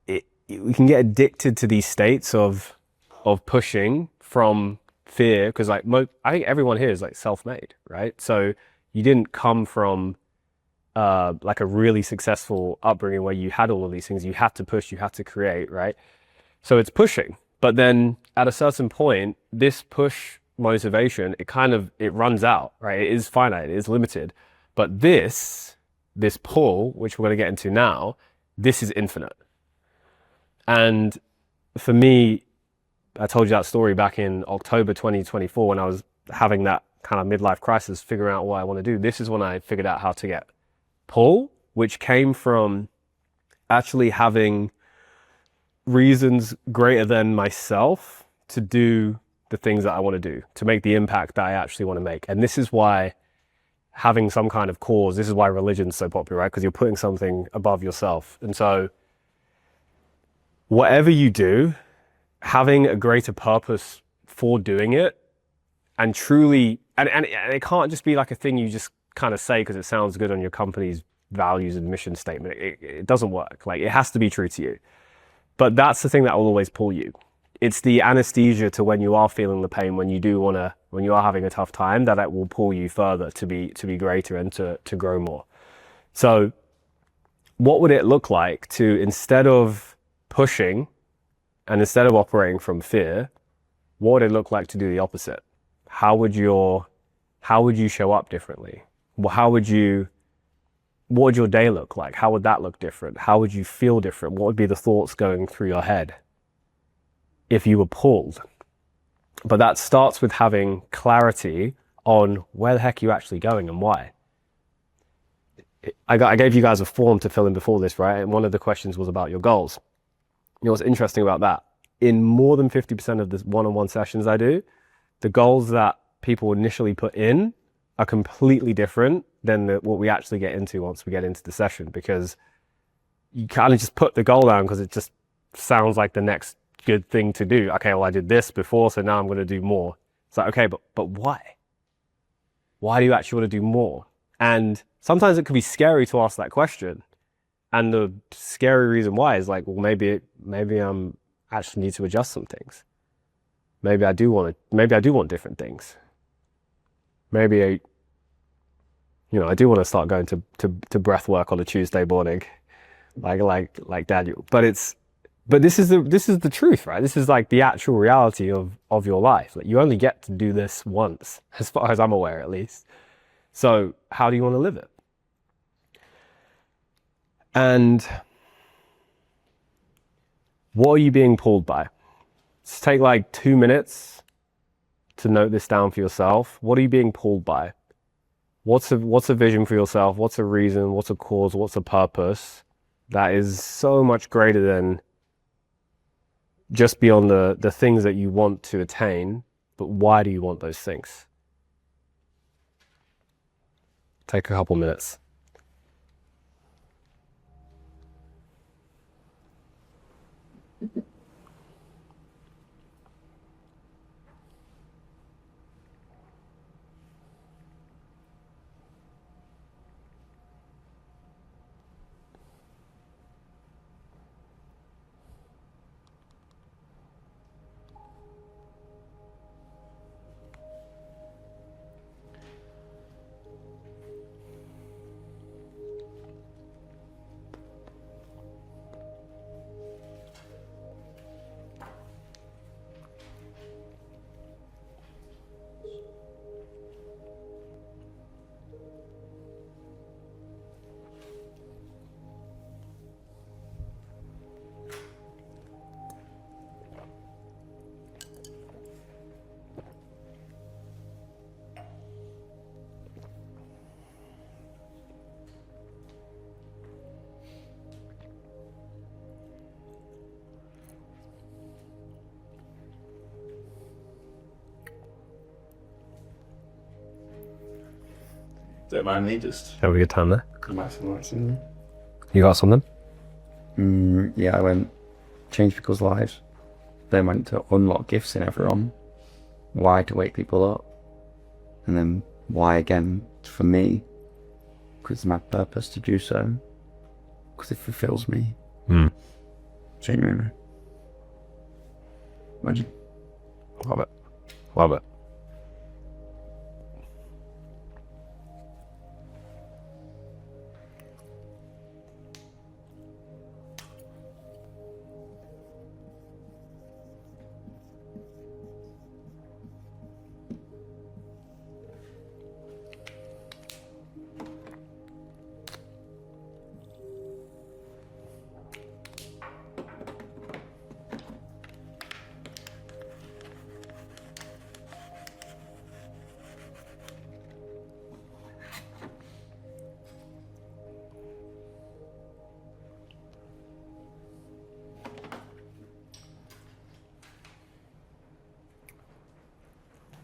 we can get addicted to these states of pushing from fear, because I think everyone here is like self-made, right? So you didn't come from like a really successful upbringing where you had all of these things. You have to push, you have to create, right? So it's pushing. But then at a certain point, this push motivation, it runs out, right? It is finite, it is limited. But this pull, which we're going to get into now, this is infinite. And for me, I told you that story back in October 2024 when I was having that kind of midlife crisis, figuring out what I want to do. This is when I figured out how to get pull, which came from actually having reasons greater than myself to do the things that I want to do, to make the impact that I actually want to make. And this is why having some kind of cause, this is why religion's so popular, right? Because you're putting something above yourself. And so whatever you do, having a greater purpose for doing it, and truly, and it can't just be like a thing you just kind of say because it sounds good on your company's values and mission statement. It doesn't work. Like, it has to be true to you. But that's the thing that will always pull you. It's the anesthesia to when you are feeling the pain, when you are having a tough time, that it will pull you further to be greater and to grow more. So what would it look like to, instead of pushing and instead of operating from fear, what would it look like to do the opposite? How would you show up differently? What would your day look like? How would that look different? How would you feel different? What would be the thoughts going through your head if you were pulled? But that starts with having clarity on where the heck you're actually going and why. I gave you guys a form to fill in before this, right? And one of the questions was about your goals. You know what's interesting about that? In more than 50% of the one-on-one sessions I do, the goals that people initially put in are completely different than what we actually get into once we get into the session, because you kind of just put the goal down because it just sounds like the next good thing to do. Okay, well, I did this before, so now I'm going to do more. It's like, okay, but why? Why do you actually want to do more? And sometimes it can be scary to ask that question. And the scary reason why is like, well, maybe I'm actually need to adjust some things. Maybe I do want different things. Maybe I do want to start going to breath work on a Tuesday morning, like Daniel. But this is the truth, right? This is like the actual reality of your life. Like, you only get to do this once, as far as I'm aware, at least. So how do you want to live it? And what are you being pulled by? Just take like 2 minutes to note this down for yourself. What are you being pulled by? What's a vision for yourself? What's a reason? What's a cause? What's a purpose that is so much greater than just beyond the things that you want to attain? But why do you want those things? Take a couple minutes. Don't mind me, just Have a good time there. maximizing. You got something? Yeah, I went change people's lives. Then went to unlock gifts in everyone. Why to wake people up. And then why again for me. Because it's my purpose to do so. Because it fulfills me. Genuinely. Imagine. Love it. Love it.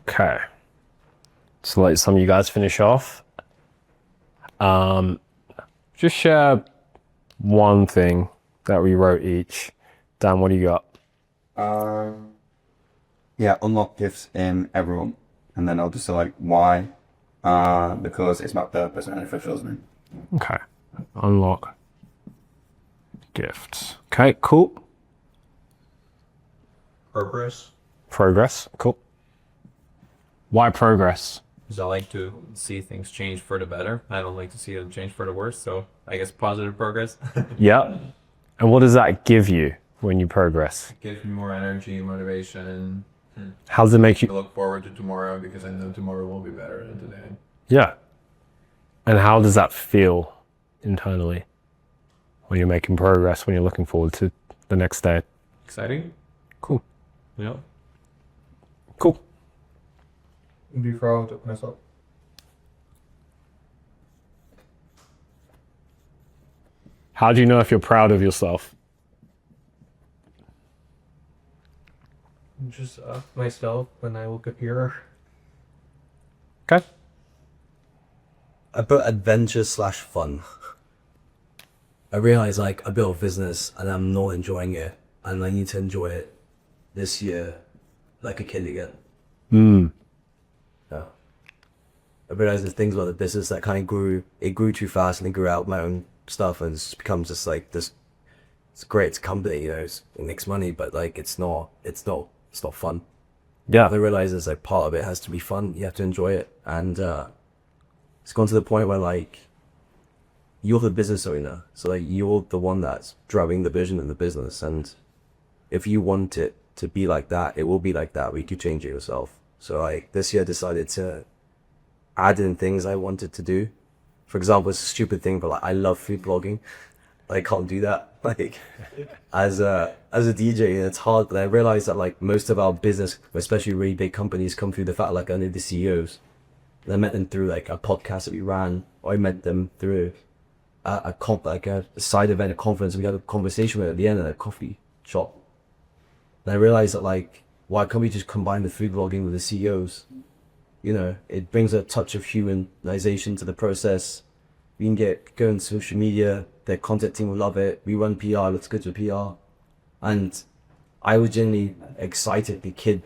Okay. So let some of you guys finish off. Just share one thing that we wrote each. Dan, what do you got? Yeah, unlock gifts in everyone. And then I'll just select why. Because it's my purpose and it fulfills me. Okay. Unlock gifts. Okay, cool. Progress. Progress. Cool. Why progress? Because I like to see things change for the better. I don't like to see them change for the worse. So I guess positive progress. Yeah. And what does that give you when you progress? Gives me more energy, motivation. How does it make I you? look forward to tomorrow because I know tomorrow will be better than today. Yeah. And how does that feel internally when you're making progress, when you're looking forward to the next day? Exciting. Cool. Yeah. Cool. Be proud of myself. How do you know if you're proud of yourself? Just myself when I look at mirror. Okay. I put adventure / fun. I realize like I built a business and I'm not enjoying it, and I need to enjoy it this year like a kid again. Yeah. I realized there's things about the business that kind of grew too fast and it grew out my own stuff, and it's become just like this. It's great, it's a company, it makes money, but like it's not fun. Yeah. I realize it's like part of it has to be fun. You have to enjoy it, and it's gone to the point where like you're the business owner, so like you're the one that's driving the vision in the business, and if you want it to be like that, it will be like that. But you could change it yourself. So like this year I decided to add in things I wanted to do. For example, it's a stupid thing, but like I love food blogging. I can't do that. Like as a DJ, it's hard. But I realized that like most of our business, especially really big companies, come through the fact like I knew the CEOs. And I met them through like a podcast that we ran, or I met them through a side event, a conference. We had a conversation with at the end of a coffee shop. And I realized that like, why can't we just combine the food blogging with the CEOs? It brings a touch of humanization to the process. We can go on social media, their content team will love it. We run PR, let's go to PR. And I was genuinely excited, the kid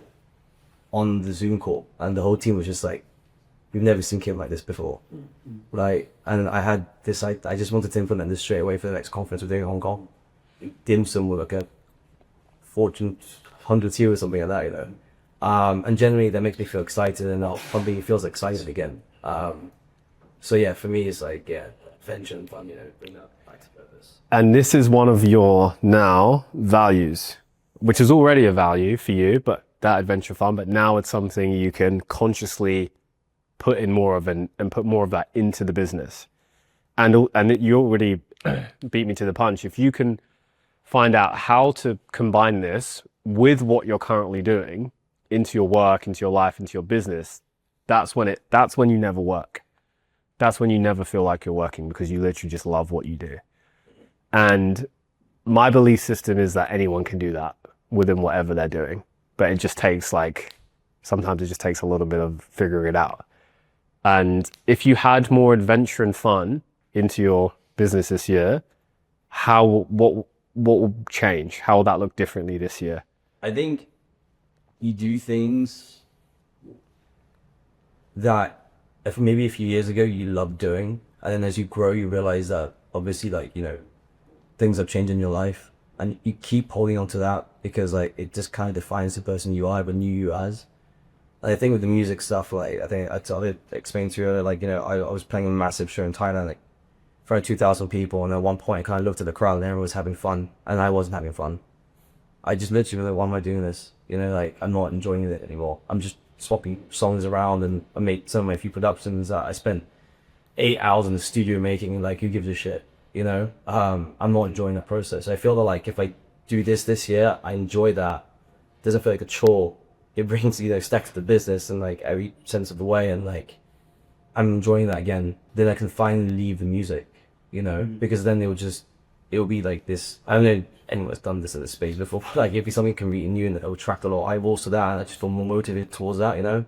on the Zoom call, and the whole team was just like, we've never seen Kim like this before. Like, and I had this, I just wanted to implement this straight away for the next conference we're doing in Hong Kong. Dim sum with like a Fortune 100 tier or something like that, and generally that makes me feel excited, and something feels excited again. So yeah, for me it's like, yeah, adventure and fun, bring that back to purpose. And this is one of your now values, which is already a value for you, but that adventure fun, but now it's something you can consciously put in more of and put more of that into the business. And you already beat me to the punch. If you can find out how to combine this with what you're currently doing into your work, into your life, into your business, that's when you never work. That's when you never feel like you're working, because you literally just love what you do. And my belief system is that anyone can do that within whatever they're doing, but it just takes sometimes it just takes a little bit of figuring it out. And if you had more adventure and fun into your business this year, what will change? How will that look differently this year? I think you do things that if maybe a few years ago you loved doing, and then as you grow, you realize that obviously, like, you know, things have changed in your life, and you keep holding on to that because like it just kind of defines the person you are, but knew you as. And I think with the music stuff, like I think I explained to you earlier, like, you know, I was playing a massive show in Thailand, like for 2,000 people, and at one point I kind of looked at the crowd and everyone was having fun, and I wasn't having fun. I just literally was like, why am I doing this? You know, like, I'm not enjoying it anymore. I'm just swapping songs around, and I made some of my few productions that I spent 8 hours in the studio making, and like, who gives a shit? You know, I'm not enjoying that process. I feel that like if I do this year, I enjoy that. It doesn't feel like a chore. It brings, you know, stack to the business and like every sense of the way, and like I'm enjoying that again. Then I can finally leave the music, you know, because then it'll be like this. I don't know anyone's done this at this space before. Like it'll be something convenient new and it'll attract a lot of eyeballs to that, and I just feel more motivated towards that, you know.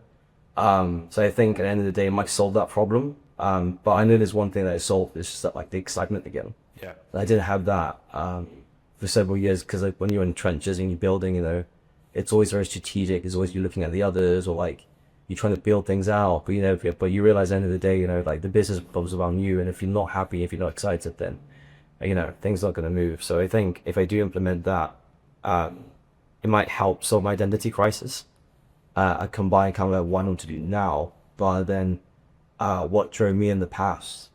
So I think at the end of the day, it might solve that problem. But I know there's one thing that it solved. It's just that, like, the excitement again. Yeah. And I didn't have that for several years because like when you're in trenches and you're building, you know, it's always very strategic. It's always you're looking at the others, or like you're trying to build things out. But you know, but you realize at the end of the day, you know, like the business revolves around you, and if you're not happy, if you're not excited, then you know things aren't going to move. So I think if I do implement that, it might help solve my identity crisis. I combine kind of like what I want to do now rather than what drove me in the past,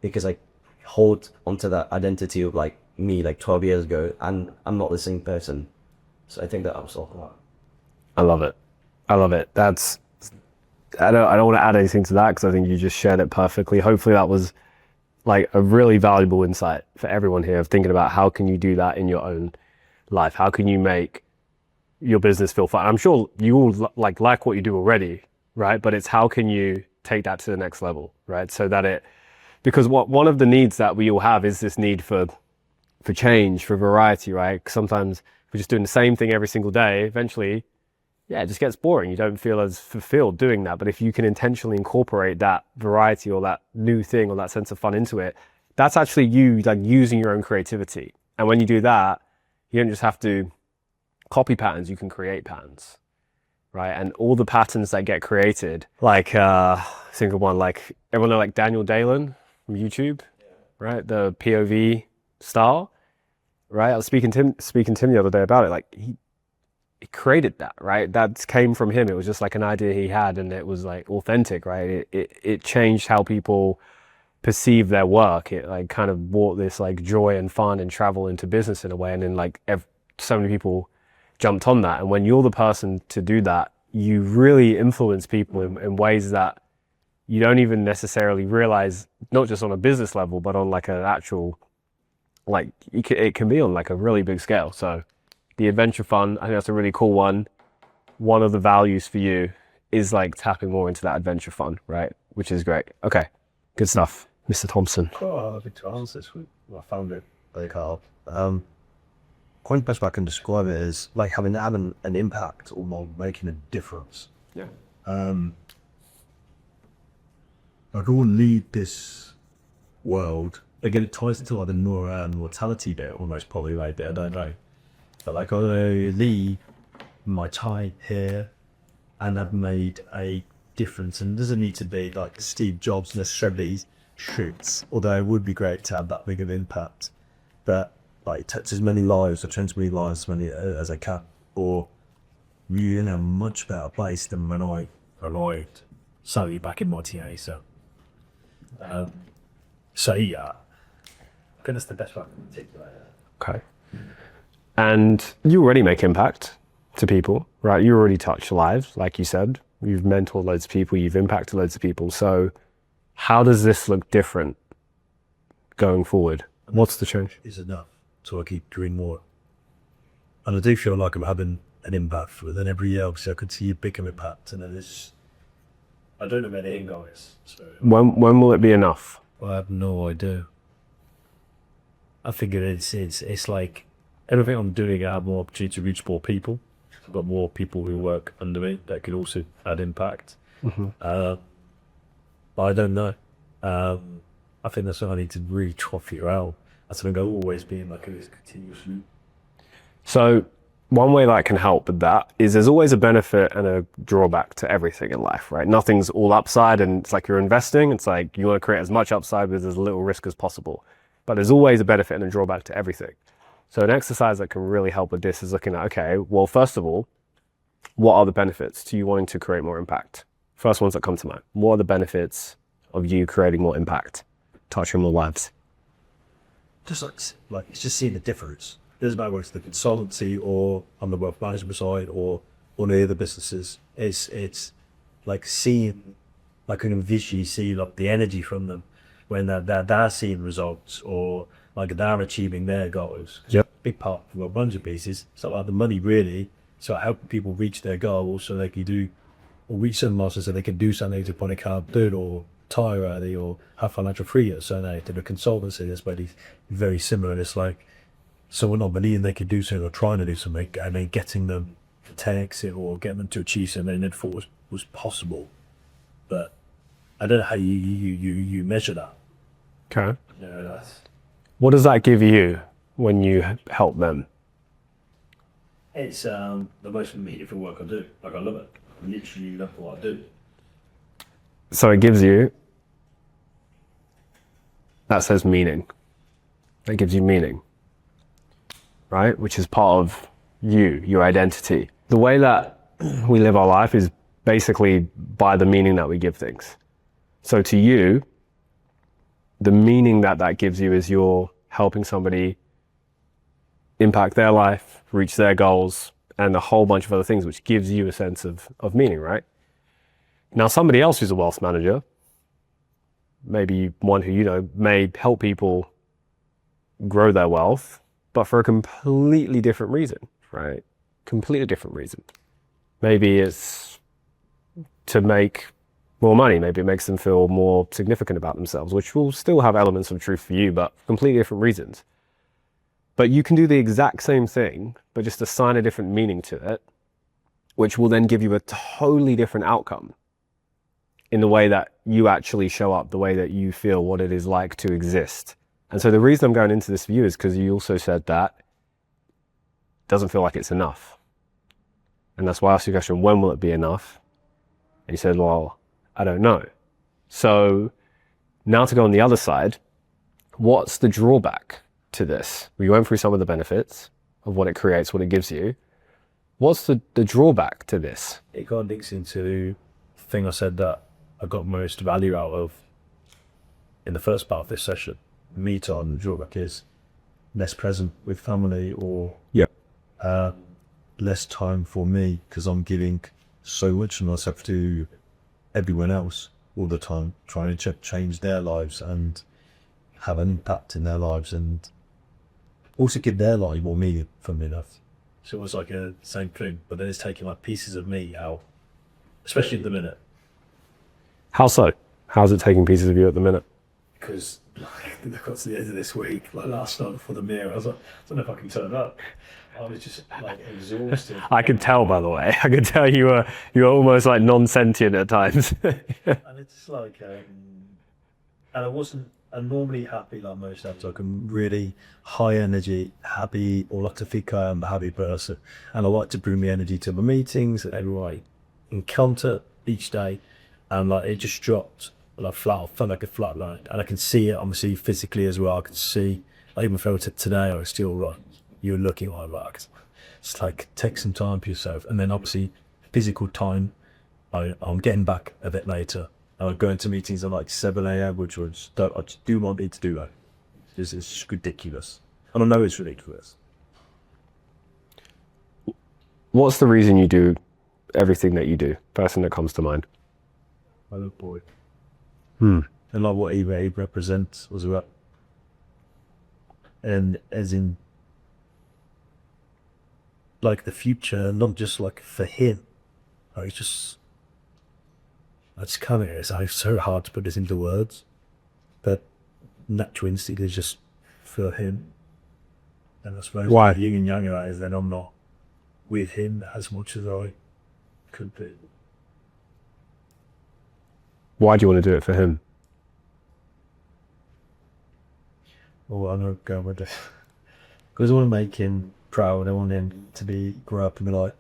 because I hold onto that identity of like me like 12 years ago, and I'm not the same person. So I think that helps solve that. I love it. I love it. I don't want to add anything to that because I think you just shared it perfectly. Hopefully that was like a really valuable insight for everyone here of thinking about how can you do that in your own life? How can you make your business feel fun? I'm sure you all like what you do already, right? But it's how can you take that to the next level, right? So that because one of the needs that we all have is this need for change, for variety, right? Sometimes if we're just doing the same thing every single day, eventually, yeah, it just gets boring. You don't feel as fulfilled doing that. But if you can intentionally incorporate that variety or that new thing or that sense of fun into it, that's actually you like using your own creativity. And when you do that, you don't just have to copy patterns, you can create patterns, right? And all the patterns that get created, like single one, like everyone know like Daniel Dalen from YouTube, right? The POV style, right? I was speaking to him the other day about it. Like he created that, right? That came from him. It was just like an idea he had, and it was like authentic, right? It changed how people perceive their work. It like kind of brought this like joy and fun and travel into business in a way, and then like so many people jumped on that. And when you're the person to do that, you really influence people in ways that you don't even necessarily realize, not just on a business level, but on like an actual, like it can be on like a really big scale. So the adventure fun, I think that's a really cool one. One of the values for you is like tapping more into that adventure fun, right? Which is great. Okay, good stuff. Mr. Thompson. Oh, I think to answer this, I found it very hard. One best way I can describe it is like having an impact or more making a difference. Yeah. I don't want to lead this world. Again, it ties into like the mortality bit almost, probably like that. I don't know. But like I leave my time here and I've made a difference. And it doesn't need to be like Steve Jobs necessarily shoots, although it would be great to have that big of impact. But like touch as many lives, or change as many lives as I can, or really in a much better place than when I arrived. Sorry, back in my TA, so yeah, I think that's the best way I can articulate it. Okay. And you already make impact to people, right? You already touch lives, like you said. You've mentored loads of people, you've impacted loads of people. So how does this look different going forward? What's the change? Is enough, so I keep doing more. And I do feel like I'm having an impact within every year, obviously I could see a bigger impact, and then it's, I don't know where the end goal is. So When will it be enough? I have no idea. I figure it's like everything I'm doing, I have more opportunity to reach more people. I've got more people who work under me that could also add impact. but I don't know. I think that's something I need to really try to figure out. That's going to always being like a continuous loop. So one way that can help with that is there's always a benefit and a drawback to everything in life, right? Nothing's all upside, and it's like you're investing. It's like you want to create as much upside with as little risk as possible. But there's always a benefit and a drawback to everything. So an exercise that can really help with this is looking at, okay, well, first of all, what are the benefits to you wanting to create more impact? First ones that come to mind. What are the benefits of you creating more impact, touching more lives? Just like it's just seeing the difference. It doesn't matter whether it's the consultancy or on the wealth management side or on the other businesses. It's like seeing, like you can visually see like the energy from them when they're seeing results or like they're achieving their goals. Yep. Big part of a bunch of pieces. It's not like the money really. So helping people reach their goals so they can do or reach some milestones so they can do something to put a car do it or retire early or have financial freedom. So they did a consultancy that's very similar. And it's like someone not believing they could do something or trying to do something and then getting them to 10x it or getting them to achieve something they thought was possible. But I don't know how you measure that. Okay. Yeah, What does that give you when you help them? it's the most meaningful work I do. Like I love it. I literally love what I do. So it gives you, that says meaning. That gives you meaning, right? Which is part of you, your identity. The way that we live our life is basically by the meaning that we give things. So to you, the meaning that gives you is you're helping somebody impact their life, reach their goals, and a whole bunch of other things, which gives you a sense of meaning, right? Now, somebody else who's a wealth manager, maybe one who you know, may help people grow their wealth, but for a completely different reason, right? Completely different reason. Maybe it's to make more money. Maybe it makes them feel more significant about themselves, which will still have elements of truth for you, but completely different reasons. But you can do the exact same thing, but just assign a different meaning to it, which will then give you a totally different outcome in the way that you actually show up, the way that you feel what it is like to exist. And so the reason I'm going into this view is because you also said that it doesn't feel like it's enough. And that's why I asked you the question, when will it be enough? And you said, well, I don't know. So now to go on the other side, what's the drawback to this? We went through some of the benefits of what it creates, what it gives you. What's the drawback to this? It kind of links into the thing I said that I got most value out of in the first part of this session. Me time, the drawback is less present with family or less time for me because I'm giving so much of myself to everyone else all the time, trying to change their lives and have an impact in their lives and also give their life more meaning, funnily enough. So it was like a same thing, but then it's taking like pieces of me out, especially at the minute. How so? How's it taking pieces of you at the minute? Because like, I got to the end of this week, like last night before the mirror, I was like, I don't know if I can turn up. I was just like exhausted. I could tell, by the way. I could tell you were almost like non-sentient at times. And it's like, and I'm normally happy like most times. Like I'm really high energy, happy, or like to think I am a happy person. And I like to bring my energy to my meetings and everyone I encounter each day. And like it just dropped like flat, I felt like a flat line. And I can see it obviously physically as well. I can see, I even felt it today, I was still right. You're looking like that. It's like take some time for yourself. And then obviously physical time, I'm getting back a bit later. I go into meetings at like 7 a.m, which I just do want me to do that. It's just ridiculous. And I know it's ridiculous. What's the reason you do everything that you do? First thing that comes to mind. I love boy. Hmm. And like what eBay represents was about. And as in like the future, not just like for him. It's just it's so hard to put this into words. But natural instinct is just for him. And I suppose why yin and yang about is then I'm not with him as much as I could be. Why do you want to do it for him? Well, I'm not going with it. Because I want to make him proud. I want him to grow up and be like,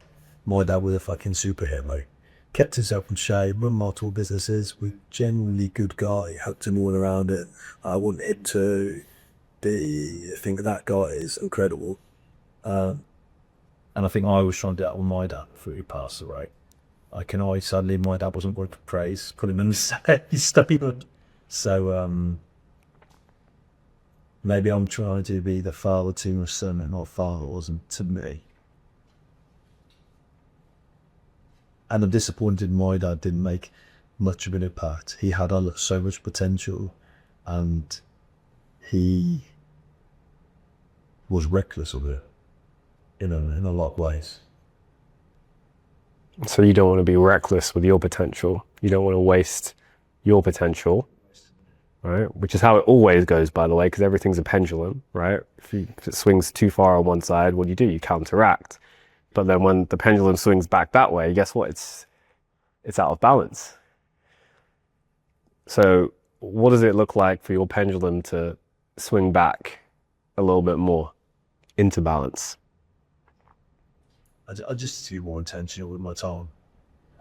my dad was a fucking superhero. Kept himself in shape, run multiple businesses, was genuinely good guy, helped him all around it. I want him to think that guy is incredible. And I think I was trying to do that with my dad before he passed away. Sadly, my dad wasn't good for praise, put him in his statement. So, maybe I'm trying to be the father to my son and not father wasn't to me. And I'm disappointed my dad didn't make much of an impact. He had so much potential and he was reckless of it, in a lot of ways. So you don't want to be reckless with your potential. You don't want to waste your potential, right? Which is how it always goes, by the way, because everything's a pendulum, right? If it swings too far on one side, what do? You counteract. But then when the pendulum swings back that way, guess what? It's out of balance. So what does it look like for your pendulum to swing back a little bit more into balance? I just be more intentional with my time.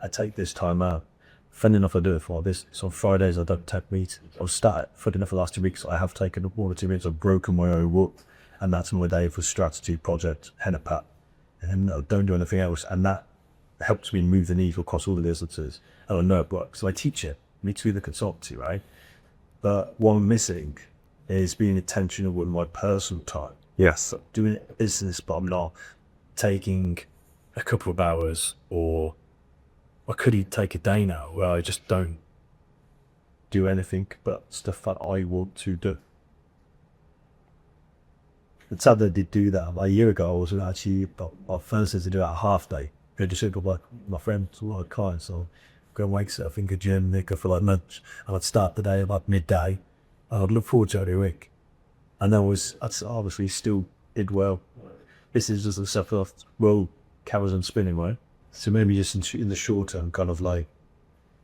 I take this time out. Funny enough, I do it for this. So on Fridays, I don't take meetings. I've started, funny enough, the last 2 weeks, I have taken 1 or 2 minutes. I've broken my own rule. And that's my day for strategy, project, Hennepat. And I don't do anything else. And that helps me move the needle across all the disciplines. And I know it works. So I teach it. Me too, the consultancy, right? But what I'm missing is being intentional with my personal time. Yes. Doing business, but I'm not taking a couple of hours, or I could even take a day now where I just don't do anything but stuff that I want to do. It's sad that I did do that. About a year ago, I was actually, my first is to do it a half day. I just said to my friends, a lot of clients, so go and wake up in the gym, go for like lunch, and I'd start the day about midday, and I'd look forward to it every week. And that's obviously still did well. This is just the stuff off, well, carries on spinning, right? So maybe just in the short term, kind of like,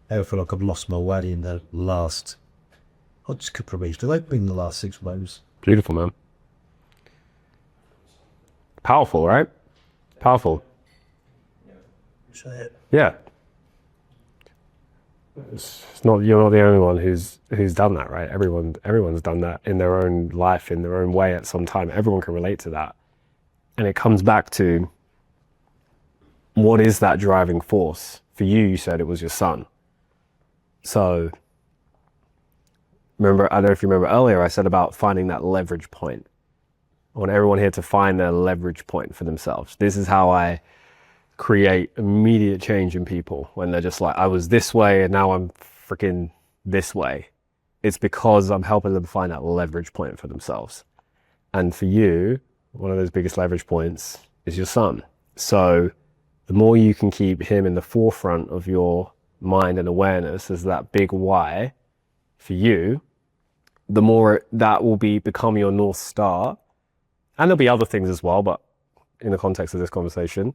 I feel like I've lost my way in the last, just a couple of weeks. They've been the last 6 months. Beautiful, man. Powerful, right? Powerful. Yeah. It's not, you're not the only one who's done that, right? Everyone's done that in their own life, in their own way at some time. Everyone can relate to that. And it comes back to, what is that driving force? For you, you said it was your son. So, I don't know if you remember earlier, I said about finding that leverage point. I want everyone here to find their leverage point for themselves. This is how I create immediate change in people when they're just like, I was this way and now I'm freaking this way. It's because I'm helping them find that leverage point for themselves. And for you, one of those biggest leverage points is your son. So the more you can keep him in the forefront of your mind and awareness as that big why for you, the more that will become your North Star. And there'll be other things as well, but in the context of this conversation,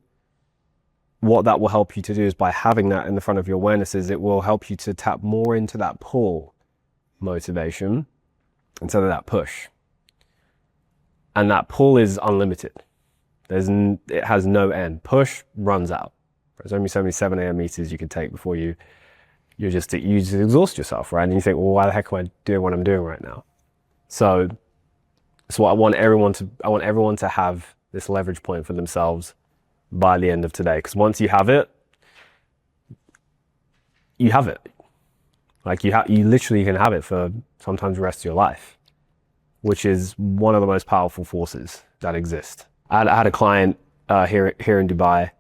what that will help you to do is, by having that in the front of your awareness, is it will help you to tap more into that pull motivation instead of that push. And that pull is unlimited. It has no end. Push runs out. There's only so many 7 a.m. meters you can take before you just exhaust yourself, right? And you think, well, why the heck am I doing what I'm doing right now? So I want everyone to have this leverage point for themselves by the end of today. Because once you have it, you have it. Like you literally can have it for sometimes the rest of your life, which is one of the most powerful forces that exist. I had a client here in Dubai.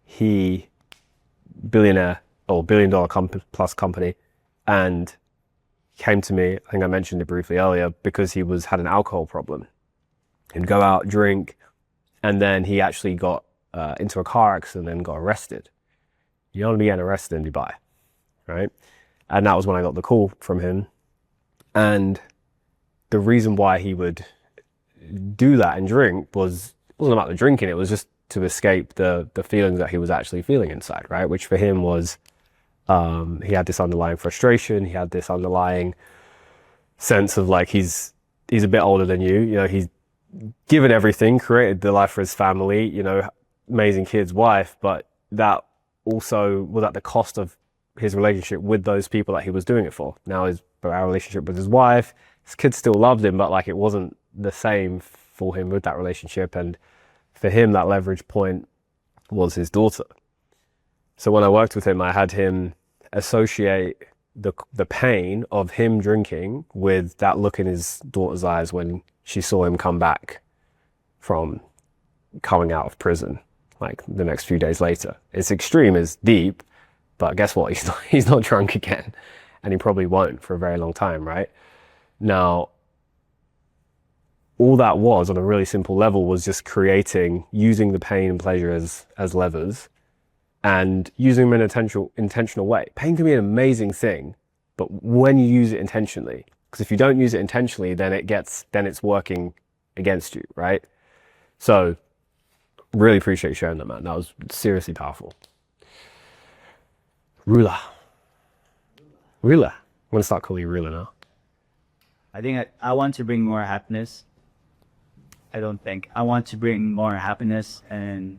He billionaire or $1 billion plus company, and came to me. I think I mentioned it briefly earlier, because he had an alcohol problem. He'd go out, drink, and then he actually got into a car accident and got arrested. You don't want to be getting arrested in Dubai, right? And that was when I got the call from him. And the reason why he would do that and drink wasn't about the drinking. It was just to escape the feelings that he was actually feeling inside, right? Which for him was He had this underlying frustration. He had this underlying sense of like he's a bit older than you. You know, he's given everything, created the life for his family. You know, amazing kids, wife, but that also was at the cost of his relationship with those people that he was doing it for. Now our relationship with his wife, his kids still loved him, but like it wasn't the same for him with that relationship. And for him, that leverage point was his daughter. So when I worked with him, I had him associate the pain of him drinking with that look in his daughter's eyes when she saw him come back from coming out of prison, like the next few days later. It's extreme, it's deep, but guess what? He's not drunk again, and he probably won't for a very long time, right? Now, all that was on a really simple level was just using the pain and pleasure as levers, and using them in an intentional way. Pain can be an amazing thing, but when you use it intentionally, because if you don't use it intentionally, then it's working against you, right? So really appreciate you sharing that, man. That was seriously powerful. Ruler. I'm gonna start calling you Ruler now. I think I want to bring more happiness. I want to bring more happiness and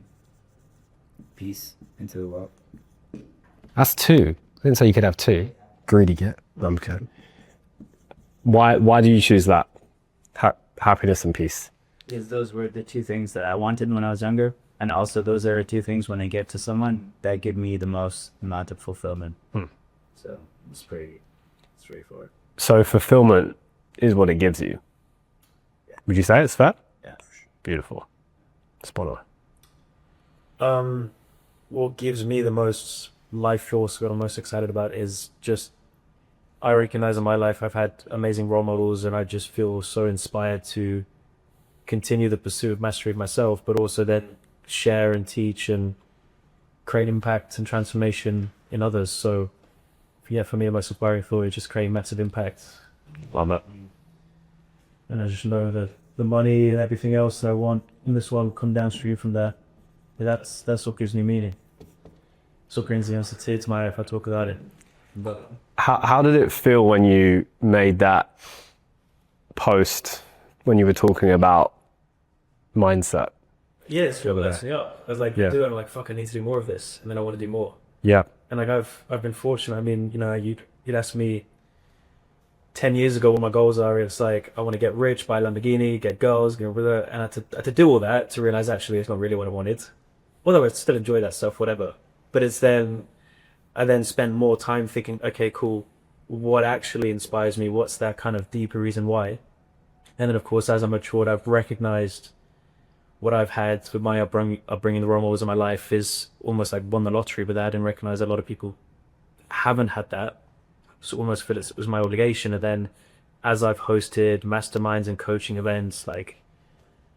Peace into the world. That's two. I didn't say you could have two. Greedy git. I'm okay. Why do you choose that? Happiness and peace. because those were the two things that I wanted when I was younger. And also those are the two things when I get to someone that give me the most amount of fulfillment. So it's pretty straightforward. So fulfillment is what it gives you. Would you say it's fair? Yeah. Beautiful. Spot on. What gives me the most life force, what I'm most excited about is just, I recognize in my life I've had amazing role models and I just feel so inspired to continue the pursuit of mastery of myself, but also then share and teach and create impact and transformation in others. So yeah, for me, the most inspiring thought is just creating massive impact. Love it. And I just know that the money and everything else that I want in this one come downstream from there. That's what gives me meaning. So brings the answer to my life. I talk about it. But How did it feel when you made that post when you were talking about mindset? yeah, it's what messed me up. I was like, Yeah. dude, I'm like, fuck, I need to do more of this, and then I want to do more. Yeah. And like I've been fortunate. I mean, you know, you'd ask me 10 years ago what my goals are. It's like I want to get rich, buy a Lamborghini, get girls, get with it, and I had to do all that to realize actually it's not really what I wanted. Although I still enjoy that stuff, whatever. But it's then I then spend more time thinking, okay, cool, what actually inspires me? What's that kind of deeper reason why? And then of course, as I matured, I've recognized what I've had with my upbringing, the role models in my life is almost like won the lottery, but I didn't recognize a lot of people haven't had that. So almost feel it was my obligation. And then as I've hosted masterminds and coaching events, like,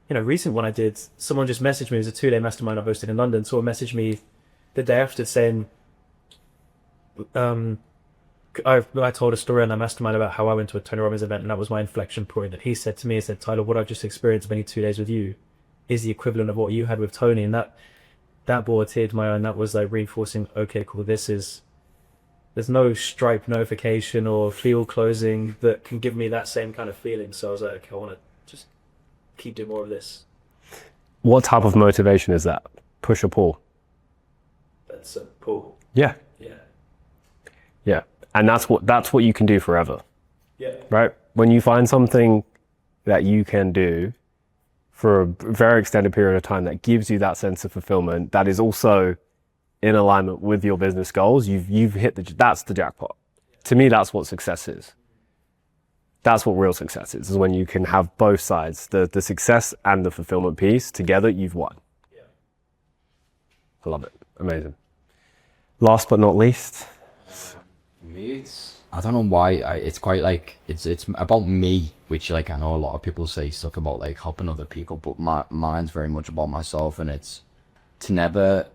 you know, recent one I did, someone just messaged me, it was a 2-day mastermind I hosted in London. Someone messaged me the day after saying, I told a story on that mastermind about how I went to a Tony Robbins event and that was my inflection point. And he said to me, he said, Tyler, what I've just experienced many 2 days with you is the equivalent of what you had with Tony. And that brought a tear to my eye, and that was like reinforcing, okay, cool, there's no Stripe notification or field closing that can give me that same kind of feeling. So I was like, okay, I want to just keep doing more of this. What type of motivation is that? Push or pull? That's a pull. Yeah. Yeah. Yeah. And that's what you can do forever. Yeah. Right? When you find something that you can do for a very extended period of time that gives you that sense of fulfillment, that is also in alignment with your business goals, you've hit that's the jackpot. To me, that's what success is. That's what real success is when you can have both sides, the success and the fulfillment piece together, you've won. Yeah. I love it. Amazing. Last but not least. Me, I don't know why it's quite like it's about me, which like I know a lot of people say stuff about like helping other people, but mine's very much about myself, and it's to never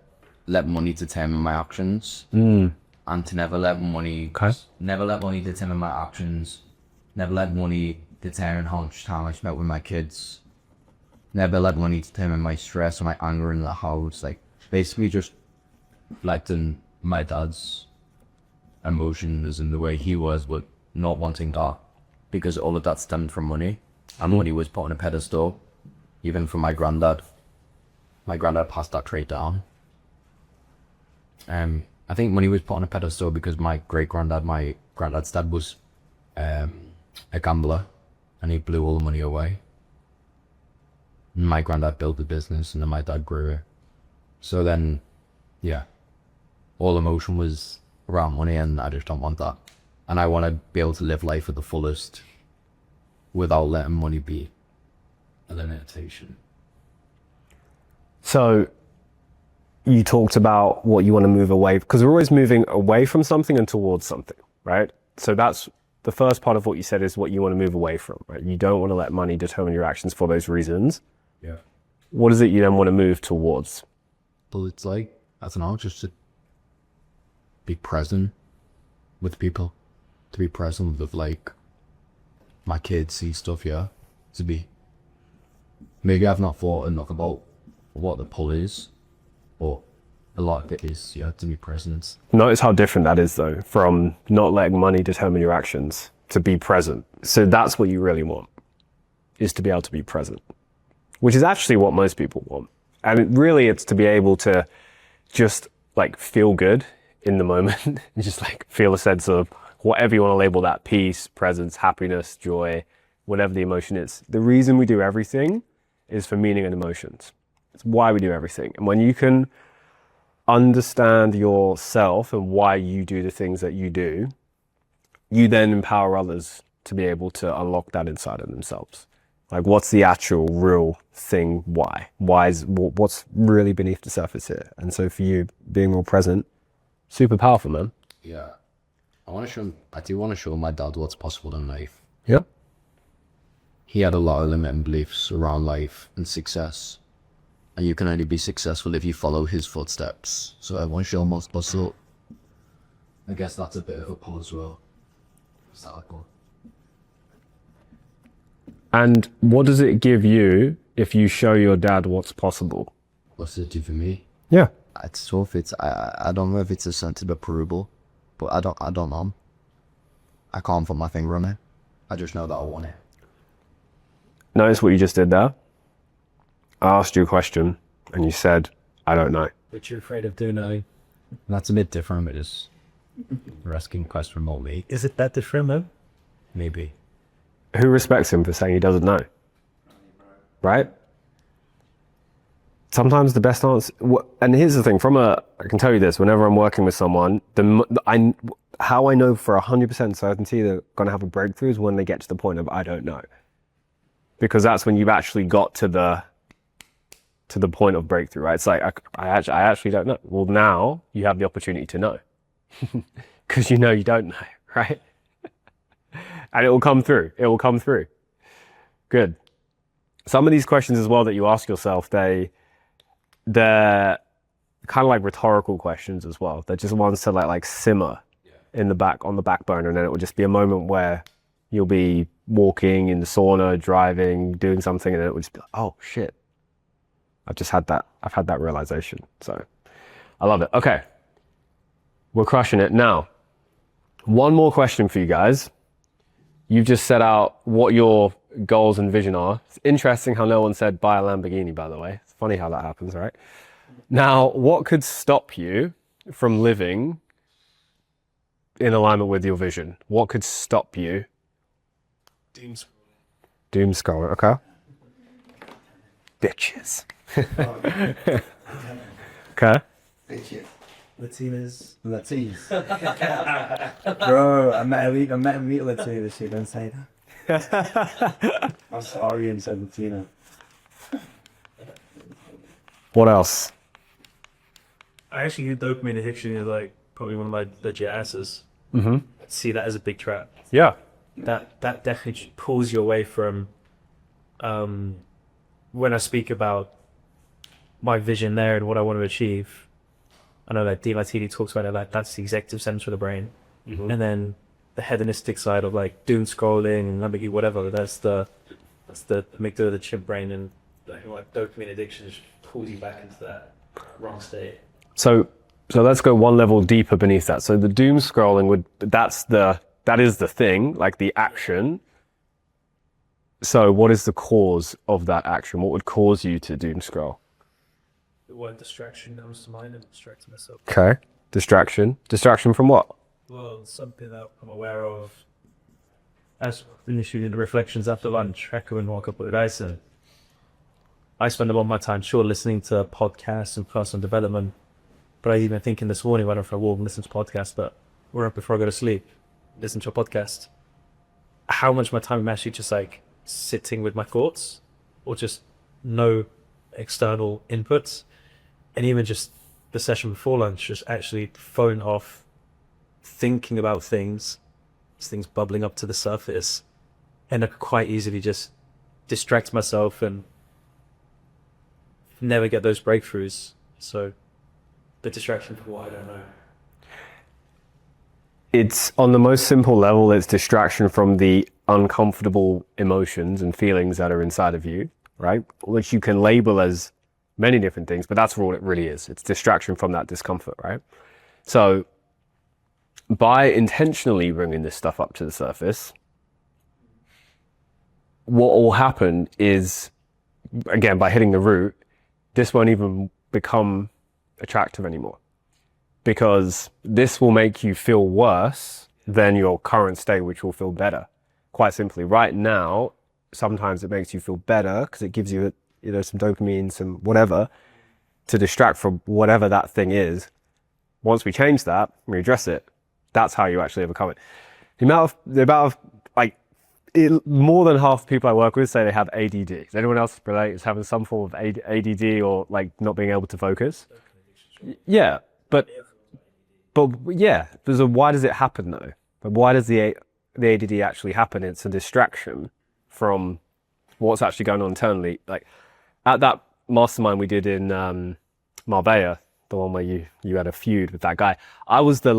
let money determine my actions, and to never let money determine my actions, never let money determine how much time I spent with my kids, never let money determine my stress or my anger in the house. Like basically just reflecting my dad's emotions and the way he was with not wanting that, because all of that stemmed from money, and money was put on a pedestal, even for my granddad. My granddad passed that trait down. I think money was put on a pedestal because my granddad's dad was a gambler, and he blew all the money away. My granddad built the business, and then my dad grew it. So then, yeah, all emotion was around money, and I just don't want that. And I want to be able to live life at the fullest without letting money be a limitation. So you talked about what you want to move away, because we're always moving away from something and towards something, right? So that's the first part of what you said is what you want to move away from, right? You don't want to let money determine your actions for those reasons. Yeah. What is it you then want to move towards? But it's like, I don't know, just to be present with people, to be present with like my kids, see stuff, yeah. To be, maybe I've not thought enough about what the pull is, but a lot of it is, yeah, to be present. Notice how different that is though, from not letting money determine your actions to be present. So that's what you really want, is to be able to be present, which is actually what most people want. And really it's to be able to just like feel good in the moment and just like feel a sense of whatever you want to label that, peace, presence, happiness, joy, whatever the emotion is. The reason we do everything is for meaning and emotions. It's why we do everything. And when you can understand yourself and why you do the things that you do, you then empower others to be able to unlock that inside of themselves. Like, what's the actual real thing? Why? What's really beneath the surface here? And so for you, being more present, super powerful, man. Yeah. I do want to show my dad what's possible in life. Yeah. He had a lot of limiting beliefs around life and success. And you can only be successful if you follow his footsteps. So I want to show him what's possible. I guess that's a bit of a pull as well. Is that like one? And what does it give you if you show your dad what's possible? What's it do for me? Yeah. It's tough. I don't know if it's a sense of approval, but I don't know. I can't put my finger on it. I just know that I want it. Notice what you just did there. I asked you a question and you said, I don't know. But you're afraid of doing knowing. That's a bit different, but it's you're asking a question remotely. Is it that different, though? Maybe. Who respects him for saying he doesn't know? Right? Sometimes the best answer, and here's the thing, I can tell you this, whenever I'm working with someone, how I know for 100% certainty they're going to have a breakthrough is when they get to the point of, I don't know. Because that's when you've actually got to the point of breakthrough, right? It's like, I actually don't know. Well, now you have the opportunity to know. Because you know you don't know, right? And it will come through. It will come through. Good. Some of these questions as well that you ask yourself, they're kind of like rhetorical questions as well. They're just ones to like simmer on the back burner, and then it will just be a moment where you'll be walking in the sauna, driving, doing something, and then it will just be like, oh shit. I've had that realization. So I love it. Okay. We're crushing it. Now, one more question for you guys. You've just set out what your goals and vision are. It's interesting how no one said buy a Lamborghini, by the way. It's funny how that happens, right? Now, what could stop you from living in alignment with your vision? What could stop you? Doom scrolling, okay. Bitches. Okay. Latinas. Bro, I met a meet Latina, she didn't say that. I'm sorry and said Latina. What else? I actually view dopamine addiction as like probably one of my legit asses. Mm-hmm. See that as a big trap. Yeah. That definitely pulls you away from when I speak about my vision there and what I want to achieve. I know that Demartini talks about it like that's the executive center of the brain. Mm-hmm. And then the hedonistic side of like doom scrolling and Lamborghini, whatever, that's the amygdala, the chimp brain, and like dopamine addiction just pulls you back into that wrong state. So So let's go one level deeper beneath that. So the doom scrolling that is the thing, like the action. So what is the cause of that action? What would cause you to doom scroll? The word distraction comes to mind and distracting myself. Okay. Distraction. Distraction from what? Well, something that I'm aware of. As initially in the reflections after lunch, echo and walk up with guys, and I spend a lot of my time listening to podcasts and personal development. But I even thinking this morning when I went for a walk and listen to podcasts, but we're up before I go to sleep, listen to a podcast. How much of my time I'm actually just like sitting with my thoughts, or just no external inputs, and even just the session before lunch, just actually phone off, thinking about things bubbling up to the surface, and I could quite easily just distract myself and never get those breakthroughs. So the distraction for what I don't know. It's on the most simple level, it's distraction from the uncomfortable emotions and feelings that are inside of you, right? Which you can label as many different things, but that's all it really is. It's distraction from that discomfort, right? So by intentionally bringing this stuff up to the surface, what will happen is, again, by hitting the root, this won't even become attractive anymore, because this will make you feel worse than your current state, which will feel better. Quite simply, right now, sometimes it makes you feel better because it gives you, some dopamine, some whatever, to distract from whatever that thing is. Once we change that, we address it, that's how you actually overcome it. The amount of more than half the people I work with say they have ADD. Does anyone else relate as having some form of ADD or like not being able to focus? Yeah, but yeah. So why does it happen though? But why does the ADD actually happen? It's a distraction from what's actually going on internally. Like at that mastermind we did in Marbella, the one where you had a feud with that guy. I was the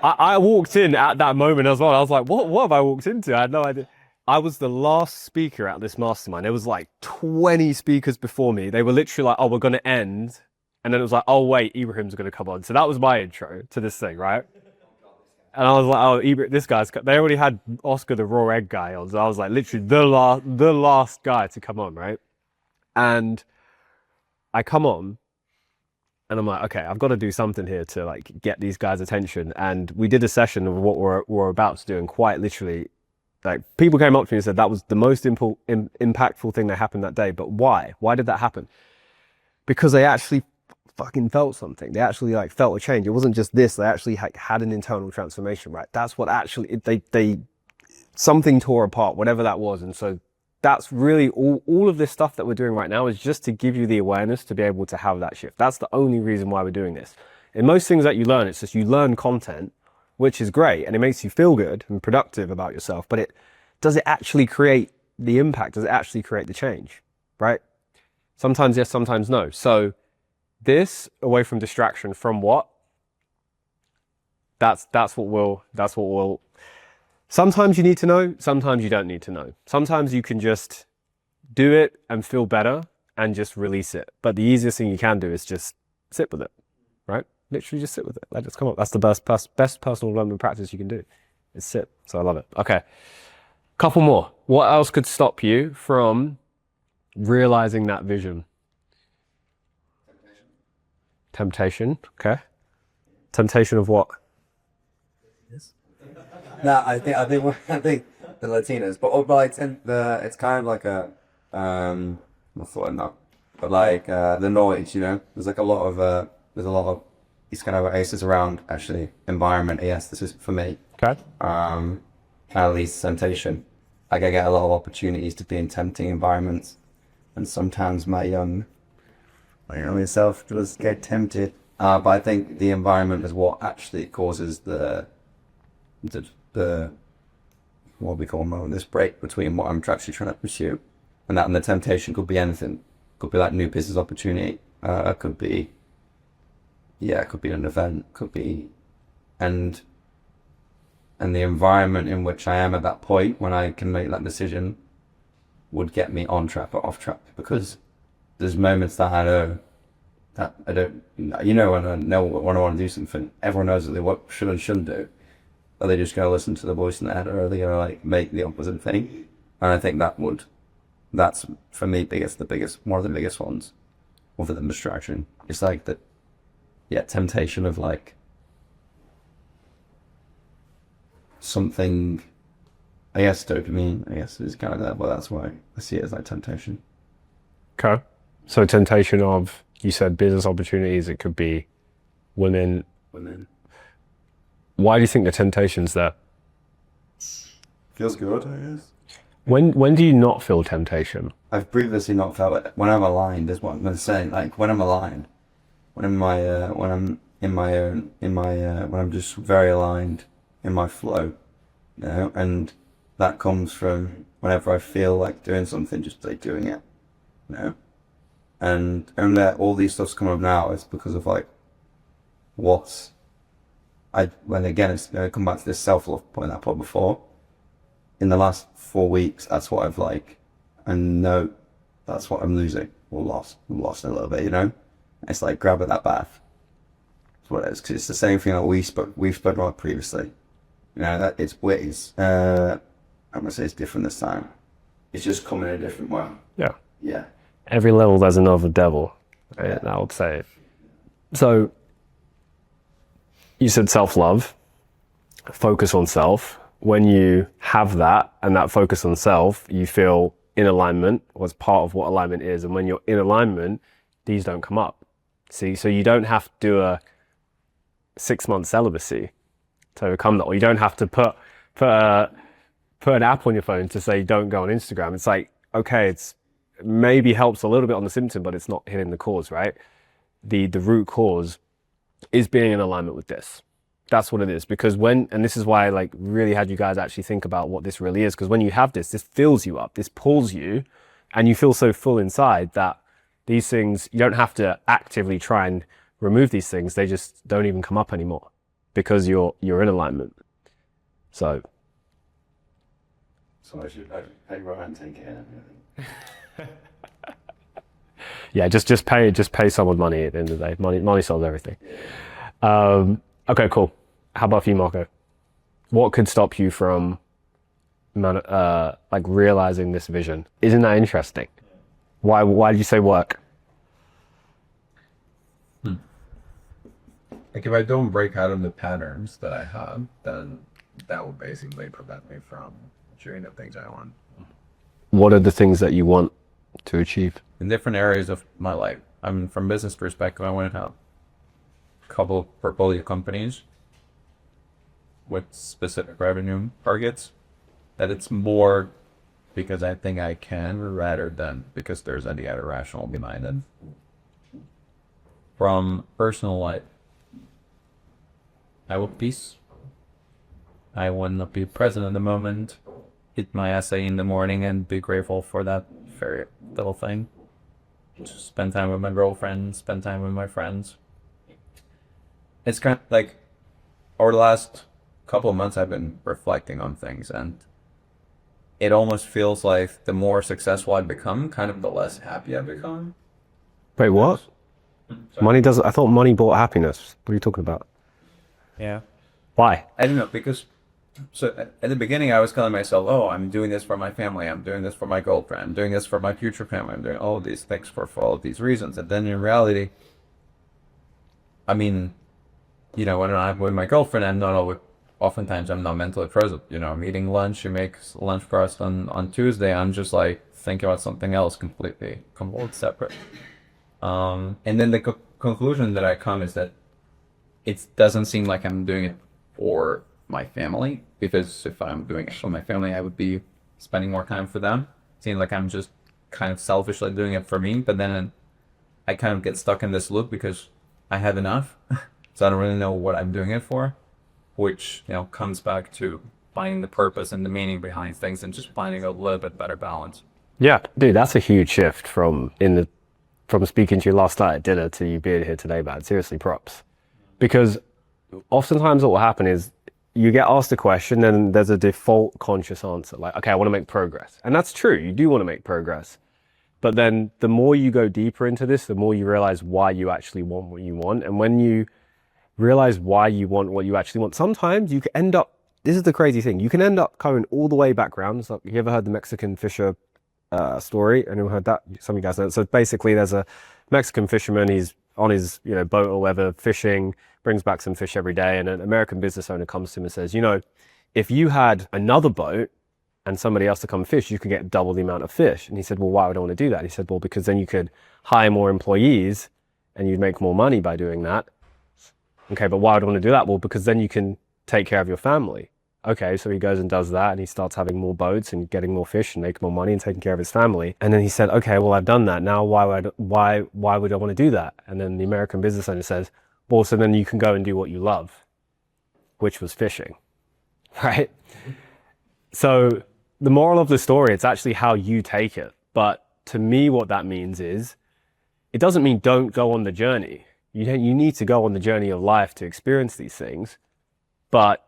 I walked in at that moment as well. I was like, what have I walked into? I had no idea. I was the last speaker at this mastermind. There was like 20 speakers before me. They were literally like, oh, we're going to end. And then it was like, oh, wait, Ibrahim's going to come on. So that was my intro to this thing, right? And I was like, oh, Ibrahim, this guy's... They already had Oscar the Raw Egg guy on. So I was like, literally the last guy to come on, right? And I come on. And I'm like, okay, I've got to do something here to like get these guys' attention. And we did a session of what we're about to do, and quite literally, like people came up to me and said that was the most impactful thing that happened that day. But why? Why did that happen? Because they actually fucking felt something. They actually like felt a change. It wasn't just this. They actually had an internal transformation, right? That's what actually they something tore apart, whatever that was. And so that's really all of this stuff that we're doing right now is just to give you the awareness to be able to have that shift. That's the only reason why we're doing this. In most things that you learn, it's just you learn content, which is great, and it makes you feel good and productive about yourself, but does it actually create the impact? Does it actually create the change, right? Sometimes yes, sometimes no. So this, away from distraction, from what? That's what we'll sometimes you need to know, sometimes you don't need to know. Sometimes you can just do it and feel better and just release it. But the easiest thing you can do is just sit with it, right? Literally just sit with it. Let it come up. That's the best personal development practice you can do, is sit. So I love it. Okay, couple more. What else could stop you from realizing that vision? Temptation. Okay. Temptation of what? No, I think the Latinos, but it's kind of like a what's the word now? But like the noise, there's like a lot of these kind of aces around actually environment. Yes, this is for me. Okay. At least temptation. Like I get a lot of opportunities to be in tempting environments, and sometimes my earlier self just get tempted. But I think the environment is what actually causes the what we call moment, this break between what I'm actually trying to pursue, and the temptation could be anything. Could be like new business opportunity. Could be an event. Could be, and the environment in which I am at that point when I can make that decision would get me on track or off track, because there's moments that I know that I don't, you know, when I want to do something, everyone knows that they what should and shouldn't do. Are they just going to listen to the voice in their head, or are they going to like make the opposite thing? And I think that's for me one of the biggest ones, other than distraction. It's like the, temptation of like something. I guess dopamine, is kind of that, but that's why I see it as like temptation. Okay. So temptation of, you said business opportunities, it could be women. Why do you think the temptation's there? Feels good, I guess. When do you not feel temptation? I've previously not felt it. When I'm aligned, is what I'm going to say. Like when I'm aligned, when I'm just very aligned in my flow, you know, and that comes from whenever I feel like doing something, just like doing it, you know. And that all these stuff's coming up now is because of like when again, it's going to come back to this self-love point I put before. In the last 4 weeks, that's what I've like, and no, that's what I'm losing or lost. I'm lost a little bit, you know. It's like grab at that bath. That's what it is, because it's the same thing that we've spoken about previously. You know, that it's ways. I'm gonna say it's different this time. It's just coming in a different way. Yeah. Yeah. Every level there's another devil, right? I would say. So you said self-love, focus on self. When you have that and that focus on self, you feel in alignment, was part of what alignment is. And when you're in alignment, these don't come up. See, so you don't have to do a 6-month celibacy to overcome that, or you don't have to put an app on your phone to say don't go on Instagram. It's like, okay, it's maybe helps a little bit on the symptom, but it's not hitting the cause, right? The root cause is being in alignment with this. That's what it is. Because and this is why I like really had you guys actually think about what this really is. Because when you have this fills you up, this pulls you, and you feel so full inside that these things, you don't have to actively try and remove these things. They just don't even come up anymore because you're in alignment. So I should pay Ryan and take care of everything. Yeah, just pay someone money at the end of the day. Money solves everything. Okay, cool. How about for you, Marco? What could stop you from like realizing this vision? Isn't that interesting? Why did you say work? Like if I don't break out of the patterns that I have, then that will basically prevent me from achieving the things I want. What are the things that you want to achieve? In different areas of my life. I mean, from business perspective, I want to have a couple of portfolio companies with specific revenue targets. That it's more because I think I can rather than because there's any other rational behind it. From personal life, I want peace. I want to be present in the moment, hit my essay in the morning and be grateful for that very little thing. Just spend time with my girlfriend, spend time with my friends. It's kind of like over the last couple of months I've been reflecting on things, and it almost feels like the more successful I become, kind of the less happy I become. Wait, what? Money doesn't. I thought money bought happiness. What are you talking about? Yeah. Why? I don't know, because so at the beginning I was telling myself, oh, I'm doing this for my family, I'm doing this for my girlfriend, I'm doing this for my future family, I'm doing all of these things for all of these reasons. And then in reality, I mean, you know, when I'm with my girlfriend, I'm not always, oftentimes I'm not mentally present. You know, I'm eating lunch, she makes lunch for us on Tuesday, I'm just like thinking about something else completely separate. And then the conclusion that I come is that it doesn't seem like I'm doing it for my family, because if I'm doing it for my family, I would be spending more time for them. It seems like I'm just kind of selfishly doing it for me, but then I kind of get stuck in this loop because I have enough, so I don't really know what I'm doing it for, which, you know, comes back to finding the purpose and the meaning behind things and just finding a little bit better balance. Yeah, dude, that's a huge shift from speaking to you last night at dinner to you being here today, man. Seriously, props. Because oftentimes what will happen is you get asked a question and there's a default conscious answer, like, okay, I want to make progress. And that's true, you do want to make progress. But then the more you go deeper into this, the more you realize why you actually want what you want. And when you realize why you want what you actually want, sometimes you can end up, this is the crazy thing, you can end up coming all the way background. So you ever heard the Mexican fisher story? Anyone heard that? Some of you guys know. So basically there's a Mexican fisherman, he's on his boat or whatever, fishing, brings back some fish every day, and an American business owner comes to him and says, if you had another boat and somebody else to come fish, you could get double the amount of fish. And he said, well, why would I want to do that? He said, well, because then you could hire more employees and you'd make more money by doing that. Okay, but why would I want to do that? Well, because then you can take care of your family. Okay, so he goes and does that, and he starts having more boats and getting more fish and making more money and taking care of his family. And then he said, okay, well, I've done that. Now, why would I want to do that? And then the American business owner says, well, so then you can go and do what you love, which was fishing, right? So the moral of the story, it's actually how you take it. But to me, what that means is, it doesn't mean don't go on the journey. You need to go on the journey of life to experience these things, but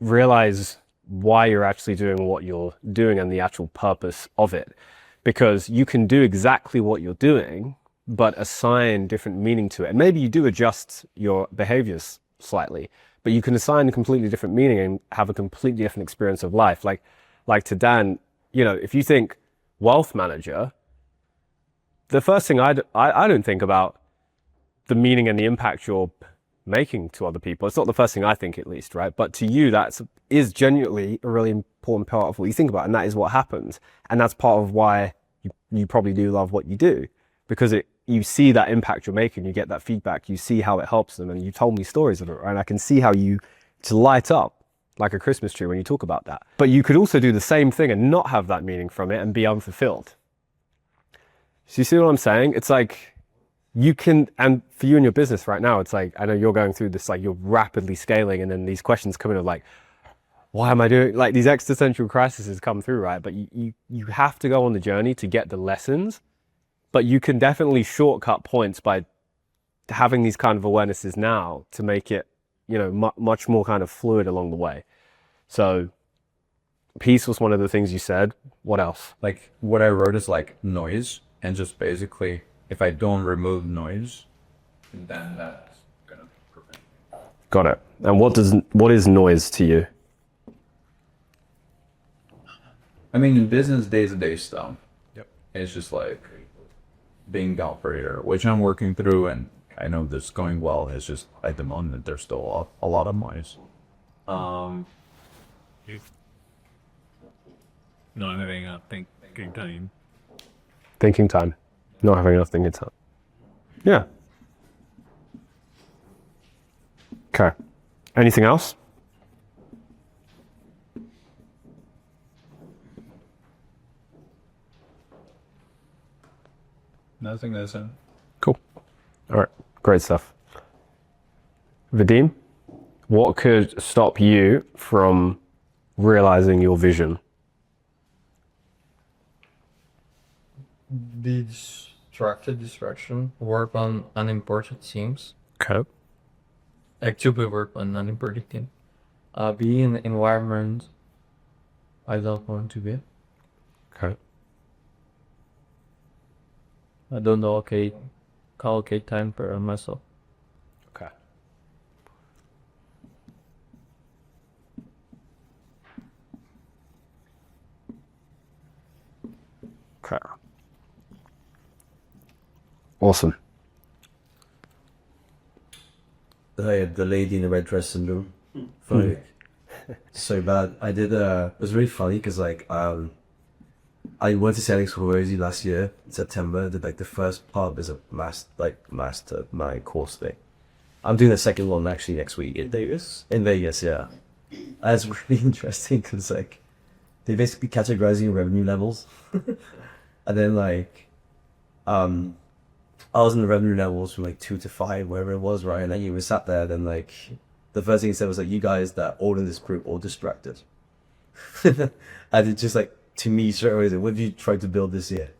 realize why you're actually doing what you're doing and the actual purpose of it. Because you can do exactly what you're doing, but assign different meaning to it. And maybe you do adjust your behaviors slightly, but you can assign a completely different meaning and have a completely different experience of life. Like to Dan, if you think wealth manager, the first thing I don't think about the meaning and the impact you're making to other people. It's not the first thing I think, at least, right? But to you, that is genuinely a really important part of what you think about, and that is what happens. And that's part of why you probably do love what you do, because you see that impact you're making, you get that feedback, you see how it helps them, and you told me stories of it, right? And I can see how you to light up like a Christmas tree when you talk about that. But you could also do the same thing and not have that meaning from it and be unfulfilled. So you see what I'm saying? It's like you can, and for you in your business right now, it's like, I know you're going through this, like you're rapidly scaling, and then these questions come in of like, why am I doing, like these existential crises come through, right? But you have to go on the journey to get the lessons, but you can definitely shortcut points by having these kind of awarenesses now to make it, much more kind of fluid along the way. So peace was one of the things you said. What else? Like what I wrote is like noise, and just basically, if I don't remove noise, then that's gonna prevent. Got it. And what is noise to you? I mean, in business, day-to-day stuff. Yep. It's just like being the operator, which I'm working through, and I know this is going well. It's just at the moment there's still a lot of noise. Not having a thinking time. Thinking time. Not having enough thinking time. Yeah. Okay. Anything else? Nothing that's in. Cool. All right. Great stuff. Vadim, what could stop you from realizing your vision? Be distraction, work on unimportant things. Okay. Actively work on unimportant things. Be in an environment I don't want to be. Okay. I don't allocate time for myself. Okay. Okay. Awesome. The lady in the red dress syndrome. Like, so bad. I did it was really funny because I went to St. Rosie last year in September. Did the first part is a master my course thing. I'm doing the second one actually next week in Vegas. In Vegas, yeah. That's really interesting because they basically categorize your revenue levels, and then I was in the revenue levels from 2 to 5, wherever it was, right? And then you were sat there, then the first thing he said was you guys that all in this group all distracted. And it just to me straight away, what have you tried to build this year?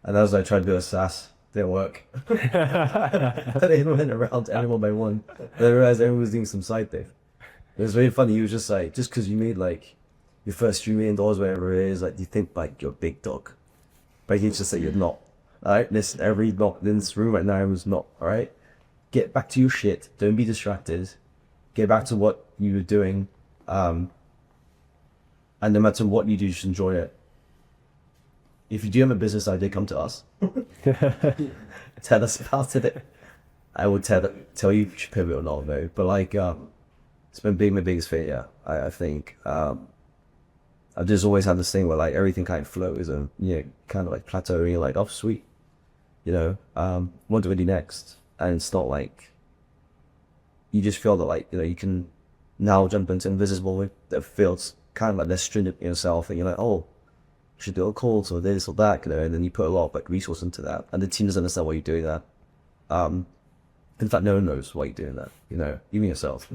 And I was trying to build a SaaS. Didn't work. They went around anyone by one. And I realized everyone was doing some side thing. It was really funny. He was just just because you made your first $3 million, whatever it is, you think you're a big dog. but he's just that you're not. All right, listen, every not in this room right now is not. All right, get back to your shit. Don't be distracted. Get back to what you were doing, and no matter what you do, just enjoy it. If you do have a business idea, come to us. Tell us about it. I will tell you if you should pivot or not, though. But like, it's been my biggest failure. I think I've just always had this thing where like everything kind of flows and kind of like plateau. And you're like, oh sweet, what do we do next? And it's not like you just feel that like you can now jump into invisible that feels kind of like less stringent in yourself, and you're like, oh, you should do a call or this or that, and then you put a lot of like resource into that, and the team doesn't understand why you're doing that. In fact, no one knows why you're doing that, even yourself.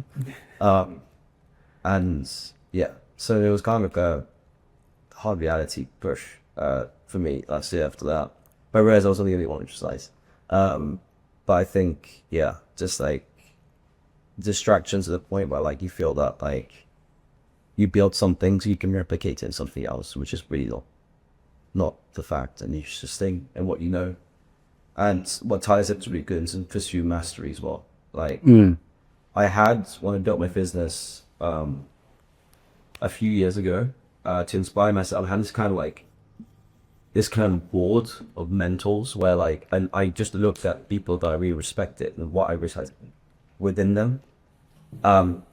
And yeah, so it was kind of like a hard reality push for me last year after that. But I realized I was only one exercise. But I think, yeah, just like distractions to the point where like you feel that like you build something so you can replicate it in something else, which is really not the fact, and you just think and what you know. And what ties it to really good is in pursue mastery as well. Like I had when I built my business a few years ago to inspire myself. I had this kind of board of mentors where like, and I just looked at people that I really respected and what I respected within them. And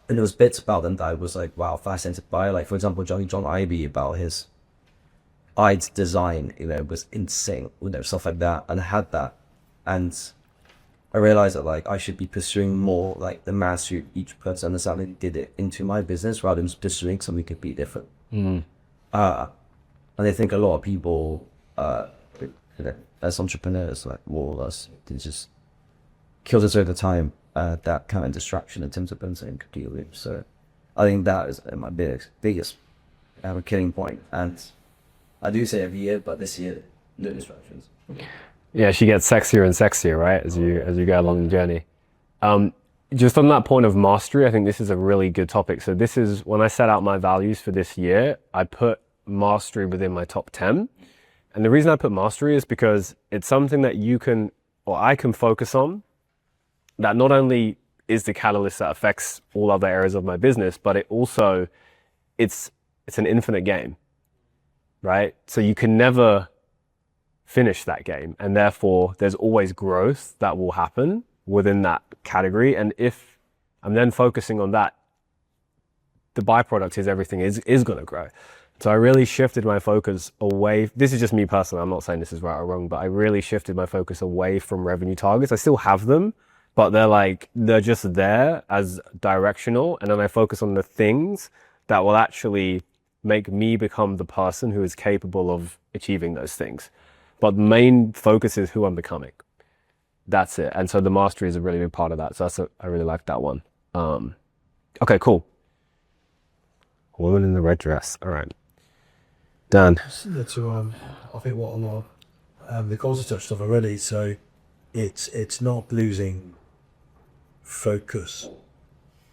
there was bits about them that I was like, wow, fascinated by. Like for example, John Ivey, about his IDE design, was insane, stuff like that. And I had that, and I realized that like I should be pursuing more like the mastery of each person understanding did it into my business rather than pursuing something completely different. And I think a lot of people, as entrepreneurs, like all of us, it just kills us over time. That kind of distraction in terms of building completely. So I think that is my biggest killing point. And I do say every year, but this year, no distractions. Yeah, she gets sexier and sexier, right, as you go along the journey. Just on that point of mastery, I think this is a really good topic. So this is when I set out my values for this year, I put mastery within my top 10. And the reason I put mastery is because it's something that you can, or I can focus on, that not only is the catalyst that affects all other areas of my business, but it also, it's an infinite game, right? So you can never finish that game, and therefore there's always growth that will happen within that category. And if I'm then focusing on that, the byproduct is everything is going to grow. So I really shifted my focus away. This is just me personally, I'm not saying this is right or wrong, but I really shifted my focus away from revenue targets. I still have them, but they're just there as directional. And then I focus on the things that will actually make me become the person who is capable of achieving those things. But the main focus is who I'm becoming. That's it. And so the mastery is a really big part of that. So I really like that one. Okay, cool. Woman in the red dress. All right. Dan. Similar to I think what a lot of the calls touched on already. So it's not losing focus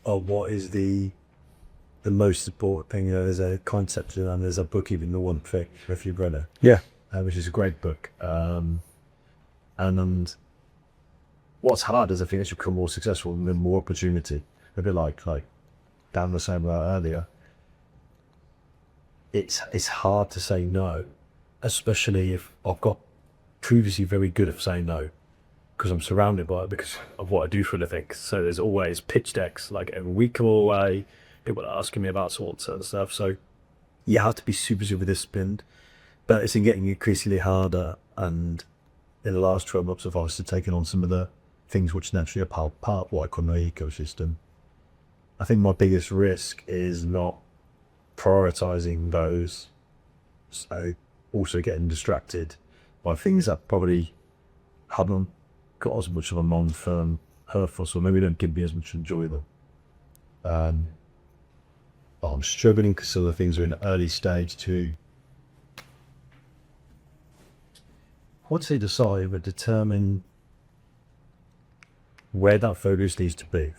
on what is the most important thing. There's a concept and there's a book, even the one thing, if you've read it. Yeah. Which is a great book. And what's hard is I think as you become more successful and then more opportunity. A bit like Dan was saying about earlier. It's hard to say no, especially if I've got previously very good at saying no, because I'm surrounded by it because of what I do for a living. So there's always pitch decks, like every week come away, people are asking me about sorts of stuff. So you have to be super disciplined, but it's getting increasingly harder. And in the last 12 months, I've obviously taken on some of the things which naturally are part of what I call my ecosystem. I think my biggest risk is not prioritizing those, so also getting distracted by things that probably haven't got as much of a long-term hurtful, so maybe don't give me as much enjoy them. I'm struggling because some of the things are in the early stage to, once they decide, but determine where that focus needs to be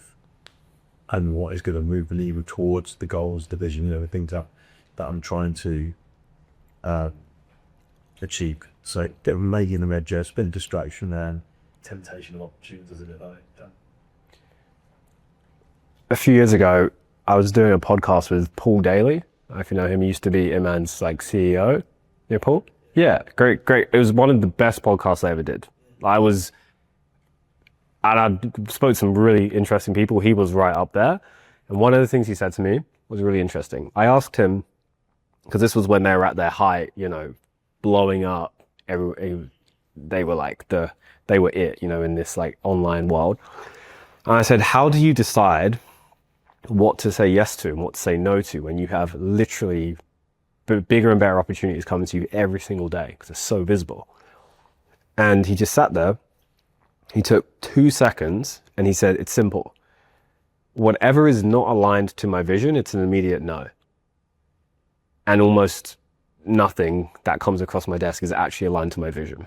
and what is going to move the needle towards the goals, the vision, things that I'm trying to achieve. So get maybe in the red dress, bit of distraction there, temptation of opportunities a bit like that. A few years ago, I was doing a podcast with Paul Daly. I don't know if you know him. He used to be Iman's like CEO. Yeah, Paul? Yeah, great. It was one of the best podcasts I ever did. And I spoke to some really interesting people. He was right up there. And one of the things he said to me was really interesting. I asked him, because this was when they were at their height, you know, blowing up. They were like they were it, you know, in this like online world. And I said, how do you decide what to say yes to and what to say no to when you have literally bigger and better opportunities coming to you every single day because they're so visible? And he just sat there. He took 2 seconds and he said, it's simple. Whatever is not aligned to my vision, it's an immediate no. And almost nothing that comes across my desk is actually aligned to my vision.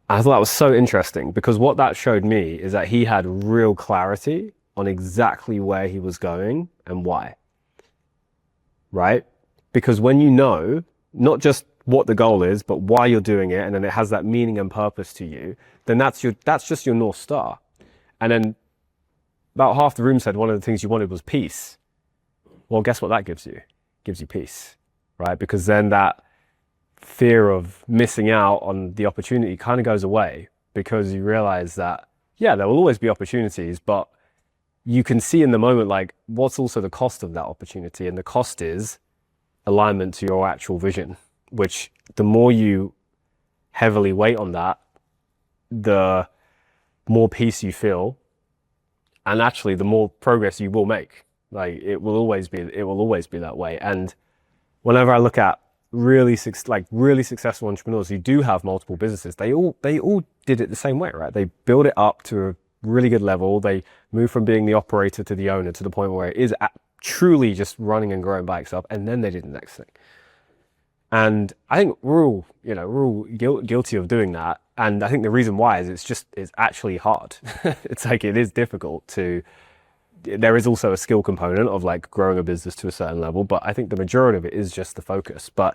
I thought that was so interesting because what that showed me is that he had real clarity on exactly where he was going and why. Right? Because when you know, not just what the goal is, but why you're doing it, and then it has that meaning and purpose to you, then that's just your North Star. And then about half the room said one of the things you wanted was peace. Well, guess what that gives you? It gives you peace, right? Because then that fear of missing out on the opportunity kind of goes away because you realize that, yeah, there will always be opportunities, but you can see in the moment, like, what's also the cost of that opportunity? And the cost is alignment to your actual vision, which the more you heavily weight on that, the more peace you feel, and actually the more progress you will make. Like it will always be that way. And whenever I look at really successful entrepreneurs who do have multiple businesses, they all did it the same way, right? They build it up to a really good level. They move from being the operator to the owner to the point where it is truly just running and growing by itself, and then they did the next thing. And I think we're all guilty of doing that. And I think the reason why is it's actually hard. It's like, it is difficult there is also a skill component of like growing a business to a certain level, but I think the majority of it is just the focus. But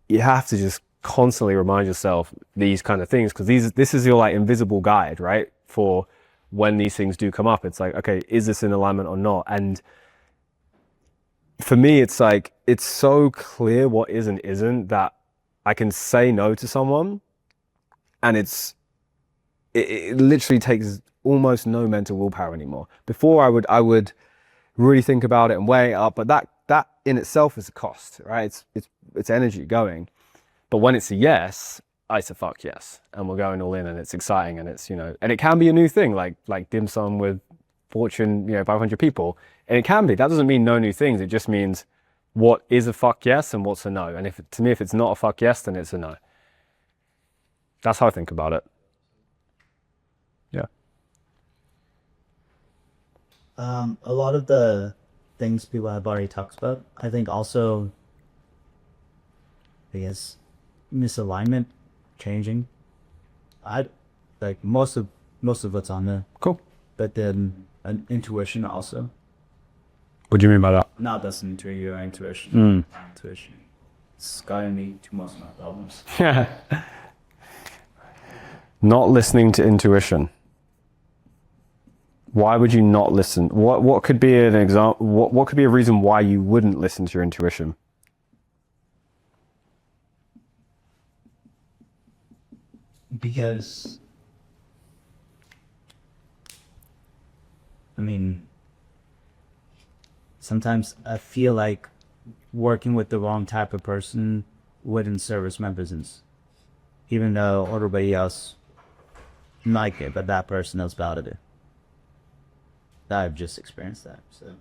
you have to just constantly remind yourself these kind of things, because this is your like invisible guide, right? For when these things do come up, it's like, okay, is this in alignment or not? And for me, it's like, it's so clear what is and isn't that I can say no to someone, and it literally takes almost no mental willpower anymore. Before I would really think about it and weigh it up, but that in itself is a cost, right? It's energy going. But when it's a yes, it's a fuck yes, and we're going all in, and it's exciting, and it's, and it can be a new thing, like dim sum with Fortune, 500 people, and it can be. That doesn't mean no new things. It just means what is a fuck yes and what's a no. And if it's not a fuck yes, then it's a no. That's how I think about it. Yeah. A lot of the things people have already talked about, I think also, I guess, misalignment, changing. I like most of what's on there. Cool. But then an intuition also. What do you mean by that? Not listening to your intuition. Intuition. It's gotten me to most of my problems. Not listening to intuition. Why would you not listen? What could be an example? What could be a reason why you wouldn't listen to your intuition? Because, I mean, sometimes I feel like working with the wrong type of person wouldn't service my business, even though everybody else like it, but that person knows about it. I've just experienced that. So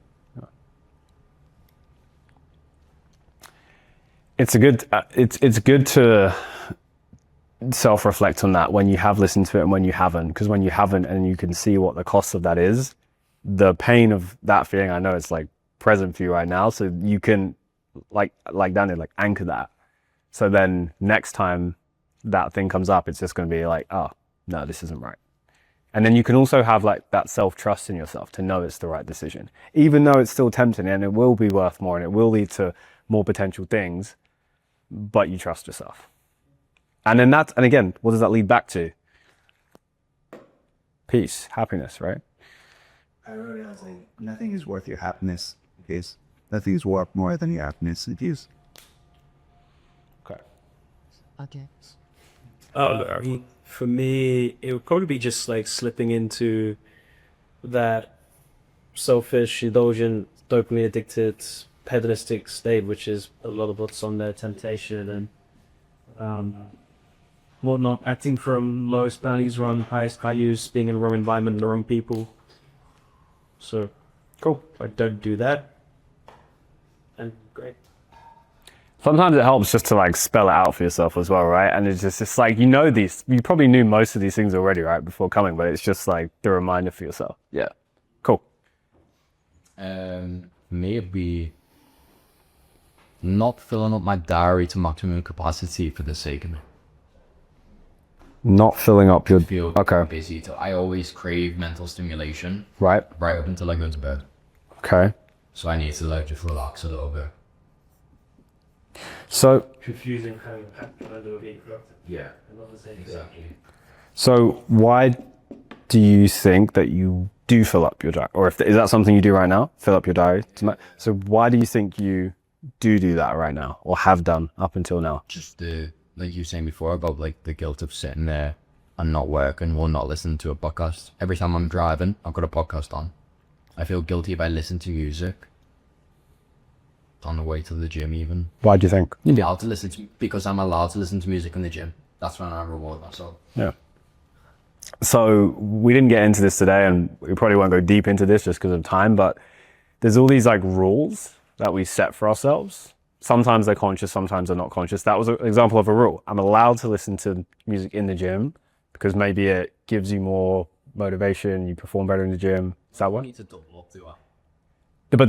it's good to self-reflect on that when you have listened to it and when you haven't, because when you haven't and you can see what the cost of that is, the pain of that feeling, I know it's like present for you right now, so you can like Daniel, like anchor that, so then next time that thing comes up, it's just going to be like, oh no, this isn't right. And then you can also have like that self-trust in yourself to know it's the right decision, even though it's still tempting and it will be worth more and it will lead to more potential things. but you trust yourself. And then and again, what does that lead back to? Peace, happiness, right? I realize nothing is worth your happiness, because nothing is worth more than your happiness. It is. Okay. Okay. For me, it would probably be just like slipping into that selfish, indulgent, dopamine addicted, hedonistic state, which is a lot of what's on there, temptation and whatnot, acting from lowest values, wrong highest values, being in the wrong environment, the wrong people. So, Cool. I don't do that. And great. Sometimes it helps just to like spell it out for yourself as well, right? And it's like, you probably knew most of these things already, right, before coming, but it's just like the reminder for yourself. Yeah. Cool. Maybe not filling up my diary to maximum capacity for the sake of it. Not filling up your... Feel Okay. busy. I always crave mental stimulation Right. right up until I go to bed. Okay. So I need to like just relax a little bit. So, Confusing how you trying to be productive. Yeah, And not the same. exactly. so why do you think that you do fill up your diary? Or is that something you do right now? Fill up your diary? So why do you think you do that right now, or have done up until now? Just like you were saying before about like the guilt of sitting there and not working or not listening to a podcast. Every time I'm driving, I've got a podcast on. I feel guilty if I listen to music on the way to the gym even. Why do you think? You'd be allowed to listen to, because I'm allowed to listen to music in the gym. That's when I reward myself. Yeah. So we didn't get into this today, and we probably won't go deep into this just because of time, but there's all these like rules that we set for ourselves. Sometimes they're conscious, sometimes they're not conscious. That was an example of a rule. I'm allowed to listen to music in the gym because maybe it gives you more motivation, you perform better in the gym. Is that I what? need to double up, do I? But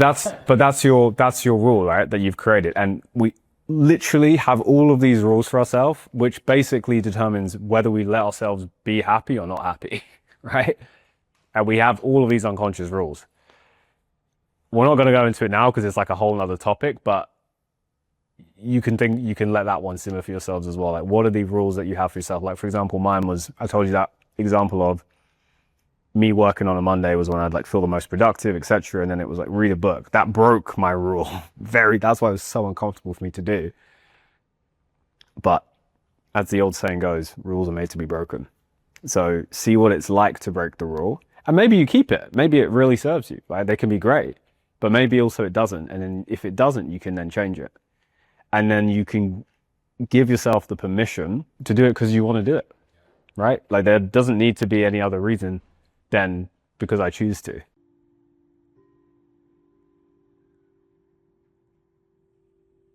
that's your rule, right? That you've created. And we literally have all of these rules for ourselves, which basically determines whether we let ourselves be happy or not happy, right? And we have all of these unconscious rules. We're not going to go into it now because it's like a whole nother topic, but you can let that one simmer for yourselves as well. Like, what are the rules that you have for yourself? Like, for example, mine was, I told you that example of me working on a Monday was when I'd like feel the most productive, etc. And then it was like read a book. That broke my rule. That's why it was so uncomfortable for me to do. But as the old saying goes, rules are made to be broken. So see what it's like to break the rule. And maybe you keep it. Maybe it really serves you, right? They can be great, but maybe also it doesn't. And then if it doesn't, you can then change it. And then you can give yourself the permission to do it because you want to do it, right? Like there doesn't need to be any other reason than because I choose to.